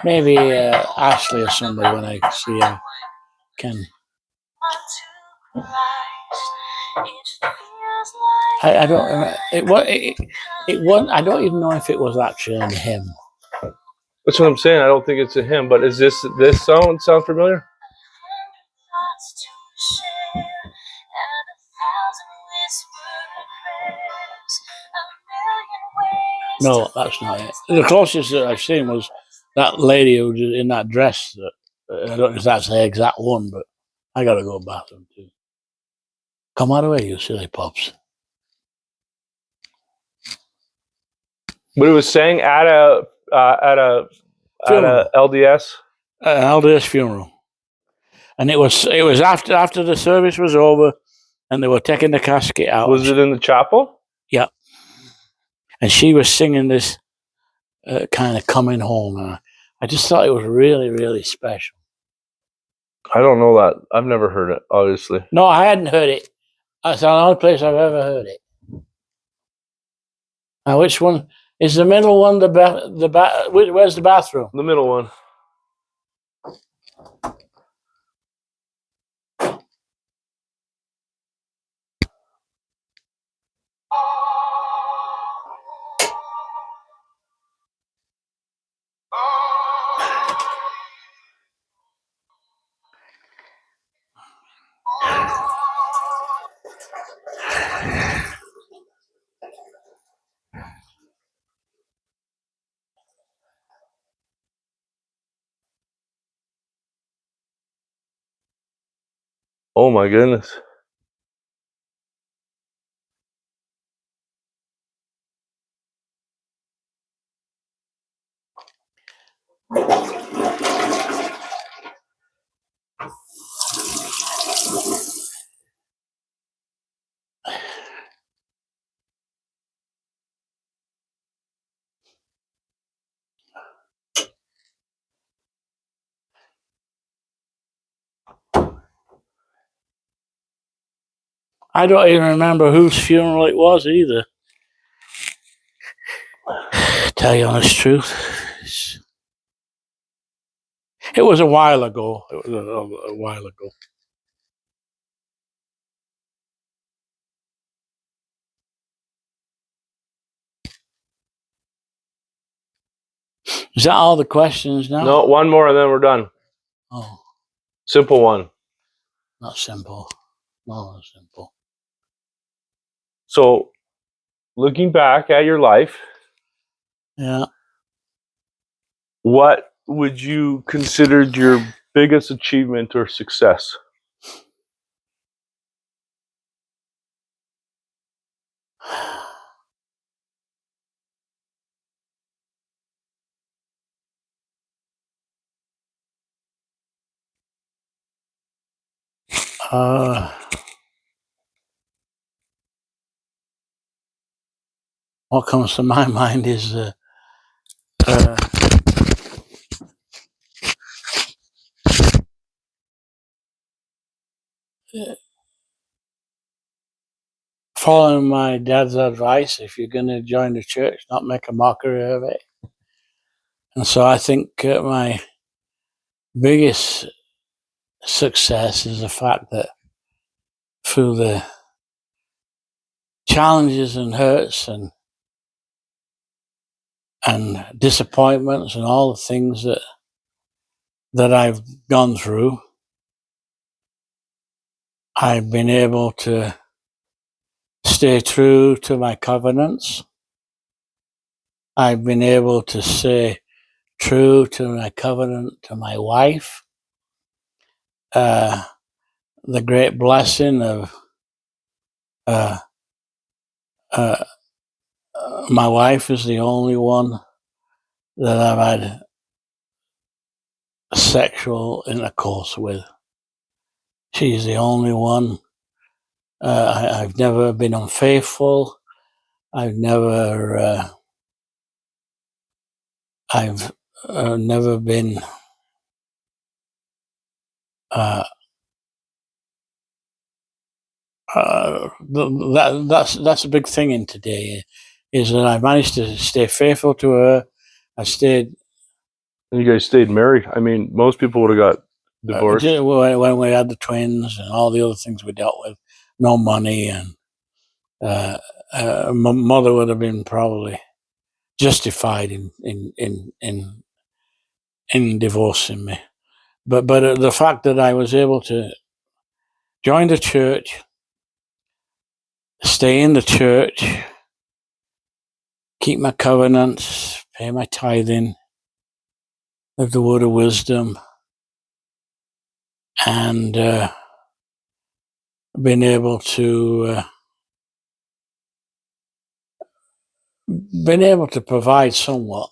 Maybe Ashley or somebody when I see her can. I don't remember. It was. I don't even know if it was actually a hymn. That's what I'm saying. I don't think it's a hymn, but is this song sound familiar? No, that's not it. The closest that I've seen was that lady who was in that dress. I don't know if that's the exact one, but I gotta go bathroom too. Come out of the way, you silly pops. But it was sang at a Funeral. LDS. An LDS funeral, and it was after the service was over, and they were taking the casket out. Was it in the chapel? Yeah, and she was singing this kind of coming home, and I just thought it was really, really special. I don't know that. I've never heard it, obviously. No, I hadn't heard it. That's the only place I've ever heard it. Now, which one is the middle one? Where's the bathroom? The middle one. Oh my goodness. I don't even remember whose funeral it was either. Tell you honest truth, it was a while ago. It was a while ago. Is that all the questions now? No, one more and then we're done. Oh, Simple one. not simple. No, not simple. So, looking back at your life, Yeah. what would you consider your biggest achievement or success? Uh, what comes to my mind is following my dad's advice. If you're going to join the church, not make a mockery of it. And so I think my biggest success is the fact that through the challenges and hurts and disappointments and all the things that I've gone through, I've been able to stay true to my covenants. I've been able to stay true to my covenant to my wife. The great blessing of uh, uh, my wife is the only one that I've had sexual intercourse with. She's the only one. I've never been unfaithful. I've never been that's a big thing in today, is that I managed to stay faithful to her. I stayed. And you guys stayed married. I mean, most people would have got divorced. When we had the twins and all the other things we dealt with, no money, and my mother would have been probably justified in divorcing me. But the fact that I was able to join the church, stay in the church, keep my covenants, pay my tithing, live the word of wisdom, and been able to provide somewhat.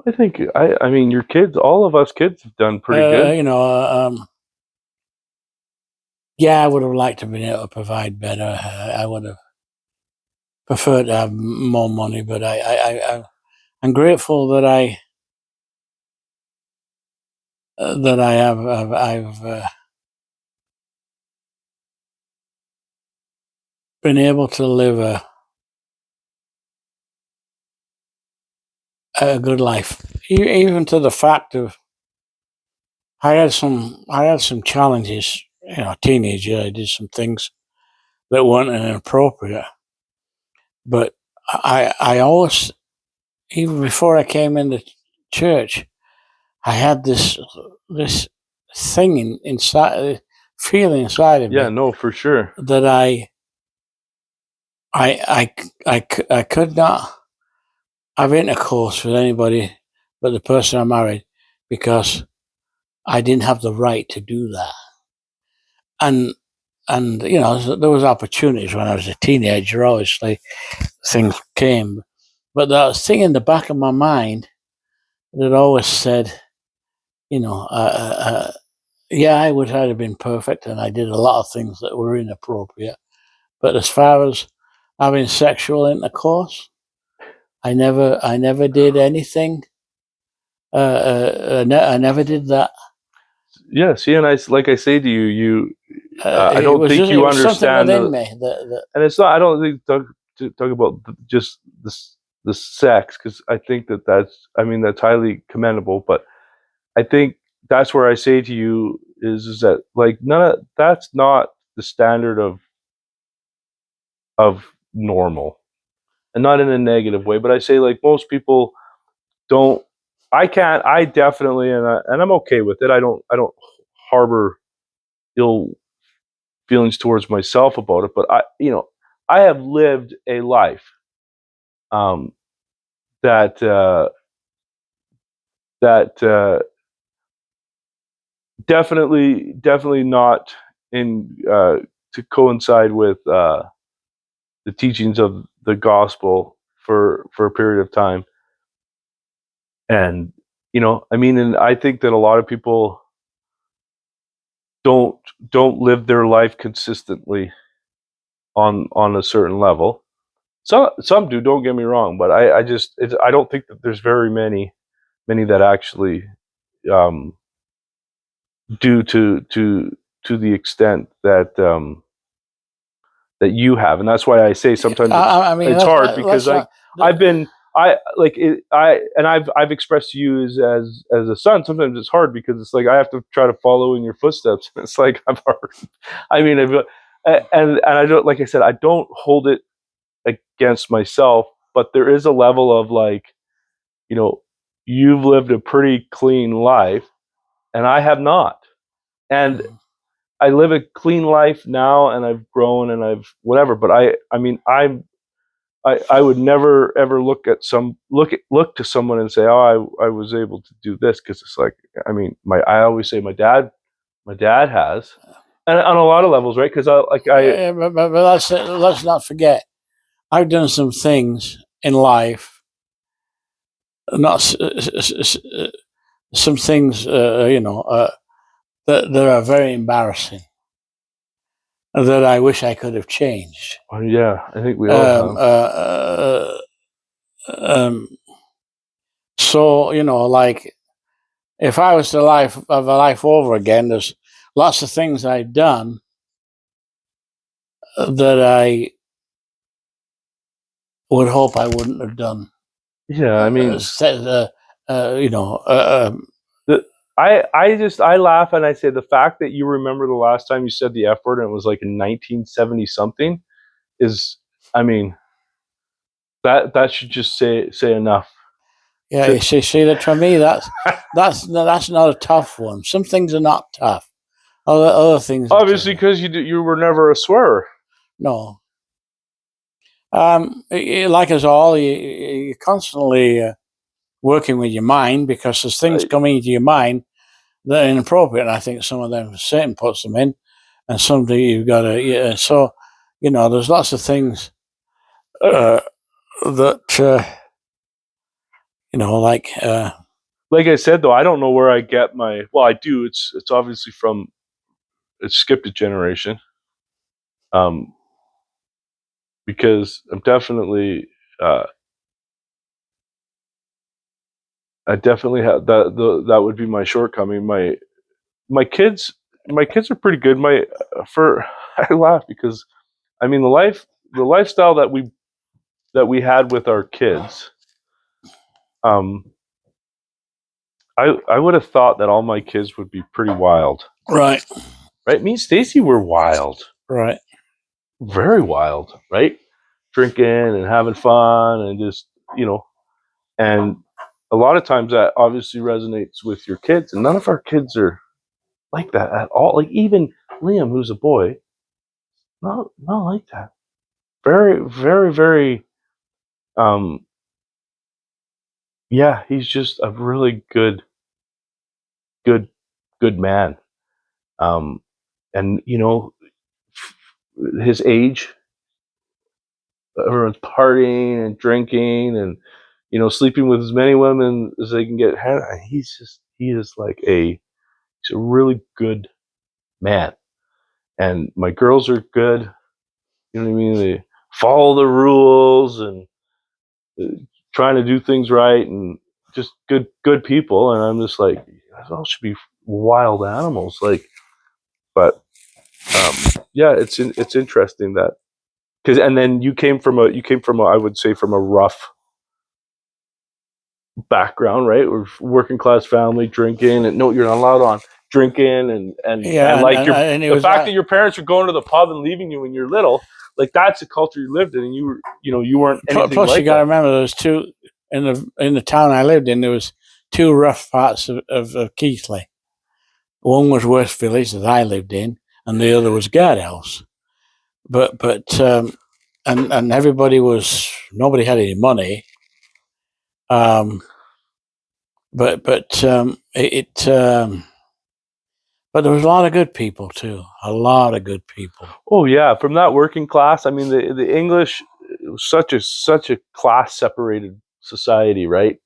I think I mean your kids, all of us kids have done pretty good. Yeah, I would have liked to have been able to provide better. I would have preferred to have more money, but I'm grateful that I've been able to live a good life, even to the fact of I had some challenges. Teenager, I did some things that weren't inappropriate, but I always, even before I came into church, I had this thing inside, feeling inside of Yeah, me no, for sure. that I could not have intercourse with anybody but the person I married, because I didn't have the right to do that. And there was opportunities when I was a teenager. Obviously, things came, but that thing in the back of my mind that always said, yeah, I would have been perfect, and I did a lot of things that were inappropriate. But as far as having sexual intercourse, I never did anything. I never did that. Yeah, see, and like I say to you, I don't think you understand something within me and it's not. I don't think talk about just the sex, because I think that's highly commendable. But I think that's where I say to you is that like that's not the standard of normal, and not in a negative way. But I say like most people don't. I can't. I definitely and I'm okay with it. I don't harbor ill feelings towards myself about it. But I have lived a life um, that definitely not in to coincide with the teachings of the gospel for a period of time. And and I think that a lot of people don't live their life consistently on a certain level. Some do. Don't get me wrong, but I don't think that there's very many that actually do to the extent that that you have, and that's why I say sometimes I mean, it's hard because I've been I've expressed to you as a son. Sometimes it's hard because it's like I have to try to follow in your footsteps. It's like I've already, I mean, and I don't, like I said, I don't hold it against myself, but there is a level of like, you know, you've lived a pretty clean life, and I have not, and I live a clean life now, and I've grown, and I've whatever. But I mean, I would never ever look to someone and say, oh, I was able to do this, because it's like, I mean, I always say my dad has, and on a lot of levels, right? Because but let's not forget, I've done some things in life, not some things, that are very embarrassing, that I wish I could have changed. yeah, I think we all have. So like, if I was to have a life over again, there's lots of things I've done that I would hope I wouldn't have done. Yeah, I mean, I laugh and I say the fact that you remember the last time you said the F word and it was like in 1970 something is, I mean, that should just say enough. Yeah, you see that for me, that's not a tough one. Some things are not tough. Other things. Obviously, because you were never a swearer. No. Like us all, you're constantly working with your mind, because there's things coming into your mind that are inappropriate. And I think some of them Satan puts them in, and some that you've got to. Yeah, so there's lots of things that like I said, though, I don't know where I get my. Well, I do. It's obviously from. It's skipped a generation. Because I'm definitely. I definitely have that. That would be my shortcoming. My kids are pretty good. I laugh because, I mean, the lifestyle that we had with our kids. I would have thought that all my kids would be pretty wild. Right. Me and Stacy were wild. Right. Very wild, right? Drinking and having fun and just, and a lot of times that obviously resonates with your kids, and none of our kids are like that at all. Like even Liam, who's a boy, not like that. Very, very, very, yeah, he's just a really good man. And his age, everyone's partying and drinking and sleeping with as many women as they can get. He is like he's a really good man, and my girls are good. You know what I mean? They follow the rules and trying to do things right, and just good people. And I'm just like, those all should be wild animals, like. But yeah, it's interesting that. Because and then you came from a I would say from a rough background, right? We're working class family, drinking, and no, you're not allowed on drinking, and like the fact that your parents are going to the pub and leaving you when you're little, like that's the culture you lived in, and you weren't anything plus like you got to that. remember, there was two in the town I lived in. There was two rough parts of Keighley. One was West Village that I lived in, and the other was Guard House. But and everybody nobody had any money. But there was a lot of good people too. A lot of good people. Oh yeah, from that working class. I mean, the English, it was such a class separated society, right?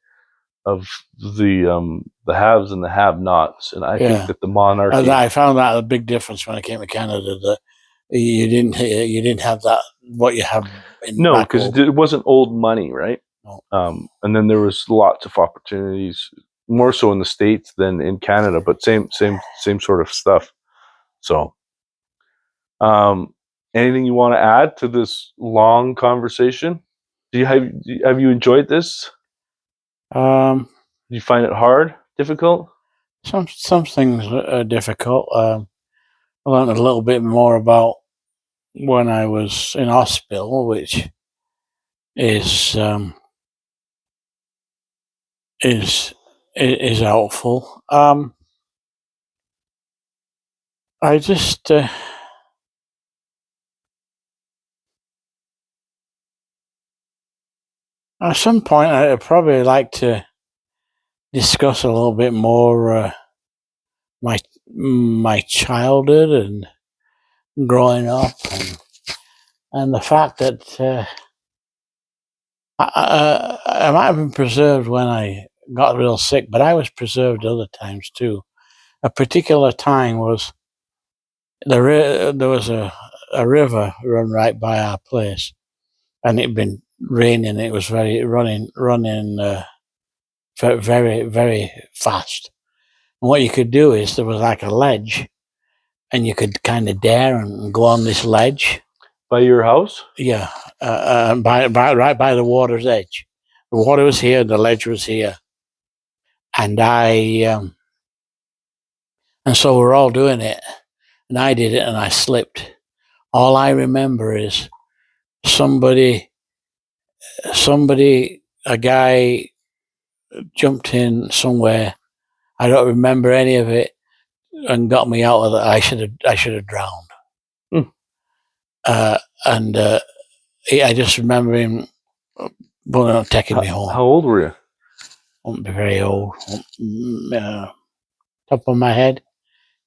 Of the haves and the have-nots, and I think that the monarchy. And I found that a big difference when I came to Canada. You didn't have that what you have in No, back because home. it wasn't old money, right? No. And then there was lots of opportunities, more so in the States than in Canada, but same sort of stuff. So, anything you want to add to this long conversation? Have you enjoyed this? Um, Do you find it hard, difficult? some things are difficult. I learned a little bit more about when I was in hospital, which is is is helpful. I just at some point I'd probably like to discuss a little bit more my childhood and growing up and the fact that I might have been preserved when I got real sick, but I was preserved other times too. A particular time was there was a river run right by our place, and it'd been raining. It was running very very fast. And what you could do is there was like a ledge, and you could kind of dare and go on this ledge. By your house? Yeah, right by the water's edge. The water was here, the ledge was here, and and so we're all doing it, and I did it, and I slipped. All I remember is somebody, a guy jumped in somewhere. I don't remember any of it, and got me out of it. I should have drowned. Hmm. And I just remember him taking me home. How old were you? Won't be very old. Top of my head,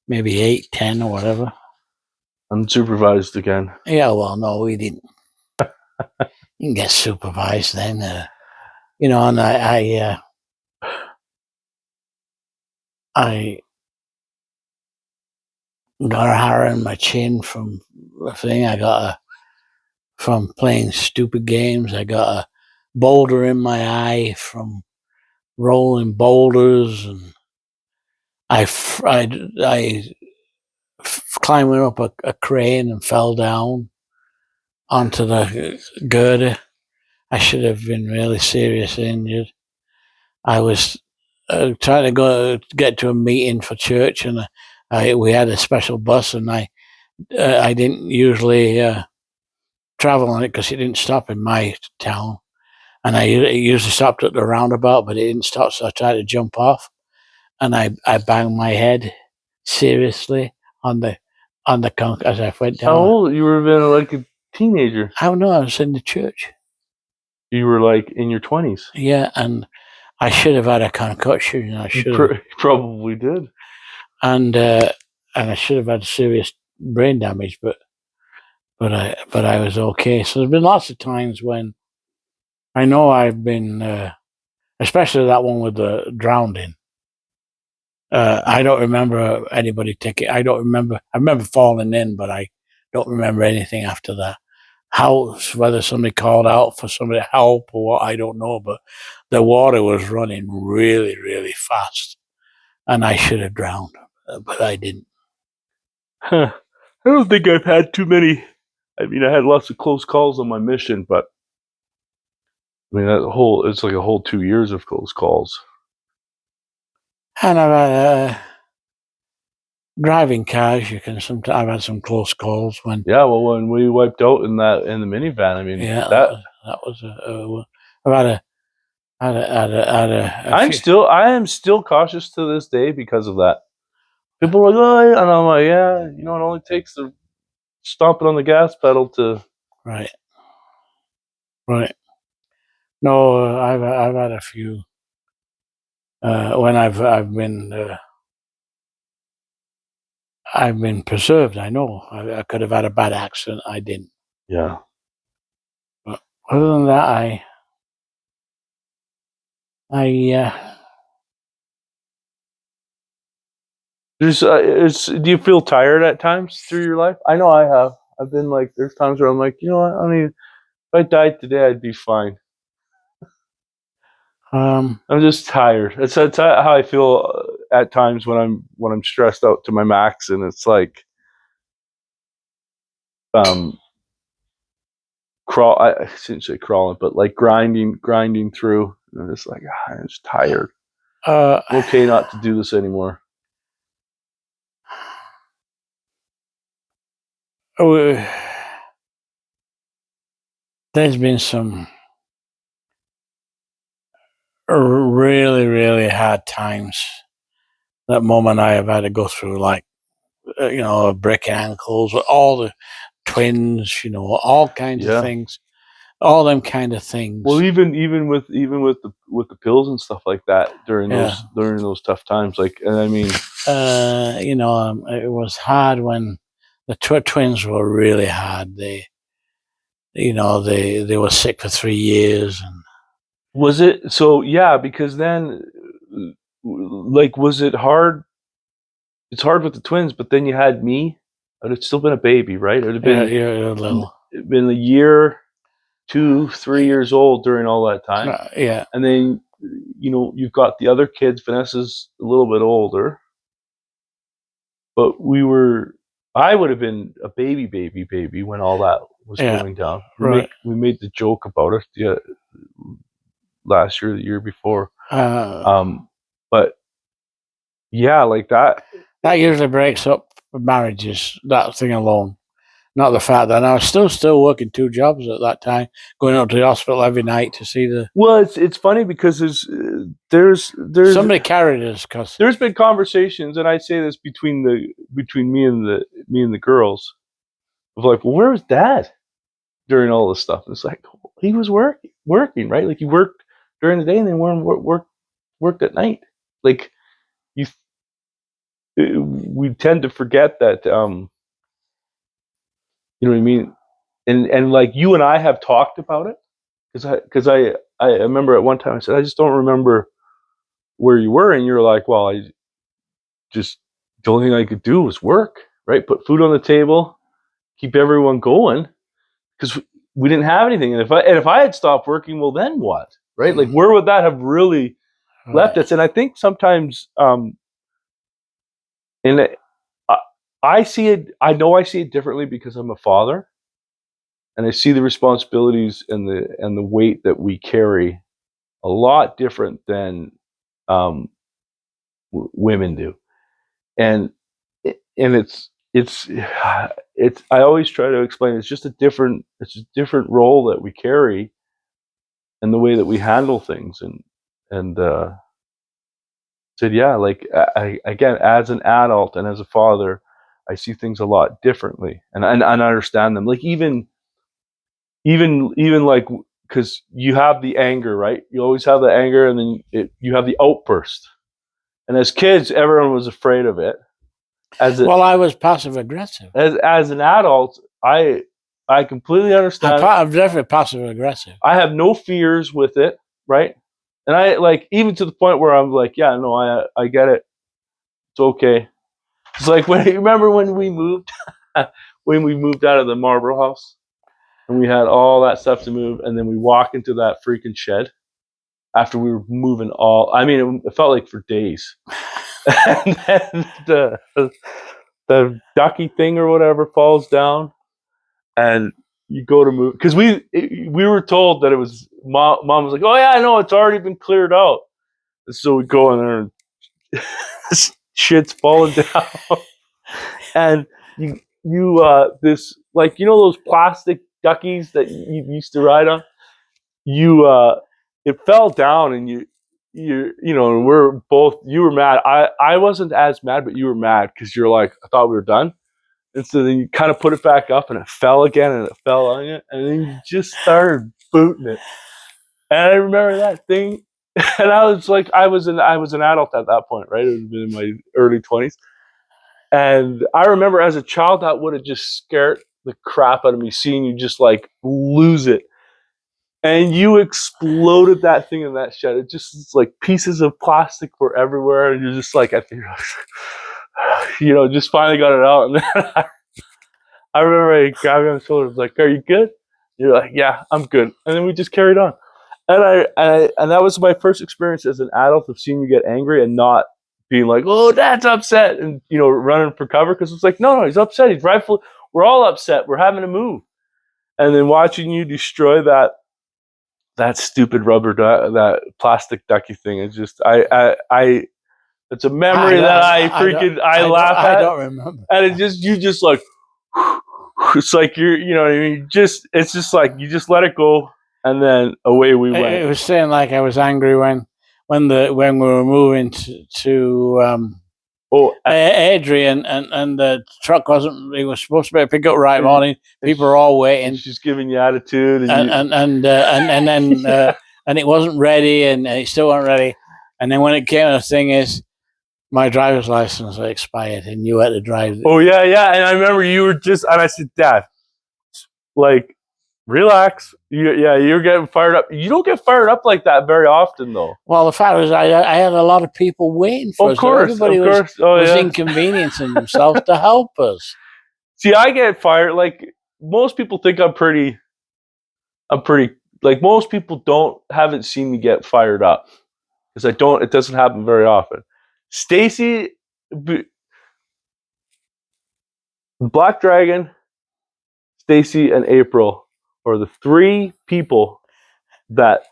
maybe 8, 10, or whatever. Unsupervised again. Yeah, well, no, we didn't. You can get supervised then, and I got a hair in my chin from a thing. From playing stupid games. I got a boulder in my eye from rolling boulders, and I climbing up a crane and fell down onto the girder. I should have been really seriously injured. I was trying to get to a meeting for church, and we had a special bus, and I didn't usually travel on it because it didn't stop in my town, and it usually stopped at the roundabout, but it didn't stop, so I tried to jump off, and I banged my head seriously on the as I went down. How old? You were been like a teenager. I don't know. I was in the church. You were like in your 20s. Yeah, and I should have had a concussion. I should have, Probably did. and I should have had serious brain damage, but I was okay. So there's been lots of times when I know I've been, especially that one with the drowning. I don't remember anybody taking. I don't remember. I remember falling in, but I don't remember anything after that. How whether somebody called out for somebody to help or what, I don't know. But the water was running really, really fast, and I should have drowned, but I didn't. Huh. I don't think I've had too many. I mean, I had lots of close calls on my mission, but I mean, it's like a whole 2 years of close calls. And I've had driving cars. You can sometimes. I've had some close calls when. Yeah, well, when we wiped out in the minivan, I mean, Yeah, that that was I've had a. I am still cautious to this day because of that. People are like, oh, yeah. And I'm like, yeah, it only takes the stomping on the gas pedal to. Right. No, I've had a few when I've been preserved. I know I could have had a bad accident. I didn't. Yeah. But other than that, I Do you feel tired at times through your life? I know I have. I've been like, there's times where I'm like, you know what? I mean, if I died today, I'd be fine. I'm just tired. That's how I feel at times when I'm stressed out to my max, and it's like, I shouldn't say crawling, but like grinding through. And I'm just like, I'm just tired. I'm okay not to do this anymore. There's been some really, really hard times that Mum and I have had to go through, like, breaking ankles, all the twins, all kinds of things, all them kind of things. Well, even with the pills and stuff like that during those tough times, like, and I mean, it was hard when the twins were really hard. They were sick for 3 years, and was it so? Yeah, because then, like, was it hard? It's hard with the twins, but then you had me. I'd have still been a baby, right? It would have been you're little. Been a year, 2, 3 years old during all that time. Yeah, and then you've got the other kids. Vanessa's a little bit older, but I would have been a baby when all that was going down. Right. We made the joke about it last year, the year before. But yeah, like that usually breaks up marriages, that thing alone. Not the fact that I was still working 2 jobs at that time, going up to the hospital every night to see the. Well, it's funny because there's somebody carried us, because there's been conversations, and I say this between me and the girls, of like, well, where was Dad during all this stuff? And it's like, he was working, right? Like, he worked during the day and then worked at night. Like, we tend to forget that. You know what I mean? And like, you and I have talked about it, because I remember at one time I said, I just don't remember where you were, and you're like, well, the only thing I could do was work, right? Put food on the table, keep everyone going, because we didn't have anything. And if I had stopped working, well, then what, right? Like, where would that have really left us? And I think sometimes, I see it. I know I see it differently because I'm a father, and I see the responsibilities and the weight that we carry a lot different than women do. And it's I always try to explain, it's a different role that we carry, and the way that we handle things, and said, yeah, like, I again, as an adult and as a father, I see things a lot differently, and I understand them. Like, even like, because you have the anger, right? You always have the anger, and then you have the outburst. And as kids, everyone was afraid of it. I was passive aggressive. As an adult, I completely understand. I'm definitely passive aggressive. I have no fears with it, right? And I, like, even to the point where I'm like, yeah, no, I get it. It's okay. It's like, when you remember when we moved out of the Marlborough house, and we had all that stuff to move, and then we walk into that freaking shed after we were moving all. I mean, it felt like for days. And then the ducky thing or whatever falls down, and you go to move, because we were told that it was mom was like, oh yeah, I know, it's already been cleared out. And so we go in there, and shit's falling down. And you this, like, those plastic duckies that you used to ride on, it fell down, and and you were mad. I wasn't as mad, but you were mad because you're like, I thought we were done. And so then you kind of put it back up, and it fell again, and it fell on you, and then you just started booting it. And I remember that thing, and I was like, I was an adult at that point, right? It would have been in my early 20s. And I remember as a child, that would have just scared the crap out of me, seeing you just, like, lose it. And you exploded that thing in that shed. It just, it's like pieces of plastic were everywhere, and you're just like, I think, just finally got it out. And then I remember I grabbed you on the shoulder. I was like, "Are you good?" You're like, "Yeah, I'm good." And then we just carried on. And that was my first experience as an adult of seeing you get angry and not being like, "Oh, Dad's upset," and running for cover, because it's like, no, he's upset. He's rightful. We're all upset. We're having to move. And then watching you destroy that stupid rubber that plastic ducky thing is just I it's a memory that I laugh I at, don't remember. and you just like it's like what I mean. It's just like you just let it go, and then away we went. It was saying like I was angry when we were moving to Adrian, and the truck wasn't. It was supposed to be a pickup right morning. People were all waiting. She's giving you attitude, and it wasn't ready, and it still wasn't ready. And then when it came, the thing is, my driver's license had expired, and you had to drive. Oh yeah. And I remember you were and I said, "Dad, like, relax. You're getting fired up. You don't get fired up like that very often, though." Well, the fact was, I had a lot of people waiting for us. Of course. Everybody was inconveniencing themselves to help us. See, I get fired. Like, most people think I'm pretty. Like, most people haven't seen me get fired up, because it doesn't happen very often. Stacy, Black Dragon, Stacy, and April are the three people that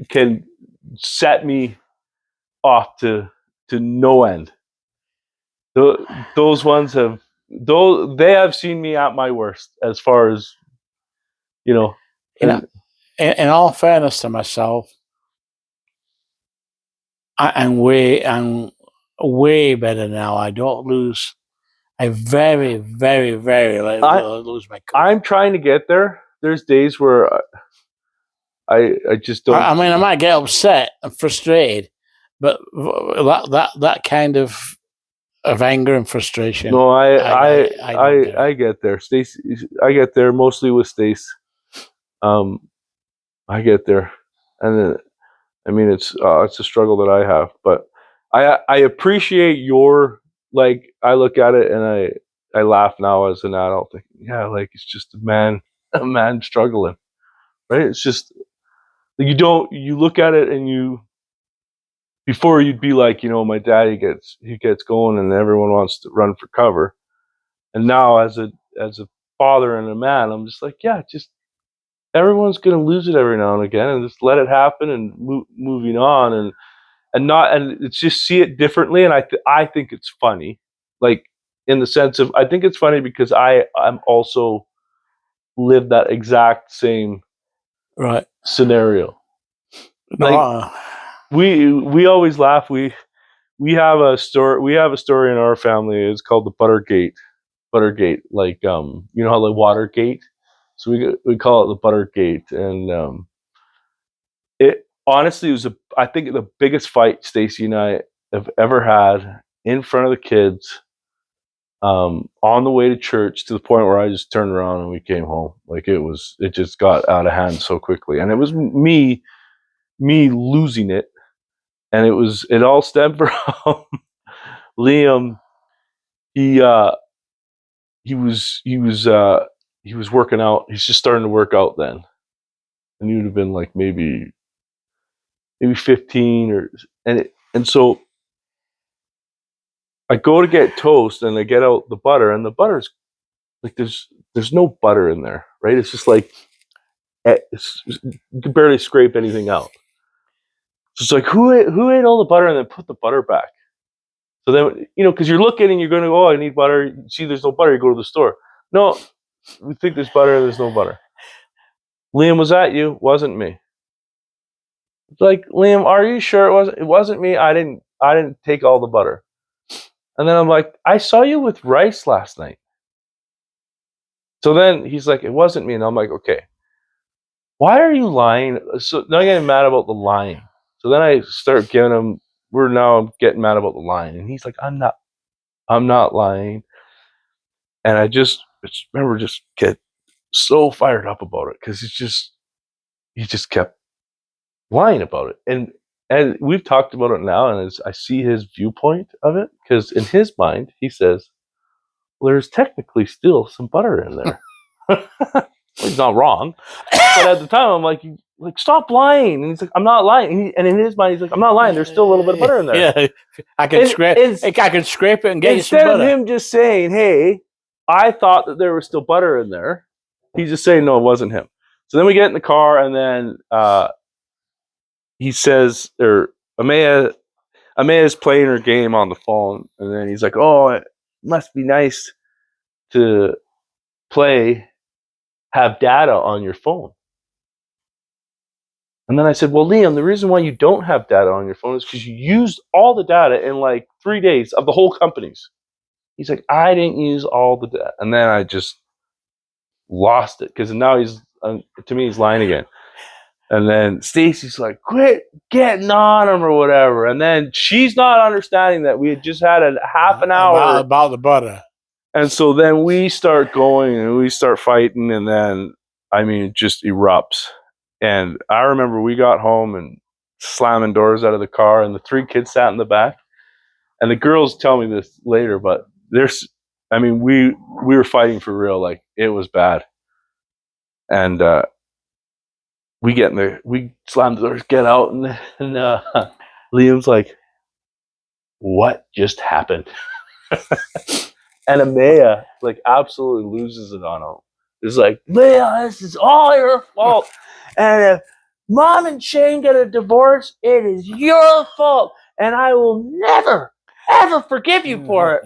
can set me off to no end. Those ones they have seen me at my worst, as far as In all fairness to myself, I'm way better now. I don't lose. I very, very, very lose my cool. I'm trying to get there. There's days where I just don't. I mean, I might get upset and frustrated, but that kind of anger and frustration. No, I get there. Stacy, I get there mostly with Stace. I get there, and then, I mean, it's a struggle that I have, but I appreciate your, like, I look at it and I laugh now as an adult, thinking, yeah, like, it's just a man struggling, right? It's just, you look at it, and before you'd be like, my dad, he gets going and everyone wants to run for cover, and now as a father and a man, I'm just like, yeah, just everyone's gonna lose it every now and again, and just let it happen, and moving on, and it's just see it differently. And I think it's funny, like, in the sense of, I think it's funny because I'm also lived that exact same scenario. Like, we always laugh. We have a story in our family. It's called the Buttergate. Like, you know how, like, Watergate. So we call it the Buttergate, and it honestly was I think the biggest fight Stacy and I have ever had in front of the kids, on the way to church, to the point where I just turned around and we came home. Like, it just got out of hand so quickly, and it was me losing it, and it all stemmed from Liam. He was working out. He's just starting to work out then, and he would have been like maybe 15, and so I go to get toast, and I get out the butter, and the butter's like, there's no butter in there, right? It's just like, you can barely scrape anything out. So it's like, who ate all the butter and then put the butter back? So then, because you're looking and you're going to go, oh, I need butter. You see there's no butter, you go to the store. No, we think there's butter, there's no butter. Liam, was that you? Wasn't me. It's like, Liam, are you sure it wasn't me? I didn't take all the butter. And then I'm like, I saw you with rice last night. So then he's like, it wasn't me. And I'm like, okay, why are you lying? So now I'm getting mad about the lying. So then I start giving him, I'm getting mad about the lying. And he's like, I'm not lying. And I just remember just get so fired up about it, because he just kept lying about it. And we've talked about it now, and I see his viewpoint of it, because in his mind, he says, Well, there's technically still some butter in there. He's not wrong. But at the time, I'm like, stop lying. And he's like, I'm not lying. And in his mind, he's like, I'm not lying. There's still a little bit of butter in there. Yeah, I can scrape it and get you some Instead butter. of him just saying, hey, I thought that there was still butter in there, he's just saying, no, it wasn't him. So then we get in the car, and then he says, or Amaya's playing her game on the phone, and then he's like, oh, it must be nice to have data on your phone. And then I said, well, Liam, the reason why you don't have data on your phone is because you used all the data in like 3 days of the whole companies. He's like, I didn't use all the data. And then I just lost it because now to me, he's lying again. And then Stacy's like, quit getting on him or whatever. And then she's not understanding that we had just had a half an hour about the butter. And so then we start going and we start fighting, and then, it just erupts. And I remember we got home and slamming doors out of the car, and the 3 kids sat in the back. And the girls tell me this later, but we were fighting for real. Like, it was bad. And we slam the doors, get out, and Liam's like, what just happened? And Amaya, like, absolutely loses it on him. It's like, Leah, this is all your fault. And if Mom and Shane get a divorce, it is your fault. And I will never, ever forgive you for it.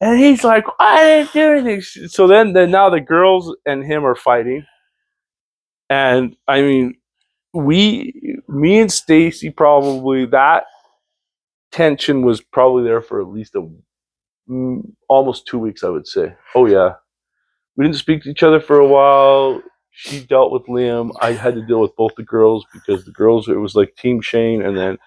And he's like, I didn't do anything. So then now the girls and him are fighting. And me and Stacy, probably that tension was probably there for at least almost 2 weeks, I would say. Oh yeah, we didn't speak to each other for a while. She dealt with Liam. I had to deal with both the girls because the girls, it was like Team Shane, and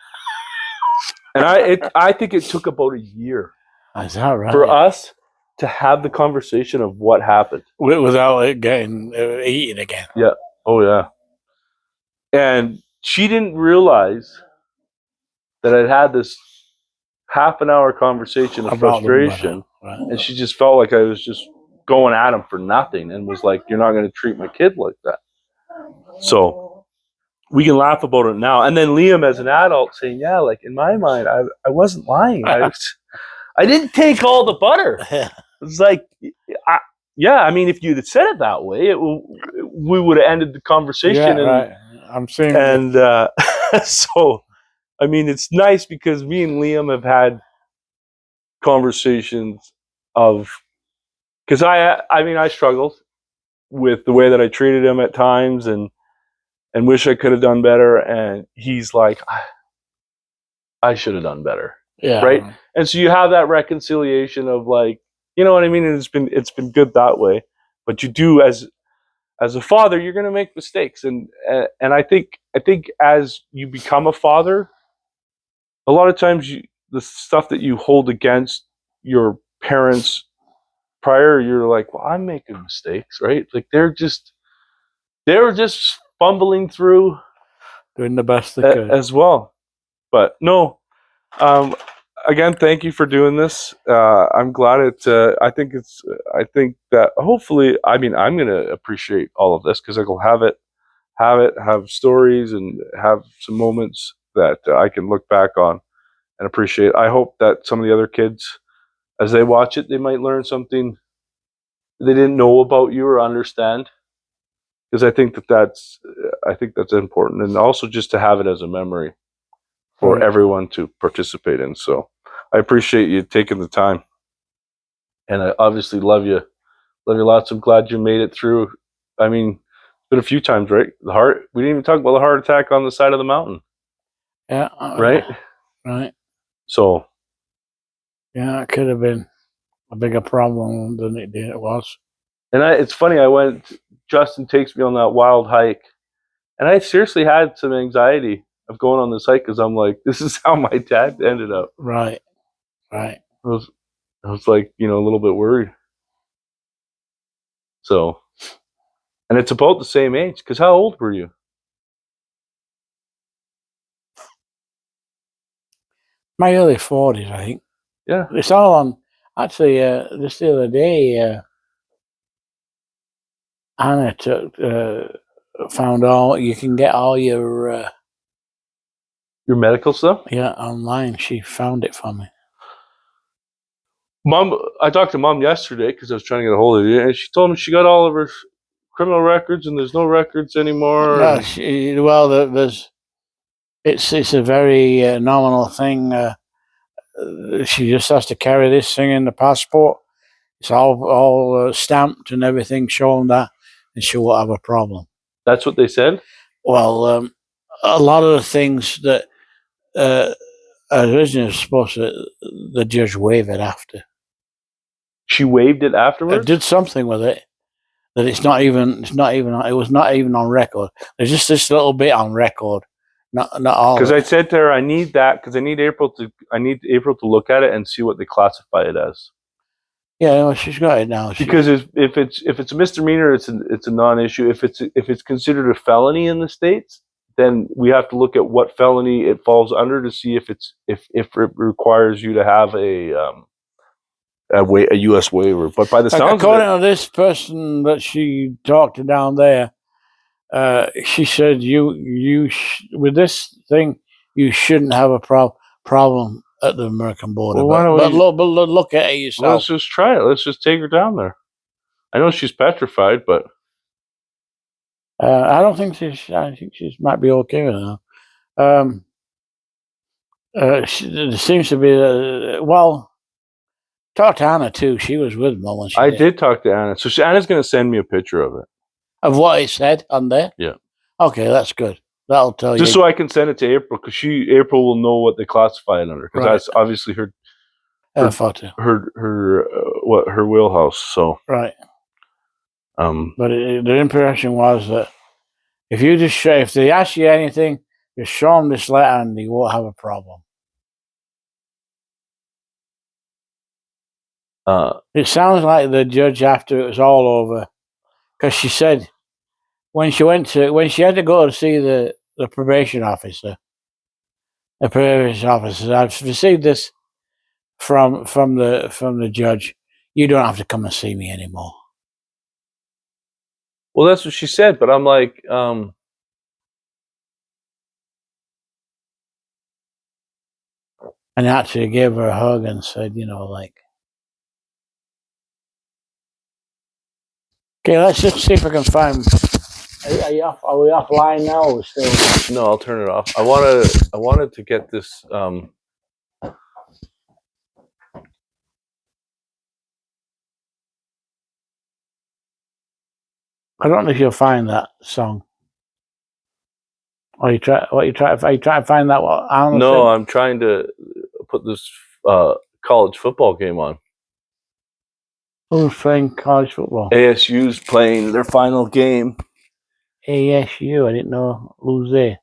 I think it took about a year Is that right? for us to have the conversation of what happened without it getting eaten again. Yeah. Oh yeah. And she didn't realize that I'd had this half an hour conversation of About frustration, right. And she just felt like I was just going at him for nothing, and was like, you're not going to treat my kid like that. So we can laugh about it now. And then Liam, as an adult, saying, yeah, like, in my mind, I wasn't lying. I didn't take all the butter. It's like, if you'd have said it that way, we would have ended the conversation. Yeah, right. I'm saying. And so, it's nice because me and Liam have had conversations because I struggled with the way that I treated him at times, and wish I could have done better. And he's like, I should have done better. Yeah. Right. And so you have that reconciliation of, like, you know what I mean? And it's been good that way. But you do, as a father, you're going to make mistakes. And I think as you become a father, a lot of times the stuff that you hold against your parents prior, you're like, well, I'm making mistakes, right? Like, they were just fumbling through, doing the best they could as well. But no, again, thank you for doing this. I'm glad I think that hopefully, I'm going to appreciate all of this because I will have stories and have some moments that I can look back on and appreciate. I hope that some of the other kids, as they watch it, they might learn something they didn't know about you or understand. Because I think that's important, and also just to have it as a memory for everyone to participate in. So I appreciate you taking the time, and I obviously love you lots. I'm glad you made it through. It's been a few times, right? We didn't even talk about the heart attack on the side of the mountain. Yeah. Right. So. Yeah, it could have been a bigger problem than it was. And it's funny. Justin takes me on that wild hike, and I seriously had some anxiety of going on this hike because I'm like, this is how my dad ended up. Right. I was like, a little bit worried. So, and it's about the same age. Because how old were you? My early 40s, I think. Yeah. It's all on. Actually, just the other day, Anna found all you can get all your medical stuff. online. She found it for me. Mom, I talked to Mom yesterday because I was trying to get a hold of you, and she told me she got all of her criminal records, and there's no records anymore. No, there's it's a very nominal thing. She just has to carry this thing in the passport. It's all stamped and everything showing that, and she won't have a problem. That's what they said. Well, a lot of the things that originally was supposed to, the judge waived it after. She waived it afterwards. Did something with it that it was not even on record. There's just this little bit on record, not all. Because I said to her, I need that because I need April to look at it and see what they classify it as. Yeah, well, she's got it now. Because if it's a misdemeanor, it's a non-issue. If it's considered a felony in the States, then we have to look at what felony it falls under to see if it requires you to have a U.S. waiver. But by the sounds according of to this person that she talked to down there, she said with this thing you shouldn't have a problem at the American border. Well, but look at it yourself. Let's just try it. Let's just take her down there. I know she's petrified, but I don't think I think she might be okay with that. There seems to be well. Talked to Anna too. She was with me when I did talk to Anna. So Anna's going to send me a picture of it. Of what it said on there? Yeah. Okay, that's good. That'll tell you. Just so I can send it to April, because April will know what they classify it under, because that's obviously her wheelhouse. So right. But the impression was that if they ask you anything, just show them this letter and you won't have a problem. It sounds like the judge, after it was all over, because she said when she had to go to see the probation officer, I've received this from the judge. You don't have to come and see me anymore. Well, that's what she said, but I'm like, and actually gave her a hug and said, like, okay, let's just see if I can find. Are we offline now? Or still? No, I'll turn it off. I wanted to get this. I don't know if you'll find that song. Or you try to find that one? No, I'm trying to put this college football game on. Who's playing college football? ASU's playing their final game. ASU, I didn't know who's there.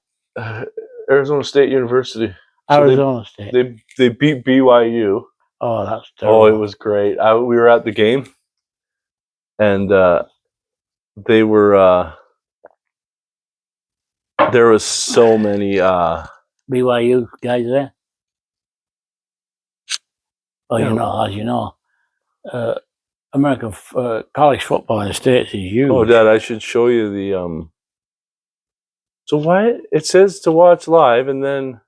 Arizona State University. Arizona State. They beat BYU. Oh, that's terrible. Oh, it was great. We were at the game, and they were. There was so many BYU guys there. Oh, yeah. As you know, American college football in the States is huge. Oh, Dad, I should show you the. So why it says to watch live, and then.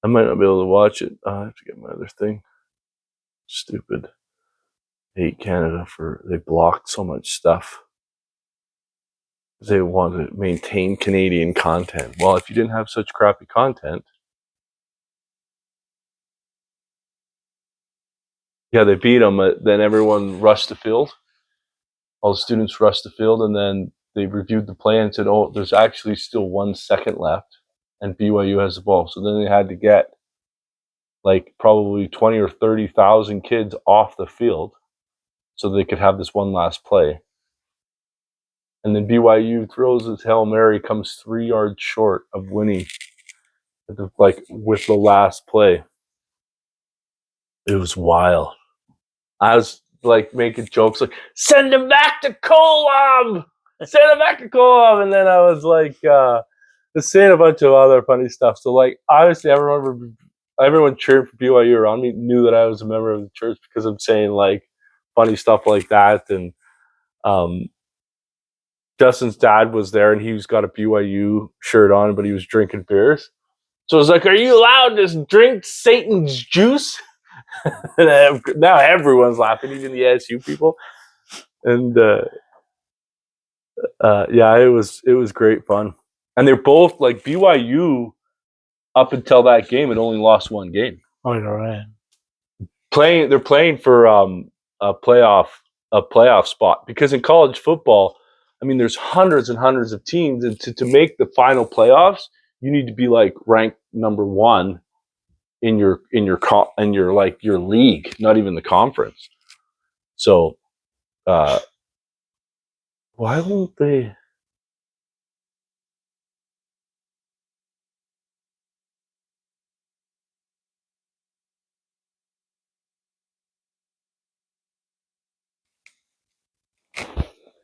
I might not be able to watch it. I have to get my other thing. Stupid. I hate Canada they blocked so much stuff. They want to maintain Canadian content. Well, if you didn't have such crappy content. Yeah, they beat them. Then everyone rushed the field. All the students rushed the field, and then they reviewed the play and said, oh, there's actually still 1 second left, and BYU has the ball. So then they had to get like probably 20 or 30,000 kids off the field so they could have this one last play. And then BYU throws his Hail Mary, comes 3 yards short of winning with the last play. It was wild. I was like making jokes like, send him back to Kolob! Send him back to Kolob! And then I was like saying a bunch of other funny stuff. So like obviously I remember everyone cheering for BYU around me knew that I was a member of the church because I'm saying like funny stuff like that. And Justin's dad was there and he's got a BYU shirt on, but he was drinking beers. So I was like, are you allowed to drink Satan's juice? And now everyone's laughing, even the ASU people. And yeah, it was great fun. And they're both like BYU up until that game had only lost 1 game. Oh, you're right. They're playing for a playoff spot because in college football, I mean, there's hundreds and hundreds of teams, and to make the final playoffs, you need to be like ranked number 1 in your like your league, not even the conference. So, why won't they?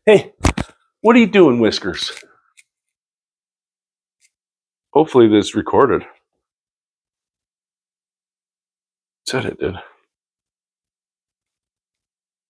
Hey, what are you doing, Whiskers? Hopefully this recorded. Said it did.